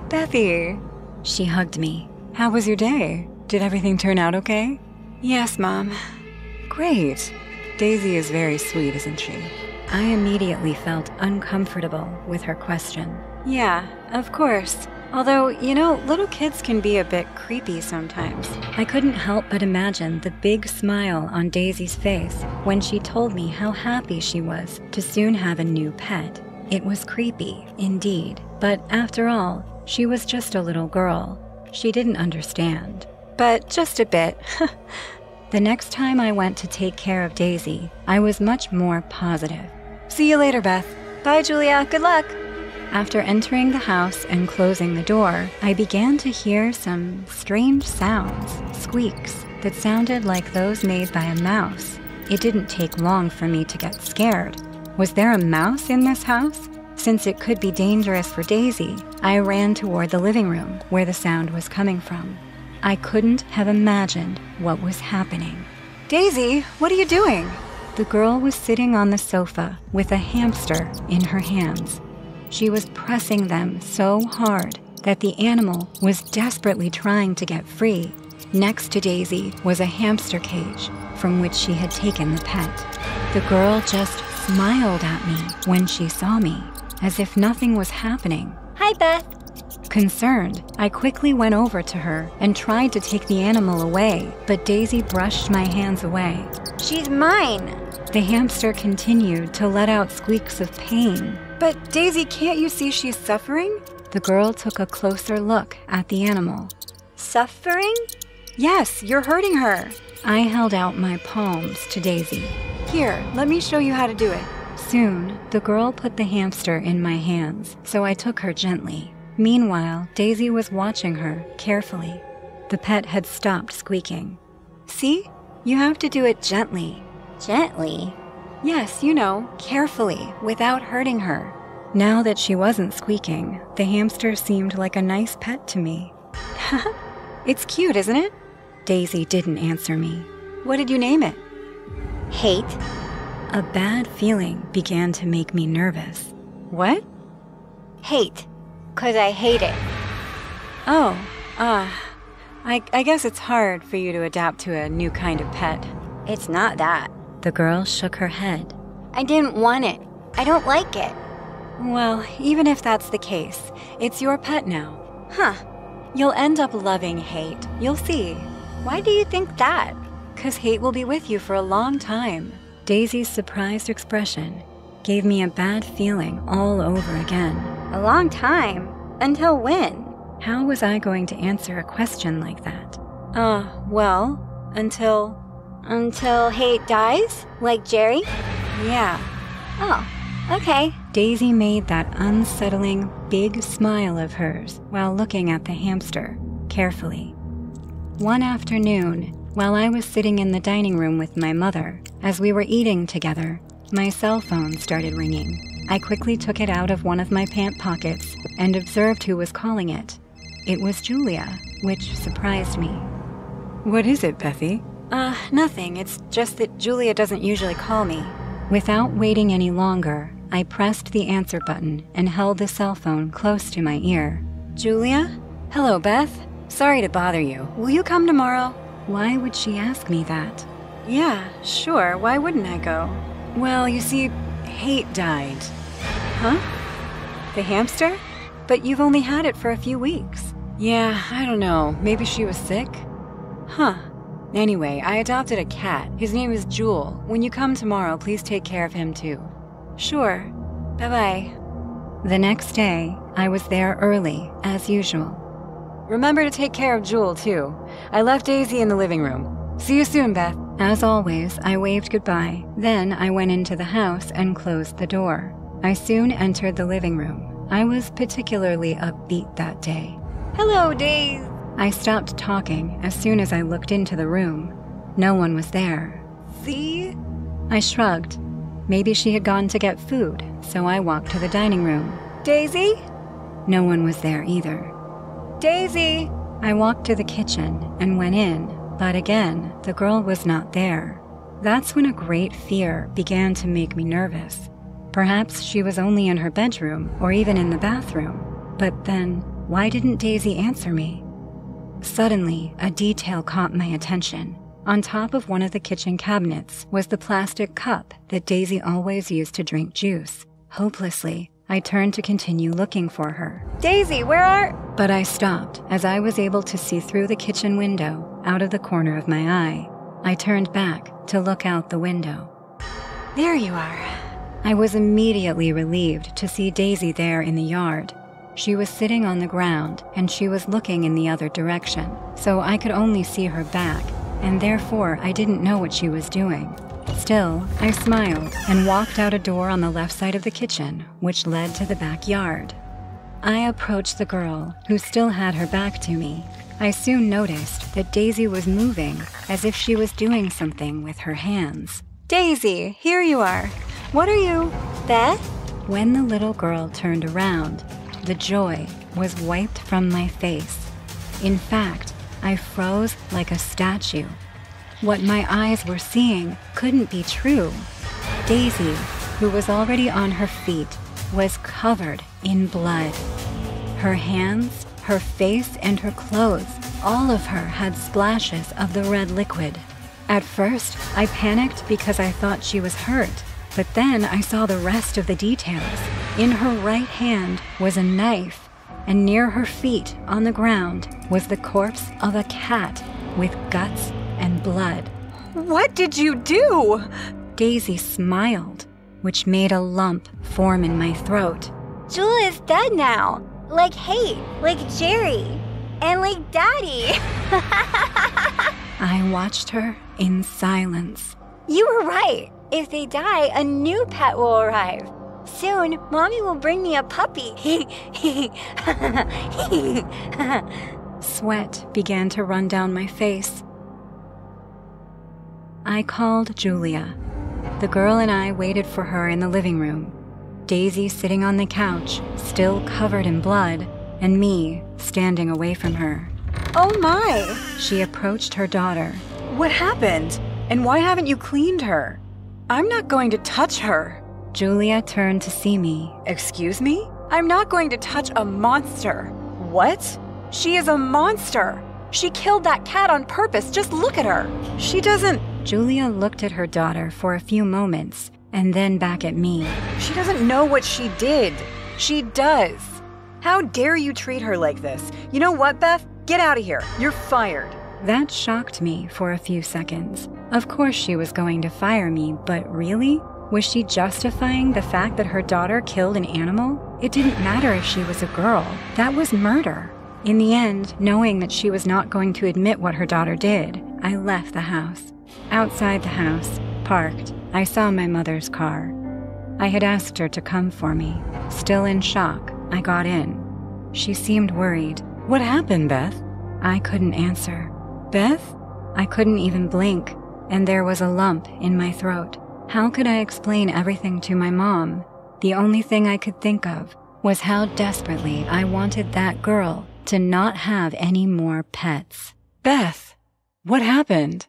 Bethy! She hugged me. How was your day? Did everything turn out okay? Yes, Mom. Great. Daisy is very sweet, isn't she? I immediately felt uncomfortable with her question. Yeah, of course. Although, little kids can be a bit creepy sometimes. I couldn't help but imagine the big smile on Daisy's face when she told me how happy she was to soon have a new pet. It was creepy, indeed, but after all, she was just a little girl. She didn't understand. But just a bit. The next time I went to take care of Daisy, I was much more positive. See you later, Beth. Bye, Julia. Good luck. After entering the house and closing the door, I began to hear some strange sounds, squeaks, that sounded like those made by a mouse. It didn't take long for me to get scared. Was there a mouse in this house? Since it could be dangerous for Daisy, I ran toward the living room where the sound was coming from. I couldn't have imagined what was happening. Daisy, what are you doing? The girl was sitting on the sofa with a hamster in her hands. She was pressing them so hard that the animal was desperately trying to get free. Next to Daisy was a hamster cage from which she had taken the pet. The girl just smiled at me when she saw me, as if nothing was happening. Hi, Beth. Concerned, I quickly went over to her and tried to take the animal away, but Daisy brushed my hands away. She's mine. The hamster continued to let out squeaks of pain. But Daisy, can't you see she's suffering? The girl took a closer look at the animal. Suffering? Yes, you're hurting her. I held out my palms to Daisy. Here, let me show you how to do it. Soon, the girl put the hamster in my hands, so I took her gently. Meanwhile, Daisy was watching her carefully. The pet had stopped squeaking. See? You have to do it gently. Gently? Yes, carefully, without hurting her. Now that she wasn't squeaking, the hamster seemed like a nice pet to me. It's cute, isn't it? Daisy didn't answer me. What did you name it? Hate. A bad feeling began to make me nervous. What? Hate. 'Cause I hate it. Oh, I guess it's hard for you to adapt to a new kind of pet. It's not that. The girl shook her head. I didn't want it. I don't like it. Well, even if that's the case, it's your pet now. Huh. You'll end up loving Hate. You'll see. Why do you think that? 'Cause Hate will be with you for a long time. Daisy's surprised expression gave me a bad feeling all over again. A long time? Until when? How was I going to answer a question like that? Well, until... Until Hate dies? Like Jerry? Yeah. Oh, okay. Daisy made that unsettling, big smile of hers while looking at the hamster, carefully. One afternoon, while I was sitting in the dining room with my mother, as we were eating together, my cell phone started ringing. I quickly took it out of one of my pant pockets and observed who was calling it. it was Julia, which surprised me. What is it, Bethy? Nothing. It's just that Julia doesn't usually call me. Without waiting any longer, I pressed the answer button and held the cell phone close to my ear. Julia? Hello, Beth. Sorry to bother you. Will you come tomorrow? Why would she ask me that? Yeah, sure. Why wouldn't I go? Well, you see, Hate died. Huh? The hamster? But you've only had it for a few weeks. Yeah, I don't know. Maybe she was sick? Huh. Anyway, I adopted a cat. His name is Jewel. When you come tomorrow, please take care of him too. Sure. Bye-bye. The next day, I was there early, as usual. Remember to take care of Jewel too. I left Daisy in the living room. See you soon, Beth. As always, I waved goodbye. Then I went into the house and closed the door. I soon entered the living room. I was particularly upbeat that day. Hello, Daisy. I stopped talking as soon as I looked into the room. No one was there. See? I shrugged. Maybe she had gone to get food, so I walked to the dining room. Daisy? No one was there either. Daisy! I walked to the kitchen and went in, but again, the girl was not there. That's when a great fear began to make me nervous. Perhaps she was only in her bedroom or even in the bathroom. But then, why didn't Daisy answer me? Suddenly, a detail caught my attention. On top of one of the kitchen cabinets was the plastic cup that Daisy always used to drink juice. Hopelessly, I turned to continue looking for her. Daisy, where are... But I stopped as I was able to see through the kitchen window out of the corner of my eye. I turned back to look out the window. There you are. I was immediately relieved to see Daisy there in the yard. She was sitting on the ground and she was looking in the other direction, so I could only see her back, and therefore I didn't know what she was doing. Still, I smiled and walked out a door on the left side of the kitchen, which led to the backyard. I approached the girl, who still had her back to me. I soon noticed that Daisy was moving as if she was doing something with her hands. Daisy, here you are. What are you... Beth? When the little girl turned around, the joy was wiped from my face. In fact, I froze like a statue. What my eyes were seeing couldn't be true. Daisy, who was already on her feet, was covered in blood. Her hands, her face, and her clothes, all of her had splashes of the red liquid. At first, I panicked because I thought she was hurt, but then I saw the rest of the details. In her right hand was a knife, and near her feet on the ground was the corpse of a cat with guts and blood. What did you do? Daisy smiled, which made a lump form in my throat. Jewel is dead now. Like Hate, like Jerry, and like Daddy. I watched her in silence. You were right. If they die, a new pet will arrive. Soon, Mommy will bring me a puppy. Sweat began to run down my face. I called Julia. The girl and I waited for her in the living room. Daisy sitting on the couch, still covered in blood, and me standing away from her. Oh my! She approached her daughter. What happened? And why haven't you cleaned her? I'm not going to touch her. Julia turned to see me. Excuse me? I'm not going to touch a monster. What? She is a monster. She killed that cat on purpose. Just look at her. She doesn't... Julia looked at her daughter for a few moments and then back at me. She doesn't know what she did. She does. How dare you treat her like this? You know what, Beth? Get out of here. You're fired. That shocked me for a few seconds. Of course she was going to fire me, but really? Was she justifying the fact that her daughter killed an animal? It didn't matter if she was a girl. That was murder. In the end, knowing that she was not going to admit what her daughter did, I left the house. Outside the house, parked, I saw my mother's car. I had asked her to come for me. Still in shock, I got in. She seemed worried. What happened, Beth? I couldn't answer. Beth? I couldn't even blink, and there was a lump in my throat. How could I explain everything to my mom? The only thing I could think of was how desperately I wanted that girl to not have any more pets. Beth, what happened?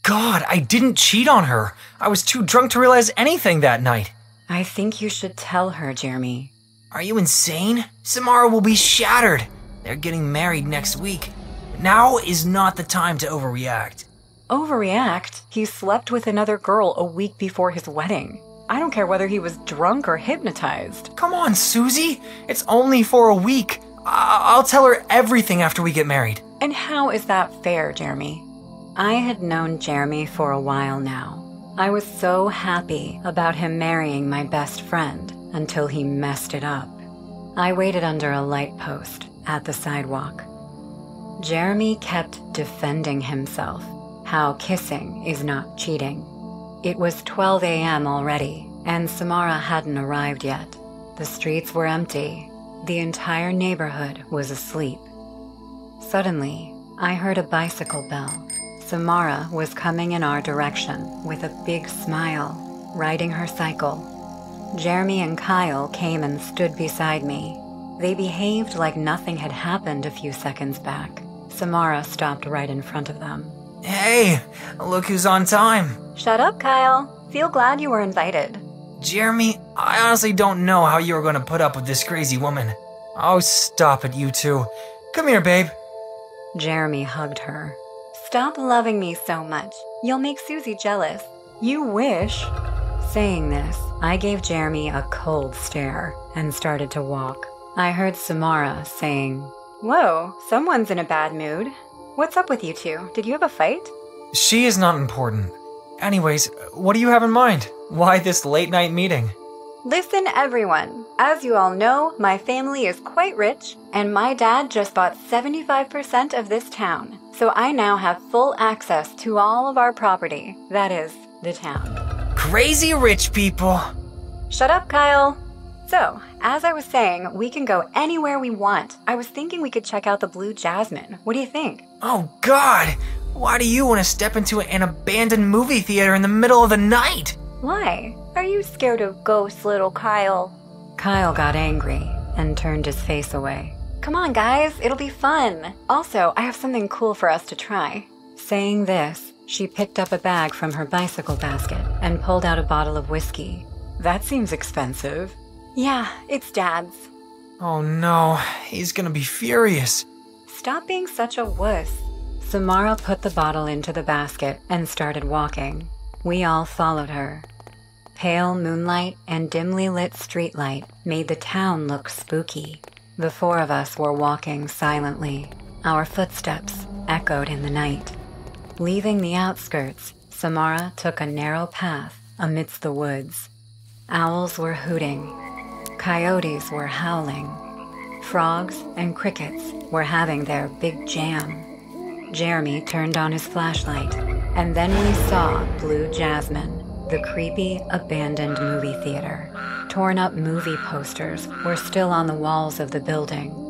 God, I didn't cheat on her. I was too drunk to realize anything that night. I think you should tell her, Jeremy. Are you insane? Samara will be shattered. They're getting married next week. Now is not the time to overreact. Overreact? He slept with another girl a week before his wedding. I don't care whether he was drunk or hypnotized. Come on, Susie. It's only for a week. I'll tell her everything after we get married. And how is that fair, Jeremy? I had known Jeremy for a while now. I was so happy about him marrying my best friend until he messed it up. I waited under a light post at the sidewalk. Jeremy kept defending himself, how kissing is not cheating. It was 12 a.m. already, and Samara hadn't arrived yet. The streets were empty. The entire neighborhood was asleep. Suddenly, I heard a bicycle bell. Samara was coming in our direction with a big smile, riding her cycle. Jeremy and Kyle came and stood beside me. They behaved like nothing had happened a few seconds back. Samara stopped right in front of them. Hey, look who's on time. Shut up, Kyle. Feel glad you were invited. Jeremy, I honestly don't know how you're going to put up with this crazy woman. Oh, stop it, you two. Come here, babe. Jeremy hugged her. Stop loving me so much. You'll make Susie jealous. You wish. Saying this, I gave Jeremy a cold stare and started to walk. I heard Samara saying, Whoa, someone's in a bad mood. What's up with you two? Did you have a fight? She is not important. Anyways, what do you have in mind? Why this late night meeting? Listen, everyone. As you all know, my family is quite rich, and my dad just bought 75% of this town. So I now have full access to all of our property. That is, the town. Crazy rich people. Shut up, Kyle. So, as I was saying, we can go anywhere we want. I was thinking we could check out the Blue Jasmine. What do you think? Oh, God. Why do you want to step into an abandoned movie theater in the middle of the night? Why? Are you scared of ghosts, little Kyle? Kyle got angry and turned his face away. Come on, guys. It'll be fun. Also, I have something cool for us to try. Saying this, she picked up a bag from her bicycle basket and pulled out a bottle of whiskey. That seems expensive. Yeah, it's Dad's. Oh no, he's gonna be furious. Stop being such a wuss. Samara put the bottle into the basket and started walking. We all followed her. Pale moonlight and dimly lit streetlight made the town look spooky. The four of us were walking silently. Our footsteps echoed in the night. Leaving the outskirts, Samara took a narrow path amidst the woods. Owls were hooting. Coyotes were howling. Frogs and crickets were having their big jam. Jeremy turned on his flashlight, and then we saw Blue Jasmine, the creepy, abandoned movie theater. Torn-up movie posters were still on the walls of the building.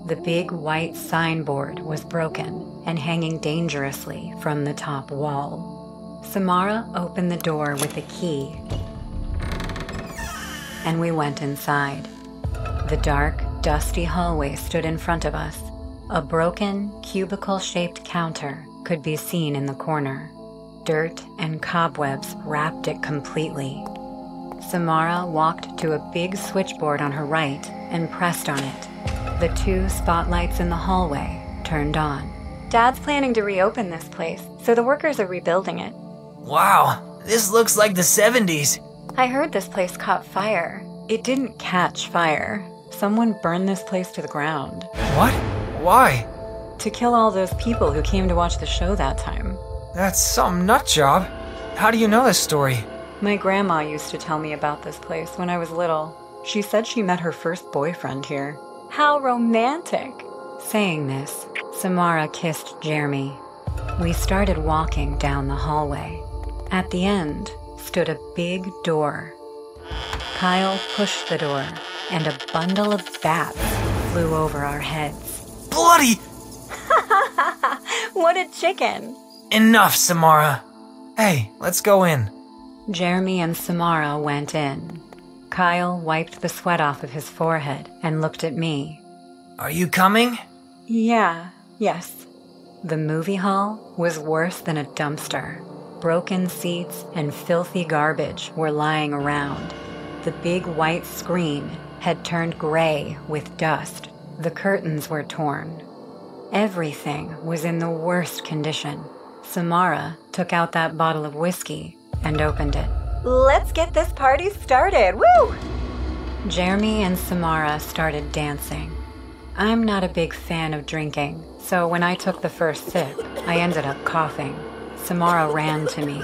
The big white signboard was broken and hanging dangerously from the top wall. Samara opened the door with a key, and we went inside. The dark, dusty hallway stood in front of us. A broken, cubicle-shaped counter could be seen in the corner. Dirt and cobwebs wrapped it completely. Samara walked to a big switchboard on her right and pressed on it. The two spotlights in the hallway turned on. Dad's planning to reopen this place, so the workers are rebuilding it. Wow, this looks like the 70s. I heard this place caught fire. It didn't catch fire. Someone burned this place to the ground. What? Why? To kill all those people who came to watch the show that time. That's some nut job. How do you know this story? My grandma used to tell me about this place when I was little. She said she met her first boyfriend here. How romantic. Saying this, Samara kissed Jeremy. We started walking down the hallway. At the end stood a big door. Kyle pushed the door, and a bundle of bats flew over our heads. Bloody! What a chicken. Enough, Samara. Hey, let's go in. Jeremy and Samara went in. Kyle wiped the sweat off of his forehead and looked at me. Are you coming? Yes. The movie hall was worse than a dumpster. Broken seats and filthy garbage were lying around. The big white screen had turned gray with dust. The curtains were torn. Everything was in the worst condition. Samara took out that bottle of whiskey and opened it. Let's get this party started. Woo! Jeremy and Samara started dancing. I'm not a big fan of drinking, so when I took the first sip, I ended up coughing. Samara ran to me.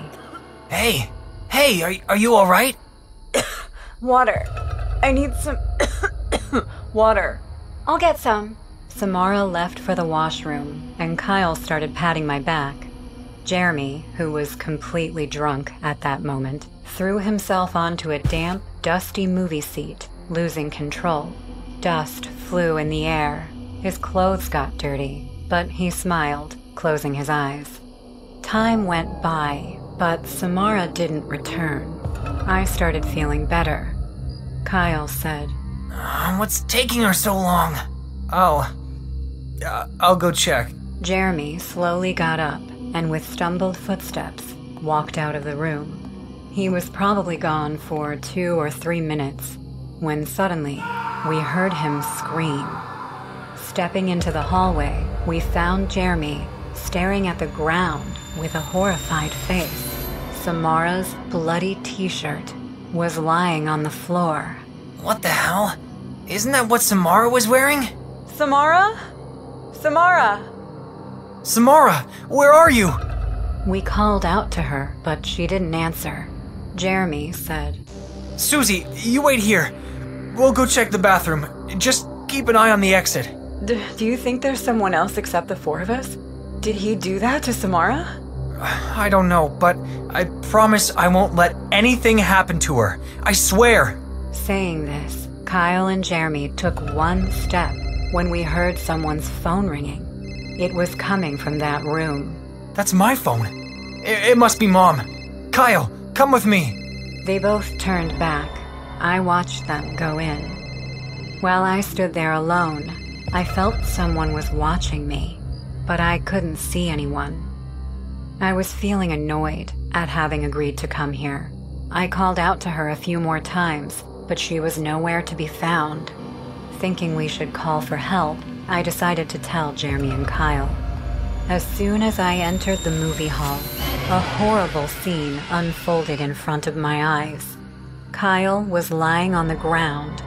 Hey, are you all right? Water. I need some water. I'll get some. Samara left for the washroom, and Kyle started patting my back. Jeremy, who was completely drunk at that moment, threw himself onto a damp, dusty movie seat, losing control. Dust flew in the air. His clothes got dirty, but he smiled, closing his eyes. Time went by, but Samara didn't return. I started feeling better. Kyle said, What's taking her so long? I'll go check. Jeremy slowly got up and with stumbled footsteps walked out of the room. He was probably gone for 2 or 3 minutes when suddenly we heard him scream. Stepping into the hallway, we found Jeremy staring at the ground with a horrified face. Samara's bloody t-shirt was lying on the floor. What the hell? Isn't that what Samara was wearing? Samara? Samara, where are you? We called out to her, but she didn't answer. Jeremy said, Susie, you wait here. We'll go check the bathroom. Just keep an eye on the exit. Do you think there's someone else except the 4 of us? Did he do that to Samara? I don't know, but I promise I won't let anything happen to her. I swear. Saying this, Kyle and Jeremy took one step when we heard someone's phone ringing. It was coming from that room. That's my phone. It must be Mom. Kyle, come with me. They both turned back. I watched them go in. While I stood there alone, I felt someone was watching me, but I couldn't see anyone. I was feeling annoyed at having agreed to come here. I called out to her a few more times, but she was nowhere to be found. Thinking we should call for help, I decided to tell Jeremy and Kyle. As soon as I entered the movie hall, a horrible scene unfolded in front of my eyes. Kyle was lying on the ground.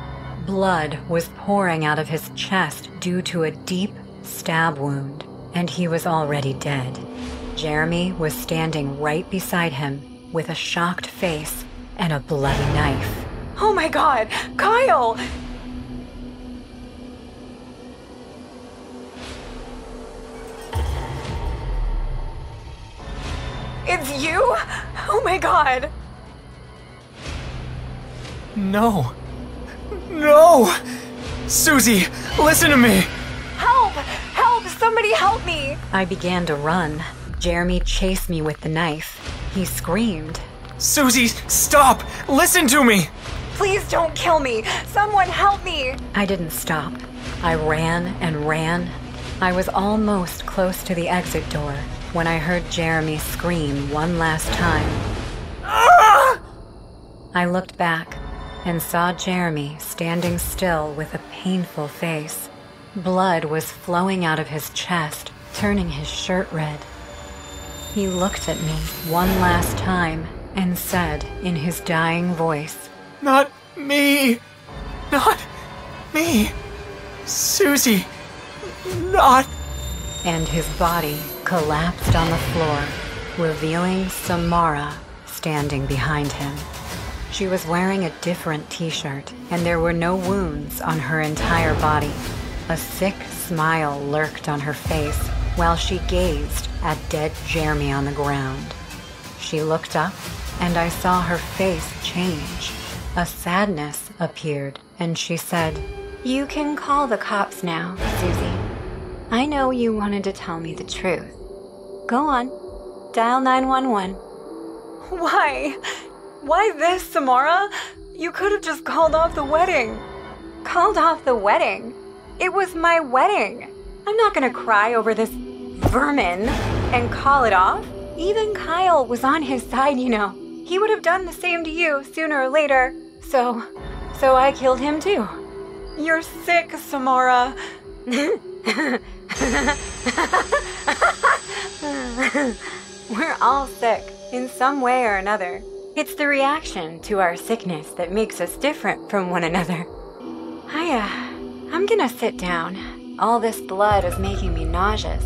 Blood was pouring out of his chest due to a deep stab wound, and he was already dead. Jeremy was standing right beside him with a shocked face and a bloody knife. Oh my God, Kyle! It's you? Oh my God! No. Susie, listen to me. Help! Somebody help me! I began to run. Jeremy chased me with the knife. He screamed. Susie, stop! Listen to me! Please don't kill me! Someone help me! I didn't stop. I ran and ran. I was almost close to the exit door when I heard Jeremy scream one last time. Ah! I looked back and saw Jeremy standing still with a painful face. Blood was flowing out of his chest, turning his shirt red. He looked at me one last time and said in his dying voice, Not me! Susie, not... And his body collapsed on the floor, revealing Samara standing behind him. She was wearing a different t-shirt, and there were no wounds on her entire body. A sick smile lurked on her face while she gazed at dead Jeremy on the ground. She looked up, and I saw her face change. A sadness appeared, and she said, You can call the cops now, Susie. I know you wanted to tell me the truth. Go on. Dial 911. Why? Why this, Samara? You could have just called off the wedding. Called off the wedding? It was my wedding. I'm not gonna cry over this vermin and call it off. Even Kyle was on his side, you know. He would have done the same to you sooner or later. So I killed him too. You're sick, Samara. We're all sick in some way or another. It's the reaction to our sickness that makes us different from one another. I'm gonna sit down. All this blood is making me nauseous.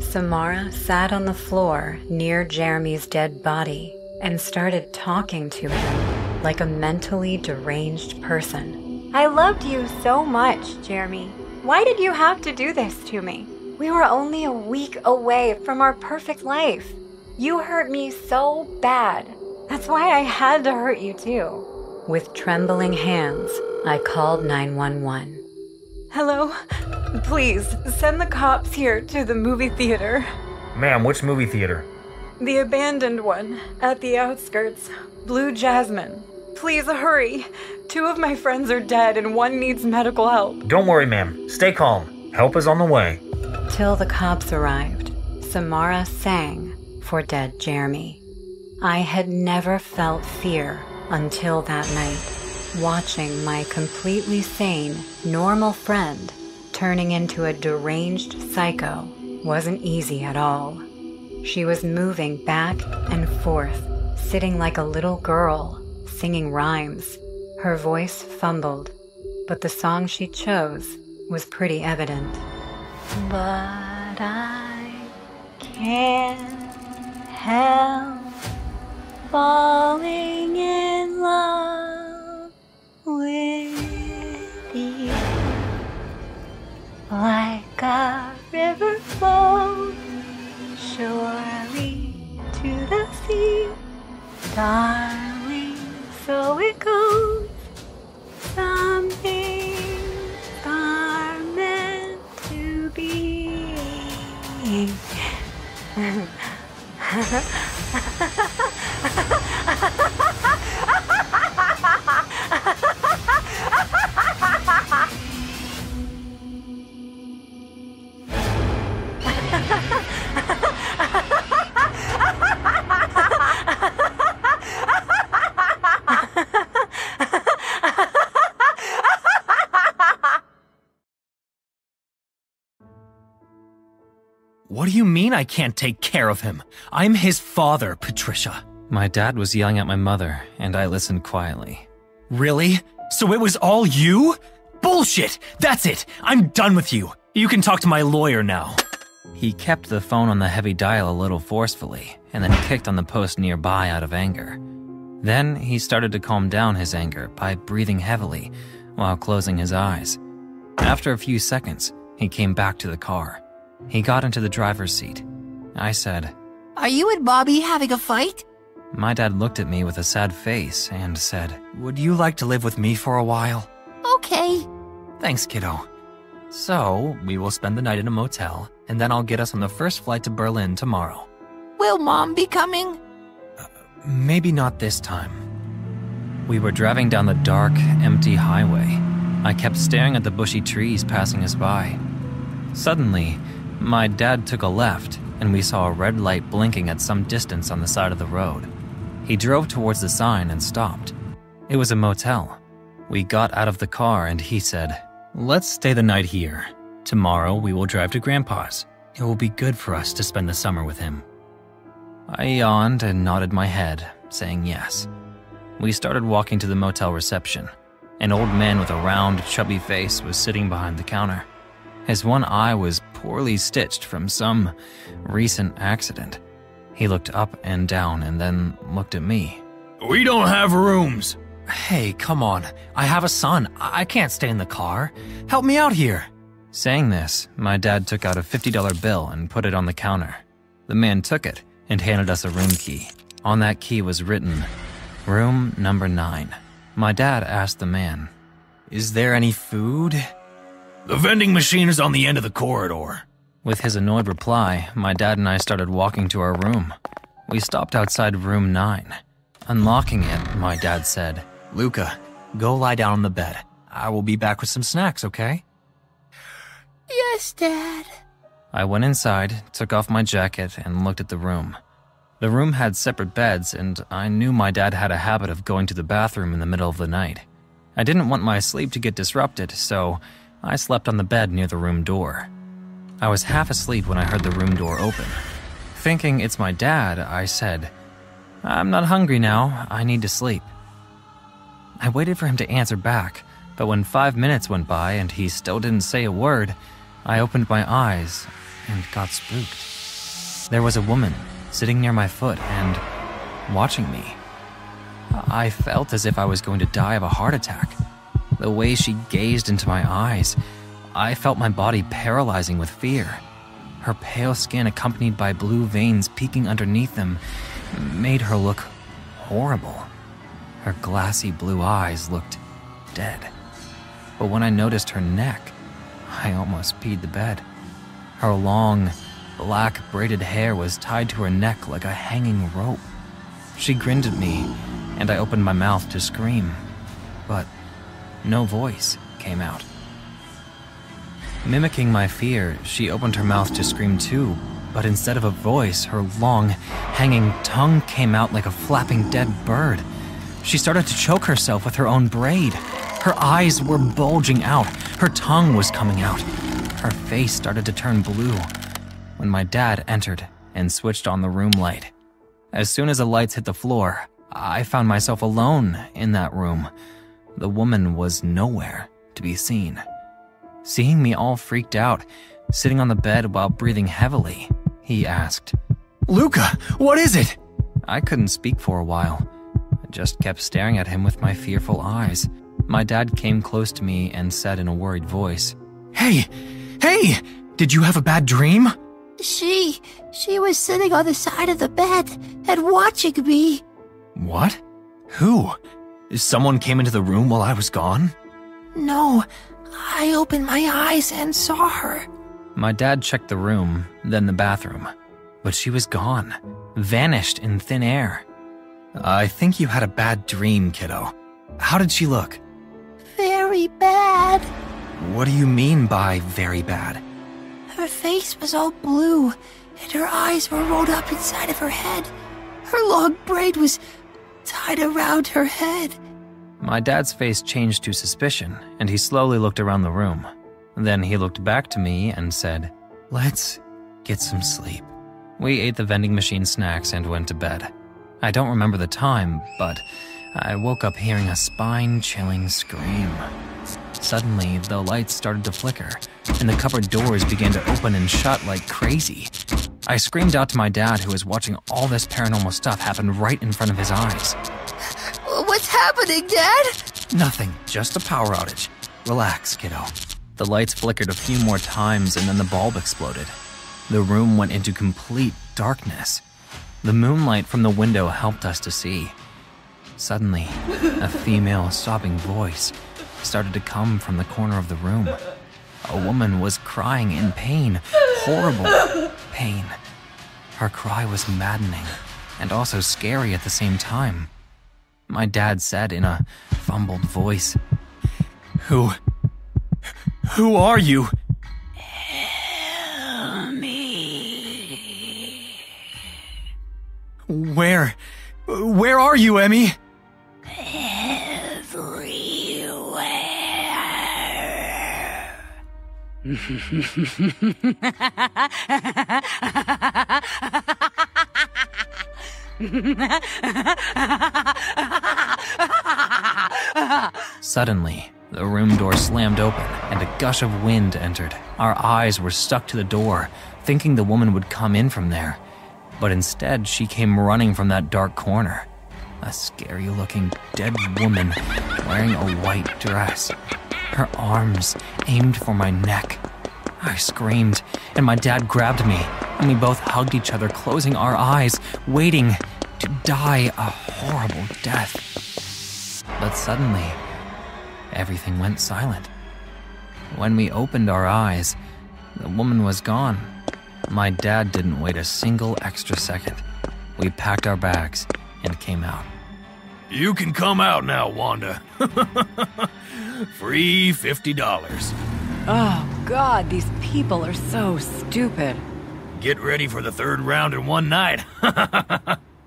Samara sat on the floor near Jeremy's dead body and started talking to him like a mentally deranged person. I loved you so much, Jeremy. Why did you have to do this to me? We were only a week away from our perfect life. You hurt me so bad. That's why I had to hurt you too. With trembling hands, I called 911. Hello? Please, send the cops here to the movie theater. Ma'am, which movie theater? The abandoned one, at the outskirts. Blue Jasmine. Please hurry. 2 of my friends are dead and 1 needs medical help. Don't worry, ma'am. Stay calm. Help is on the way. Till the cops arrived, Samara sang for dead Jeremy. I had never felt fear until that night, watching my completely sane, normal friend turning into a deranged psycho wasn't easy at all. She was moving back and forth, sitting like a little girl, singing rhymes. Her voice fumbled, but the song she chose was pretty evident. But I can't help falling in love with you. Like a river flows surely to the sea, darling, so it goes. Some things are meant to be. What do you mean I can't take care of him? I'm his father, Patricia. My dad was yelling at my mother, and I listened quietly. Really? So it was all you? Bullshit! That's it! I'm done with you! You can talk to my lawyer now. He kept the phone on the heavy dial a little forcefully, and then kicked on the post nearby out of anger. Then he started to calm down his anger by breathing heavily while closing his eyes. After a few seconds, he came back to the car. He got into the driver's seat. I said, Are you and Bobby having a fight? My dad looked at me with a sad face and said, Would you like to live with me for a while? Okay. Thanks, kiddo. So, we will spend the night in a motel, and then I'll get us on the first flight to Berlin tomorrow. Will Mom be coming? Maybe not this time. We were driving down the dark, empty highway. I kept staring at the bushy trees passing us by. Suddenly, my dad took a left, and we saw a red light blinking at some distance on the side of the road. He drove towards the sign and stopped. It was a motel. We got out of the car and he said, Let's stay the night here. Tomorrow we will drive to Grandpa's. It will be good for us to spend the summer with him. I yawned and nodded my head, saying yes. We started walking to the motel reception. An old man with a round, chubby face was sitting behind the counter. His one eye was poorly stitched from some recent accident. He looked up and down and then looked at me. We don't have rooms. Hey, come on. I have a son. I can't stay in the car. Help me out here. Saying this, my dad took out a $50 bill and put it on the counter. The man took it and handed us a room key. On that key was written, Room number 9. My dad asked the man, Is there any food? The vending machine is on the end of the corridor. With his annoyed reply, my dad and I started walking to our room. We stopped outside room 9. Unlocking it, my dad said, Luca, go lie down on the bed. I will be back with some snacks, okay? Yes, Dad. I went inside, took off my jacket, and looked at the room. The room had separate beds, and I knew my dad had a habit of going to the bathroom in the middle of the night. I didn't want my sleep to get disrupted, so I slept on the bed near the room door. I was half asleep when I heard the room door open. Thinking it's my dad, I said, "I'm not hungry now, I need to sleep." I waited for him to answer back, but when 5 minutes went by and he still didn't say a word, I opened my eyes and got spooked. There was a woman sitting near my foot and watching me. I felt as if I was going to die of a heart attack. The way she gazed into my eyes, I felt my body paralyzing with fear. Her pale skin, accompanied by blue veins peeking underneath them, made her look horrible. Her glassy blue eyes looked dead. But when I noticed her neck, I almost peed the bed. Her long, black braided hair was tied to her neck like a hanging rope. She grinned at me, and I opened my mouth to scream, but no voice came out. Mimicking my fear, she opened her mouth to scream too, but instead of a voice, her long, hanging tongue came out like a flapping dead bird. She started to choke herself with her own braid. Her eyes were bulging out. Her tongue was coming out. Her face started to turn blue when my dad entered and switched on the room light. As soon as the lights hit the floor, I found myself alone in that room. The woman was nowhere to be seen. Seeing me all freaked out, sitting on the bed while breathing heavily, he asked, "Luca, what is it?" I couldn't speak for a while. I just kept staring at him with my fearful eyes. My dad came close to me and said in a worried voice, Hey, did you have a bad dream?" She was sitting on the side of the bed and watching me. What? Who? Someone came into the room while I was gone? No, I opened my eyes and saw her. My dad checked the room, then the bathroom, but she was gone, vanished in thin air. I think you had a bad dream, kiddo. How did she look? Very bad. What do you mean by very bad? Her face was all blue, and her eyes were rolled up inside of her head. Her long braid was tied around her head. My dad's face changed to suspicion, and he slowly looked around the room. Then he looked back to me and said, "Let's get some sleep." We ate the vending machine snacks and went to bed. I don't remember the time, but I woke up hearing a spine-chilling scream. Suddenly, the lights started to flicker, and the cupboard doors began to open and shut like crazy. I screamed out to my dad, who was watching all this paranormal stuff happen right in front of his eyes. What's happening, Dad? Nothing, just a power outage. Relax, kiddo. The lights flickered a few more times and then the bulb exploded. The room went into complete darkness. The moonlight from the window helped us to see. Suddenly, a female sobbing voice started to come from the corner of the room. A woman was crying in pain, horrible pain. Her cry was maddening and also scary at the same time. My dad said in a fumbled voice, Who are you? Help me. Where are you, Emmy? Suddenly, the room door slammed open and a gush of wind entered. Our eyes were stuck to the door, thinking the woman would come in from there. But instead, she came running from that dark corner. A scary-looking dead woman wearing a white dress. Her arms aimed for my neck. I screamed, and my dad grabbed me, and we both hugged each other, closing our eyes, waiting to die a horrible death. But suddenly, everything went silent. When we opened our eyes, the woman was gone. My dad didn't wait a single extra second. We packed our bags and came out. You can come out now, Wanda. Free $50. Oh, God, these people are so stupid. Get ready for the third round in one night.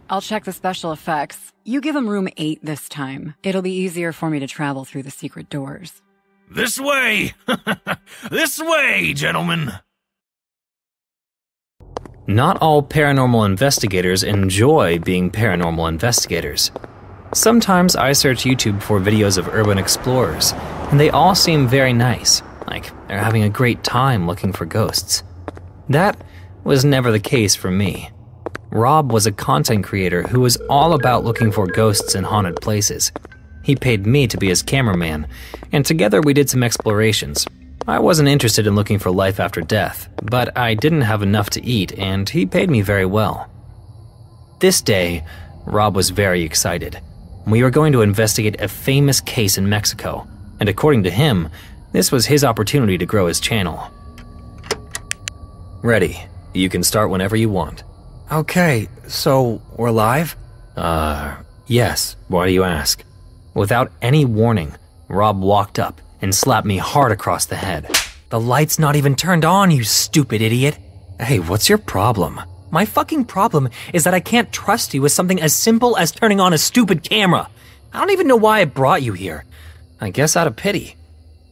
I'll check the special effects. You give him room 8 this time. It'll be easier for me to travel through the secret doors. This way! This way, gentlemen! Not all paranormal investigators enjoy being paranormal investigators. Sometimes I search YouTube for videos of urban explorers, and they all seem very nice, like they're having a great time looking for ghosts. That was never the case for me. Rob was a content creator who was all about looking for ghosts in haunted places. He paid me to be his cameraman, and together we did some explorations. I wasn't interested in looking for life after death, but I didn't have enough to eat, and he paid me very well. This day, Rob was very excited. We were going to investigate a famous case in Mexico, and according to him, this was his opportunity to grow his channel. Ready. You can start whenever you want. Okay, so we're live? Yes. Why do you ask? Without any warning, Rob walked up and slapped me hard across the head. The light's not even turned on, you stupid idiot. Hey, what's your problem? My fucking problem is that I can't trust you with something as simple as turning on a stupid camera. I don't even know why I brought you here. I guess out of pity.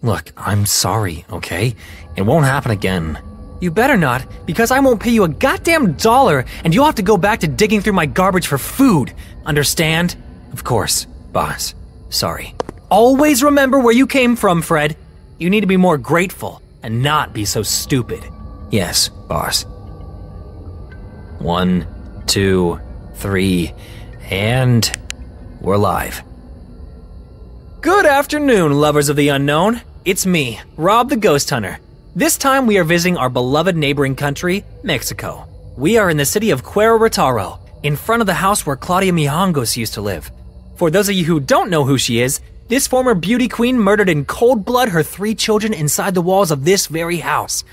Look, I'm sorry, okay? It won't happen again. You better not, because I won't pay you a goddamn dollar and you'll have to go back to digging through my garbage for food. Understand? Of course, boss. Sorry. Always remember where you came from, Fred. You need to be more grateful and not be so stupid. Yes, boss. 1, 2, 3, and we're live. Good afternoon, lovers of the unknown. It's me, Rob the Ghost Hunter. This time we are visiting our beloved neighboring country, Mexico. We are in the city of Querétaro, in front of the house where Claudia Mijangos used to live. For those of you who don't know who she is, this former beauty queen murdered in cold blood her 3 children inside the walls of this very house.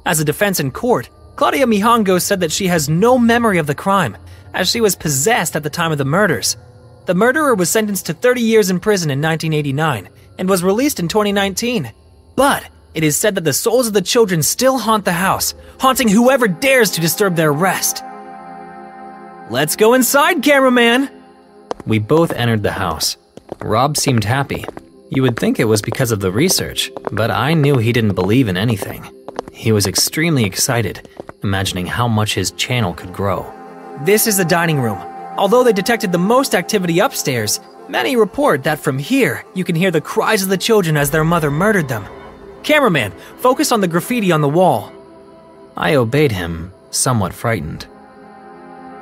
As a defense in court, Claudia Mijangos said that she has no memory of the crime, as she was possessed at the time of the murders. The murderer was sentenced to 30 years in prison in 1989 and was released in 2019. But it is said that the souls of the children still haunt the house, haunting whoever dares to disturb their rest. Let's go inside, cameraman! We both entered the house. Rob seemed happy. You would think it was because of the research, but I knew he didn't believe in anything. He was extremely excited, imagining how much his channel could grow. This is the dining room. Although they detected the most activity upstairs, many report that from here you can hear the cries of the children as their mother murdered them. Cameraman, focus on the graffiti on the wall. I obeyed him, somewhat frightened.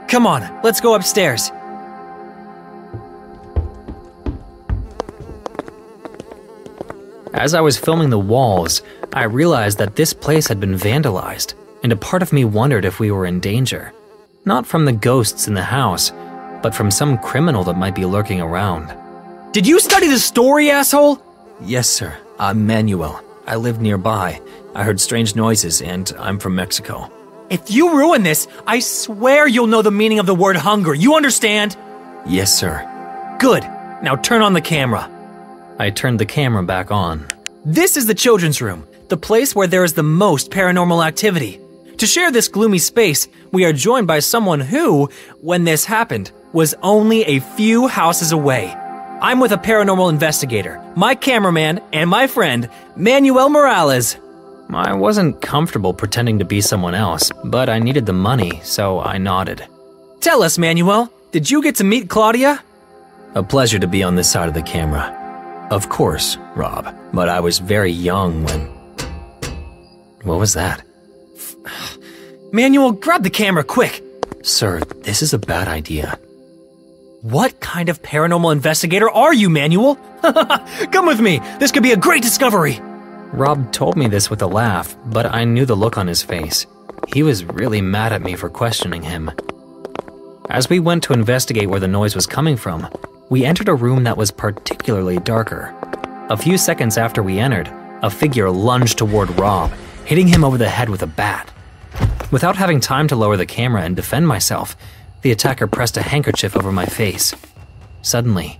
Come on, let's go upstairs. As I was filming the walls, I realized that this place had been vandalized, and a part of me wondered if we were in danger. Not from the ghosts in the house, but from some criminal that might be lurking around. Did you study the story, asshole? Yes, sir. I'm Manuel. I live nearby. I heard strange noises, and I'm from Mexico. If you ruin this, I swear you'll know the meaning of the word hunger. You understand? Yes, sir. Good. Now turn on the camera. I turned the camera back on. This is the children's room, the place where there is the most paranormal activity. To share this gloomy space, we are joined by someone who, when this happened, was only a few houses away. I'm with a paranormal investigator, my cameraman, and my friend, Manuel Morales. I wasn't comfortable pretending to be someone else, but I needed the money, so I nodded. Tell us, Manuel, did you get to meet Claudia? A pleasure to be on this side of the camera. Of course, Rob, but I was very young when... What was that? Manuel, grab the camera, quick! Sir, this is a bad idea. What kind of paranormal investigator are you, Manuel? Come with me, this could be a great discovery! Rob told me this with a laugh, but I knew the look on his face. He was really mad at me for questioning him. As we went to investigate where the noise was coming from, we entered a room that was particularly darker. A few seconds after we entered, a figure lunged toward Rob, hitting him over the head with a bat. Without having time to lower the camera and defend myself, the attacker pressed a handkerchief over my face. Suddenly,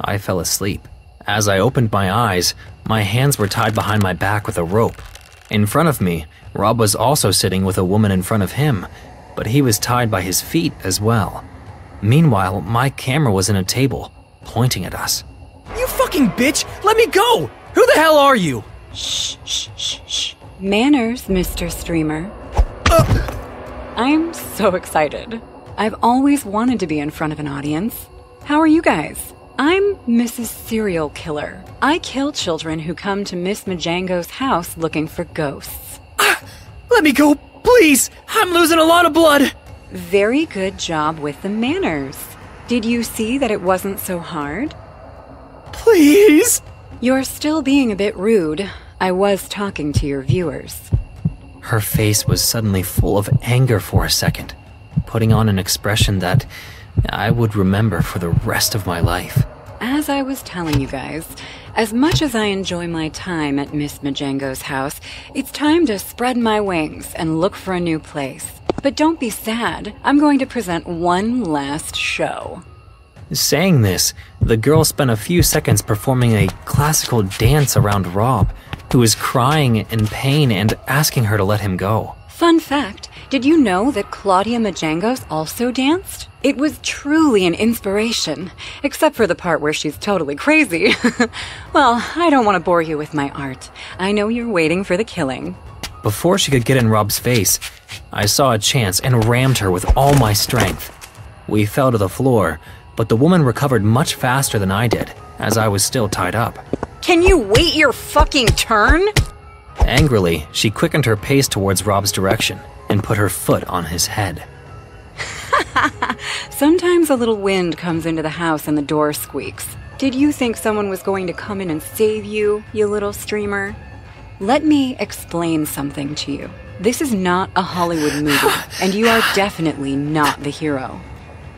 I fell asleep. As I opened my eyes, my hands were tied behind my back with a rope. In front of me, Rob was also sitting with a woman in front of him, but he was tied by his feet as well. Meanwhile, my camera was in a table, pointing at us. You fucking bitch! Let me go! Who the hell are you? Shh, shh, shh, shh. Manners, Mr. Streamer. I'm so excited. I've always wanted to be in front of an audience. How are you guys? I'm Mrs. Serial Killer. I kill children who come to Miss Majango's house looking for ghosts. Let me go, please! I'm losing a lot of blood! Very good job with the manners. Did you see that it wasn't so hard? Please! You're still being a bit rude. I was talking to your viewers. Her face was suddenly full of anger for a second, putting on an expression that I would remember for the rest of my life. As I was telling you guys, as much as I enjoy my time at Miss Majango's house, it's time to spread my wings and look for a new place. But don't be sad. I'm going to present one last show. Saying this, the girl spent a few seconds performing a classical dance around Rob, who was crying in pain and asking her to let him go. Fun fact, did you know that Claudia Majangos also danced? It was truly an inspiration, except for the part where she's totally crazy. Well, I don't want to bore you with my art. I know you're waiting for the killing. Before she could get in Rob's face, I saw a chance and rammed her with all my strength. We fell to the floor, but the woman recovered much faster than I did, as I was still tied up. Can you wait your fucking turn? Angrily, she quickened her pace towards Rob's direction and put her foot on his head. Sometimes a little wind comes into the house and the door squeaks. Did you think someone was going to come in and save you, you little streamer? Let me explain something to you. This is not a Hollywood movie, and you are definitely not the hero.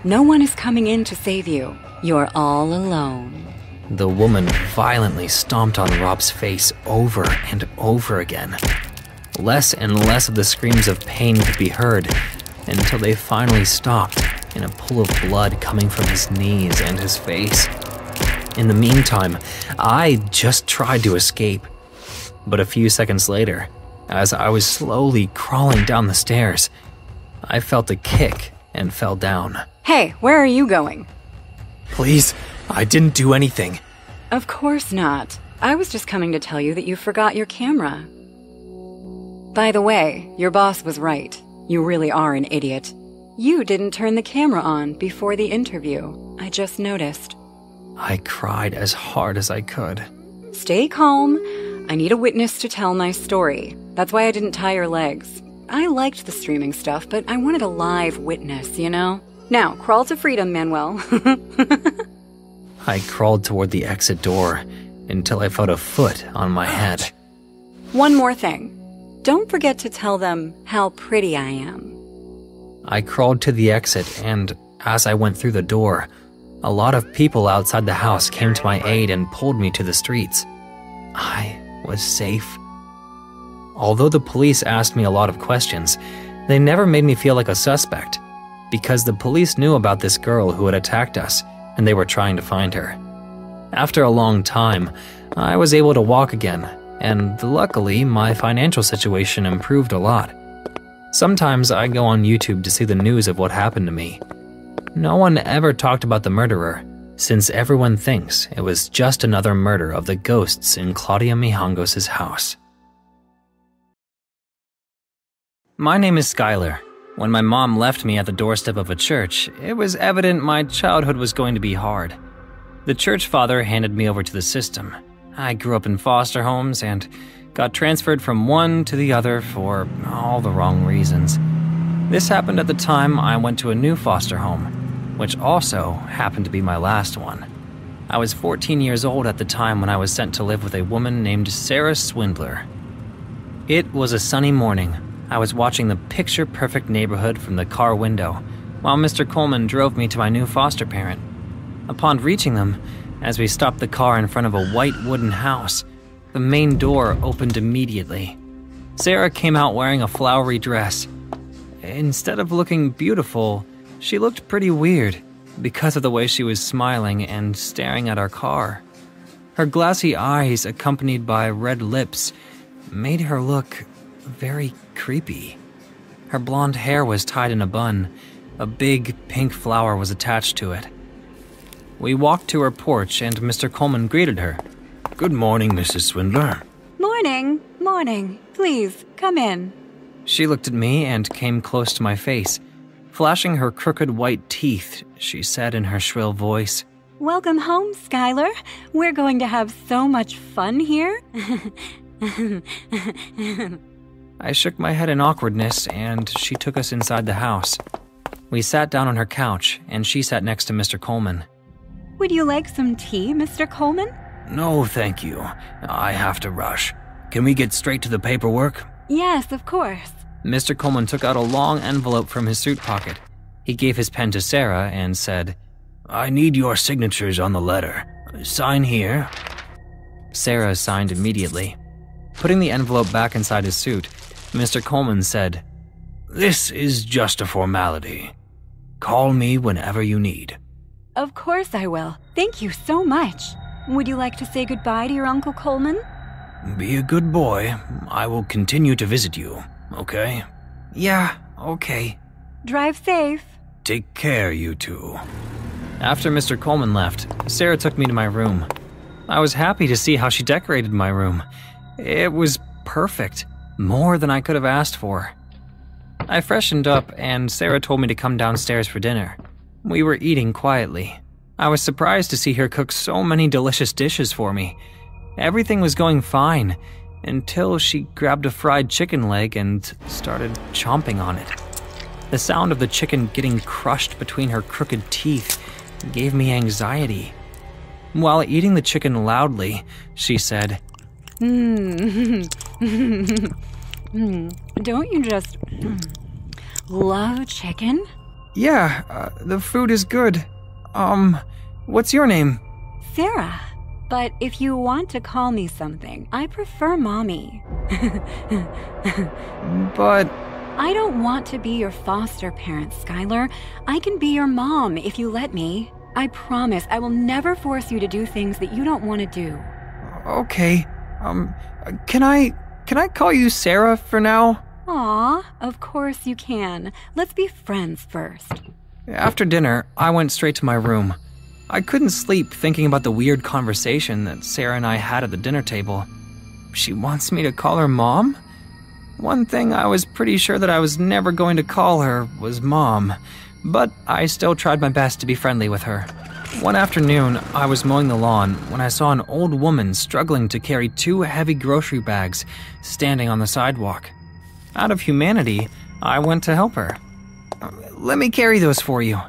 No one is coming in to save you. You're all alone. The woman violently stomped on Rob's face over and over again. Less and less of the screams of pain could be heard until they finally stopped in a pool of blood coming from his knees and his face. In the meantime, I just tried to escape. But a few seconds later, as I was slowly crawling down the stairs, I felt a kick and fell down. Hey, where are you going? Please, I didn't do anything. Of course not. I was just coming to tell you that you forgot your camera. By the way, your boss was right. You really are an idiot. You didn't turn the camera on before the interview. I just noticed. I cried as hard as I could. Stay calm. I need a witness to tell my story. That's why I didn't tie your legs. I liked the streaming stuff, but I wanted a live witness, you know? Now, crawl to freedom, Manuel. I crawled toward the exit door until I felt a foot on my head. One more thing. Don't forget to tell them how pretty I am. I crawled to the exit, and as I went through the door, a lot of people outside the house came to my aid and pulled me to the streets. I was safe. Although the police asked me a lot of questions, they never made me feel like a suspect, because the police knew about this girl who had attacked us, and they were trying to find her. After a long time, I was able to walk again, and luckily my financial situation improved a lot. Sometimes I go on YouTube to see the news of what happened to me. No one ever talked about the murderer, since everyone thinks it was just another murder of the ghosts in Claudia Mijangos' house. My name is Skylar. When my mom left me at the doorstep of a church, it was evident my childhood was going to be hard. The church father handed me over to the system. I grew up in foster homes and got transferred from one to the other for all the wrong reasons. This happened at the time I went to a new foster home, which also happened to be my last one. I was 14 years old at the time when I was sent to live with a woman named Sarah Swindler. It was a sunny morning. I was watching the picture-perfect neighborhood from the car window, while Mr. Coleman drove me to my new foster parent. Upon reaching them, as we stopped the car in front of a white wooden house, the main door opened immediately. Sarah came out wearing a flowery dress. Instead of looking beautiful, she looked pretty weird. because of the way she was smiling and staring at our car. Her glassy eyes, accompanied by red lips, made her look very creepy. Her blonde hair was tied in a bun. A big pink flower was attached to it. We walked to her porch and Mr. Coleman greeted her. Good morning, Mrs. Swindler. Morning, morning. Please, come in. She looked at me and came close to my face. Flashing her crooked white teeth, she said in her shrill voice, Welcome home, Skylar. We're going to have so much fun here. I shook my head in awkwardness and she took us inside the house. We sat down on her couch and she sat next to Mr. Coleman. Would you like some tea, Mr. Coleman? No, thank you. I have to rush. Can we get straight to the paperwork? Yes, of course. Mr. Coleman took out a long envelope from his suit pocket. He gave his pen to Sarah and said, I need your signatures on the letter. Sign here. Sarah signed immediately. Putting the envelope back inside his suit, Mr. Coleman said, This is just a formality. Call me whenever you need. Of course I will. Thank you so much. Would you like to say goodbye to your Uncle Coleman? Be a good boy. I will continue to visit you, okay? Yeah, okay. Drive safe. Take care, you two. After Mr. Coleman left, Sarah took me to my room. I was happy to see how she decorated my room. It was perfect, more than I could have asked for. I freshened up and Sarah told me to come downstairs for dinner. We were eating quietly. I was surprised to see her cook so many delicious dishes for me. Everything was going fine until she grabbed a fried chicken leg and started chomping on it. The sound of the chicken getting crushed between her crooked teeth gave me anxiety. While eating the chicken loudly, she said, Don't you just love chicken? Yeah, the food is good. What's your name? Sarah. But if you want to call me something, I prefer Mommy. But I don't want to be your foster parent, Skylar. I can be your mom if you let me. I promise I will never force you to do things that you don't want to do. Okay. Can I call you Sarah for now? Aw, of course you can. Let's be friends first. After dinner, I went straight to my room. I couldn't sleep thinking about the weird conversation that Sarah and I had at the dinner table. She wants me to call her Mom? One thing I was pretty sure that I was never going to call her was Mom, but I still tried my best to be friendly with her. One afternoon, I was mowing the lawn when I saw an old woman struggling to carry 2 heavy grocery bags standing on the sidewalk. Out of humanity, I went to help her. Let me carry those for you.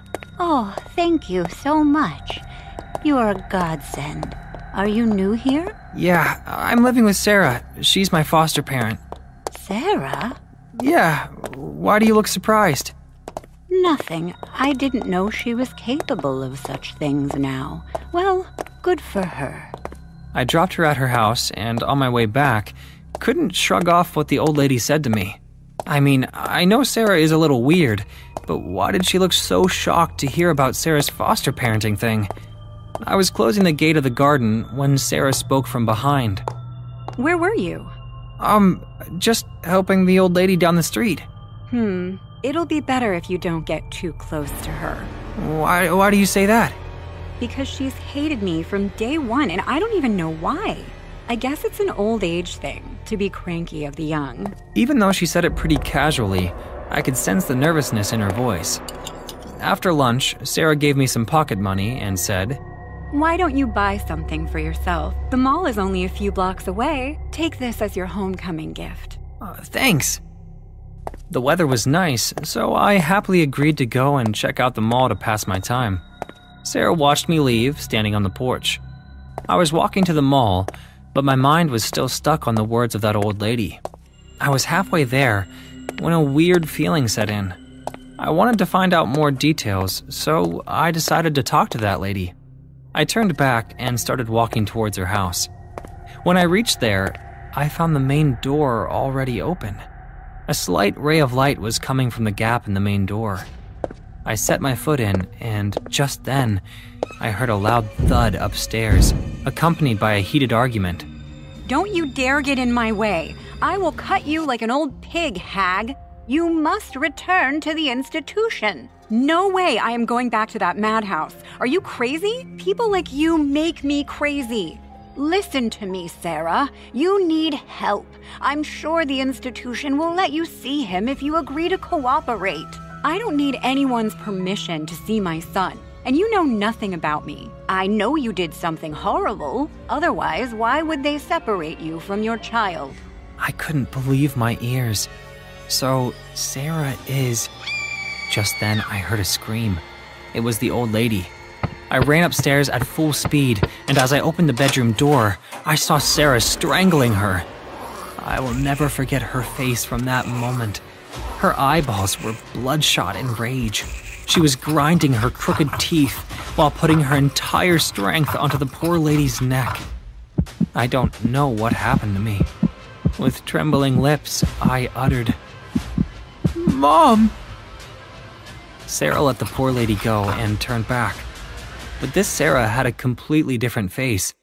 Oh, thank you so much. You are a godsend. Are you new here? Yeah, I'm living with Sarah. She's my foster parent. Sarah? Yeah, why do you look surprised? Nothing. I didn't know she was capable of such things now. Well, good for her. I dropped her at her house, and on my way back, couldn't shrug off what the old lady said to me. I mean, I know Sarah is a little weird, but why did she look so shocked to hear about Sarah's foster parenting thing? I was closing the gate of the garden when Sarah spoke from behind. Where were you? Just helping the old lady down the street. It'll be better if you don't get too close to her. Why do you say that? Because she's hated me from day one, and I don't even know why. I guess it's an old age thing, to be cranky of the young. Even though she said it pretty casually, I could sense the nervousness in her voice. After lunch, Sarah gave me some pocket money and said, Why don't you buy something for yourself? The mall is only a few blocks away. Take this as your homecoming gift. Thanks. The weather was nice, so I happily agreed to go and check out the mall to pass my time. Sarah watched me leave, standing on the porch. I was walking to the mall, but my mind was still stuck on the words of that old lady. I was halfway there when a weird feeling set in. I wanted to find out more details, so I decided to talk to that lady. I turned back and started walking towards her house. When I reached there, I found the main door already open. A slight ray of light was coming from the gap in the main door. I set my foot in, and just then, I heard a loud thud upstairs, accompanied by a heated argument. Don't you dare get in my way. I will cut you like an old pig, hag. You must return to the institution. No way I am going back to that madhouse. Are you crazy? People like you make me crazy. Listen to me, Sarah. You need help. I'm sure the institution will let you see him if you agree to cooperate. I don't need anyone's permission to see my son, and you know nothing about me. I know you did something horrible. Otherwise, why would they separate you from your child? I couldn't believe my ears. So, Sarah is... Just then, I heard a scream. It was the old lady. I ran upstairs at full speed, and as I opened the bedroom door, I saw Sarah strangling her. I will never forget her face from that moment. Her eyeballs were bloodshot in rage. She was grinding her crooked teeth while putting her entire strength onto the poor lady's neck. I don't know what happened to me. With trembling lips, I uttered, "Mom!" Sarah let the poor lady go and turned back. But this Sarah had a completely different face.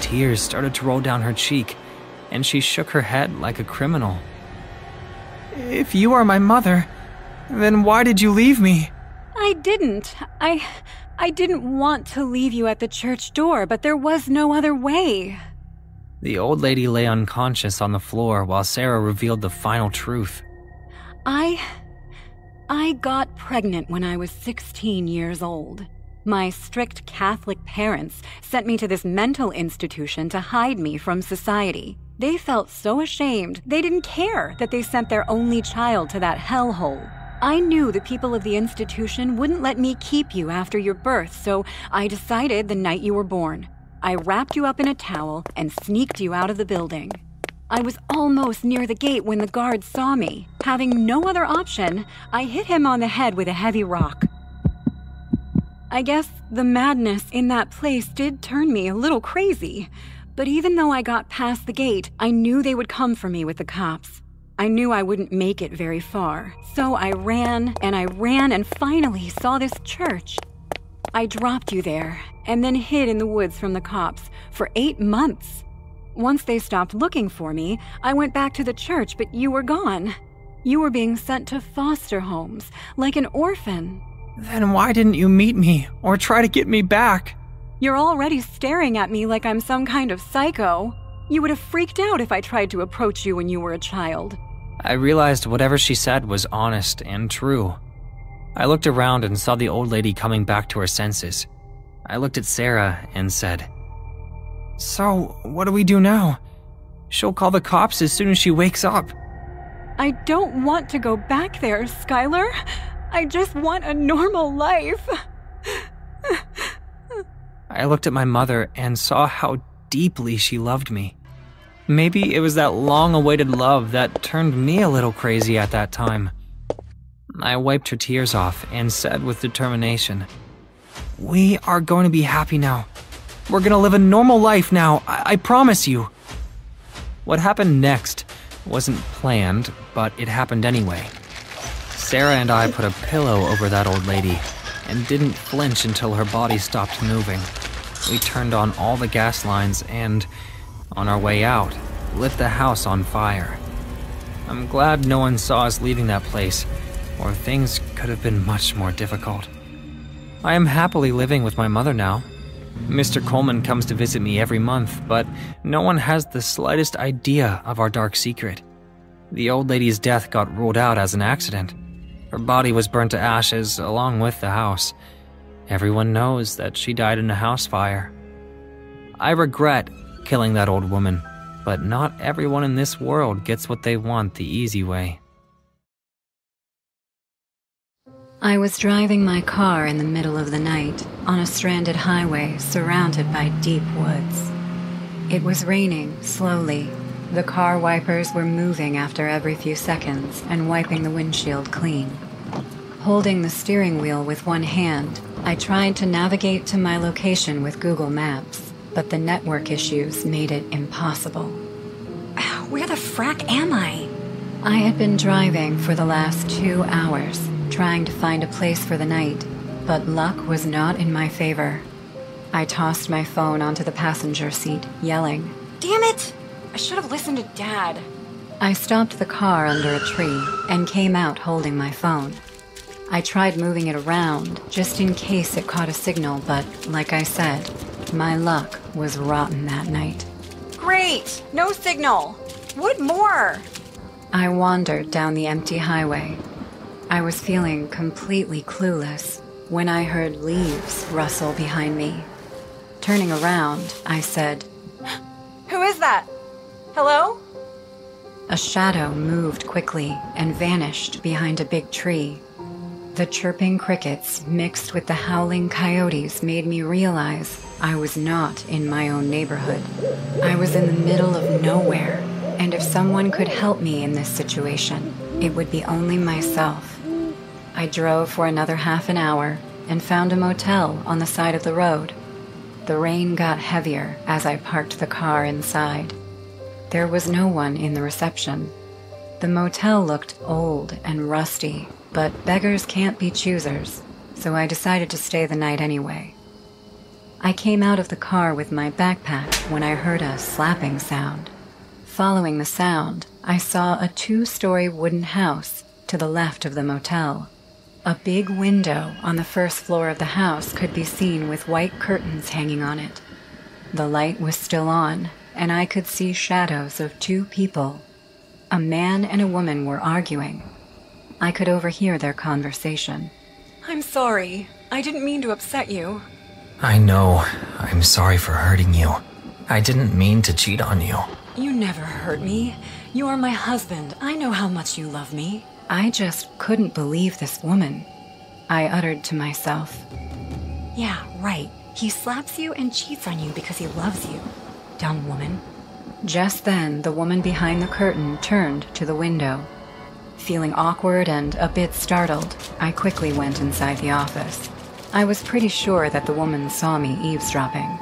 Tears started to roll down her cheek, and she shook her head like a criminal. "If you are my mother, then why did you leave me?" I didn't. I didn't want to leave you at the church door, but there was no other way. The old lady lay unconscious on the floor while Sarah revealed the final truth. I got pregnant when I was 16 years old. My strict Catholic parents sent me to this mental institution to hide me from society. They felt so ashamed, they didn't care that they sent their only child to that hellhole. I knew the people of the institution wouldn't let me keep you after your birth, so I decided the night you were born. I wrapped you up in a towel and sneaked you out of the building. I was almost near the gate when the guard saw me. Having no other option, I hit him on the head with a heavy rock. I guess the madness in that place did turn me a little crazy. But even though I got past the gate, I knew they would come for me with the cops. I knew I wouldn't make it very far. So I ran and finally saw this church. I dropped you there and then hid in the woods from the cops for 8 months. Once they stopped looking for me, I went back to the church, but you were gone. You were being sent to foster homes, like an orphan. Then why didn't you meet me or try to get me back? You're already staring at me like I'm some kind of psycho. You would have freaked out if I tried to approach you when you were a child. I realized whatever she said was honest and true. I looked around and saw the old lady coming back to her senses. I looked at Sarah and said, "So, what do we do now? She'll call the cops as soon as she wakes up." I don't want to go back there, Skylar. I just want a normal life. I looked at my mother and saw how deeply she loved me. Maybe it was that long-awaited love that turned me a little crazy at that time. I wiped her tears off and said with determination, "We are going to be happy now. We're going to live a normal life now, I promise you." What happened next wasn't planned, but it happened anyway. Sarah and I put a pillow over that old lady and didn't flinch until her body stopped moving. We turned on all the gas lines and, on our way out, lit the house on fire. I'm glad no one saw us leaving that place, or things could have been much more difficult. I am happily living with my mother now. Mr. Coleman comes to visit me every month, but no one has the slightest idea of our dark secret. The old lady's death got ruled out as an accident. Her body was burnt to ashes along with the house. Everyone knows that she died in a house fire. I regret killing that old woman, but not everyone in this world gets what they want the easy way. I was driving my car in the middle of the night on a stranded highway surrounded by deep woods. It was raining slowly. The car wipers were moving after every few seconds and wiping the windshield clean. Holding the steering wheel with one hand, I tried to navigate to my location with Google Maps, but the network issues made it impossible. Where the frack am I? I had been driving for the last 2 hours, trying to find a place for the night, but luck was not in my favor. I tossed my phone onto the passenger seat, yelling, "Damn it! I should have listened to Dad." I stopped the car under a tree and came out holding my phone. I tried moving it around just in case it caught a signal, but like I said, my luck was rotten that night. Great! No signal! What more? I wandered down the empty highway. I was feeling completely clueless when I heard leaves rustle behind me. Turning around, I said, "Who is that? Hello?" A shadow moved quickly and vanished behind a big tree. The chirping crickets mixed with the howling coyotes made me realize I was not in my own neighborhood. I was in the middle of nowhere, and if someone could help me in this situation, it would be only myself. I drove for another half an hour and found a motel on the side of the road. The rain got heavier as I parked the car inside. There was no one in the reception. The motel looked old and rusty, but beggars can't be choosers, so I decided to stay the night anyway. I came out of the car with my backpack when I heard a slapping sound. Following the sound, I saw a 2-story wooden house to the left of the motel. A big window on the first floor of the house could be seen with white curtains hanging on it. The light was still on, and I could see shadows of 2 people. A man and a woman were arguing. I could overhear their conversation. "I'm sorry. I didn't mean to upset you." I know. I'm sorry for hurting you. I didn't mean to cheat on you. "You never hurt me. You are my husband. I know how much you love me." I just couldn't believe this woman. I uttered to myself, "Yeah, right. He slaps you and cheats on you because he loves you. Dumb woman." Just then, the woman behind the curtain turned to the window. Feeling awkward and a bit startled, I quickly went inside the office. I was pretty sure that the woman saw me eavesdropping.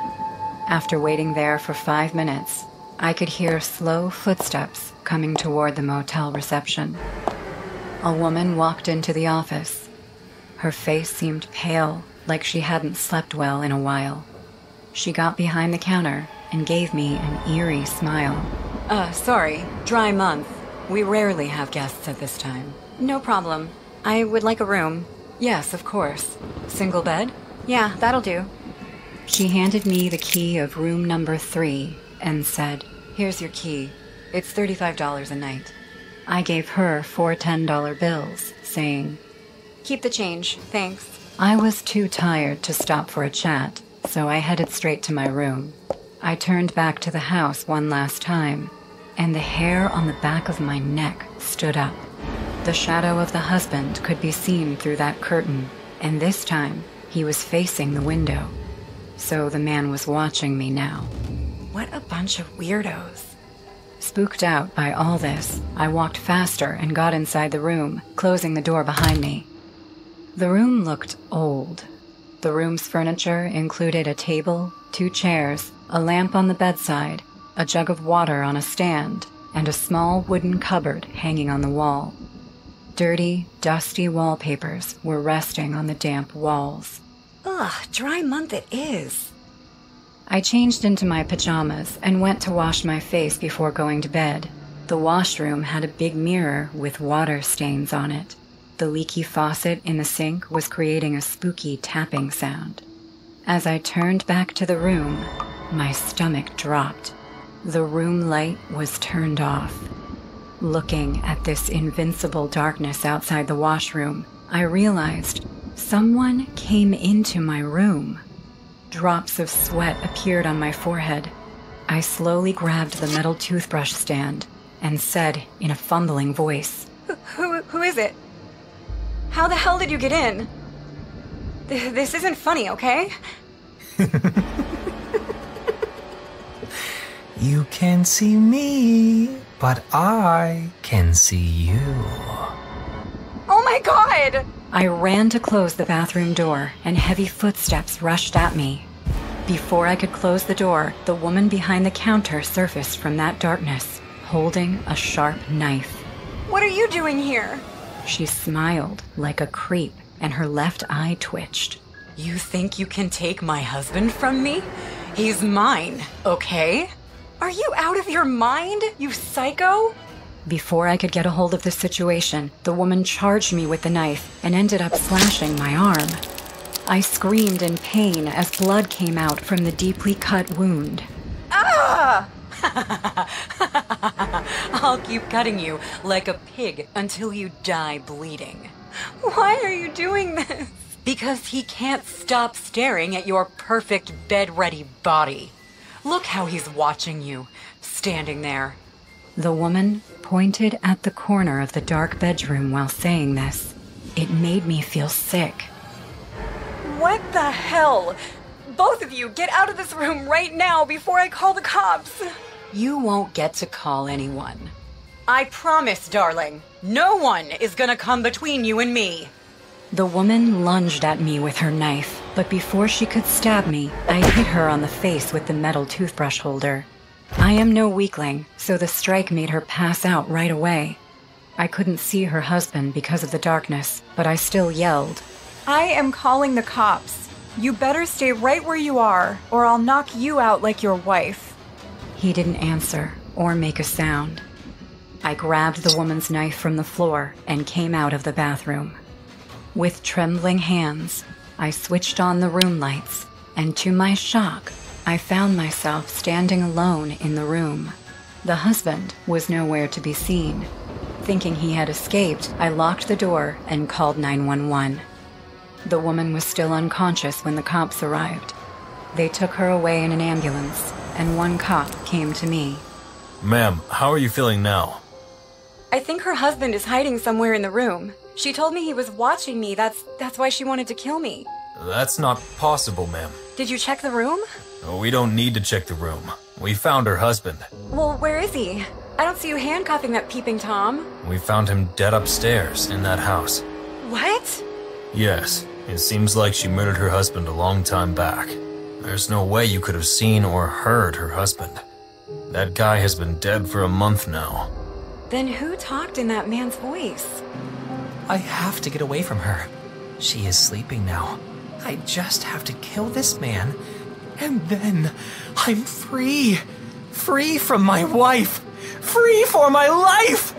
After waiting there for 5 minutes, I could hear slow footsteps coming toward the motel reception. A woman walked into the office. Her face seemed pale, like she hadn't slept well in a while. She got behind the counter and gave me an eerie smile. Sorry. Dry month. We rarely have guests at this time." "No problem. I would like a room." "Yes, of course. Single bed?" "Yeah, that'll do." She handed me the key of room number 3 and said, "Here's your key. It's $35 a night." I gave her 4 $10 bills, saying, "Keep the change, thanks." I was too tired to stop for a chat, so I headed straight to my room. I turned back to the house one last time, and the hair on the back of my neck stood up. The shadow of the husband could be seen through that curtain, and this time he was facing the window. So the man was watching me now. What a bunch of weirdos. Spooked out by all this, I walked faster and got inside the room, closing the door behind me. The room looked old. The room's furniture included a table, 2 chairs, a lamp on the bedside, a jug of water on a stand, and a small wooden cupboard hanging on the wall. Dirty, dusty wallpapers were resting on the damp walls. Ugh, dry month it is. I changed into my pajamas and went to wash my face before going to bed. The washroom had a big mirror with water stains on it. The leaky faucet in the sink was creating a spooky tapping sound. As I turned back to the room, my stomach dropped. The room light was turned off. Looking at this invincible darkness outside the washroom, I realized someone came into my room. Drops of sweat appeared on my forehead. I slowly grabbed the metal toothbrush stand and said in a fumbling voice, Who is it? How the hell did you get in? This isn't funny, okay? You can see me, but I can see you. Oh my god! I ran to close the bathroom door, and heavy footsteps rushed at me. Before I could close the door, the woman behind the counter surfaced from that darkness, holding a sharp knife. What are you doing here? She smiled like a creep, and her left eye twitched. You think you can take my husband from me? He's mine, okay? Are you out of your mind, you psycho? Before I could get a hold of the situation, the woman charged me with the knife and ended up slashing my arm. I screamed in pain as blood came out from the deeply cut wound. Ah! I'll keep cutting you like a pig until you die bleeding. Why are you doing this? Because he can't stop staring at your perfect bed-ready body. Look how he's watching you, standing there. The woman pointed at the corner of the dark bedroom while saying this. It made me feel sick. What the hell? Both of you, get out of this room right now before I call the cops. You won't get to call anyone. I promise, darling. No one is gonna come between you and me. The woman lunged at me with her knife, but before she could stab me, I hit her on the face with the metal toothbrush holder. I am no weakling, so the strike made her pass out right away. I couldn't see her husband because of the darkness, but I still yelled. I am calling the cops. You better stay right where you are, or I'll knock you out like your wife. He didn't answer or make a sound. I grabbed the woman's knife from the floor and came out of the bathroom. With trembling hands, I switched on the room lights, and to my shock, I found myself standing alone in the room. The husband was nowhere to be seen. Thinking he had escaped, I locked the door and called 911. The woman was still unconscious when the cops arrived. They took her away in an ambulance, and one cop came to me. Ma'am, how are you feeling now? I think her husband is hiding somewhere in the room. She told me he was watching me. That's why she wanted to kill me. That's not possible, ma'am. Did you check the room? We don't need to check the room. We found her husband. Well, where is he? I don't see you handcuffing that peeping Tom. We found him dead upstairs in that house. What? Yes, it seems like she murdered her husband a long time back. There's no way you could have seen or heard her husband. That guy has been dead for a month now. Then who talked in that man's voice? I have to get away from her. She is sleeping now. I just have to kill this man, and then I'm free. Free from my wife. Free for my life!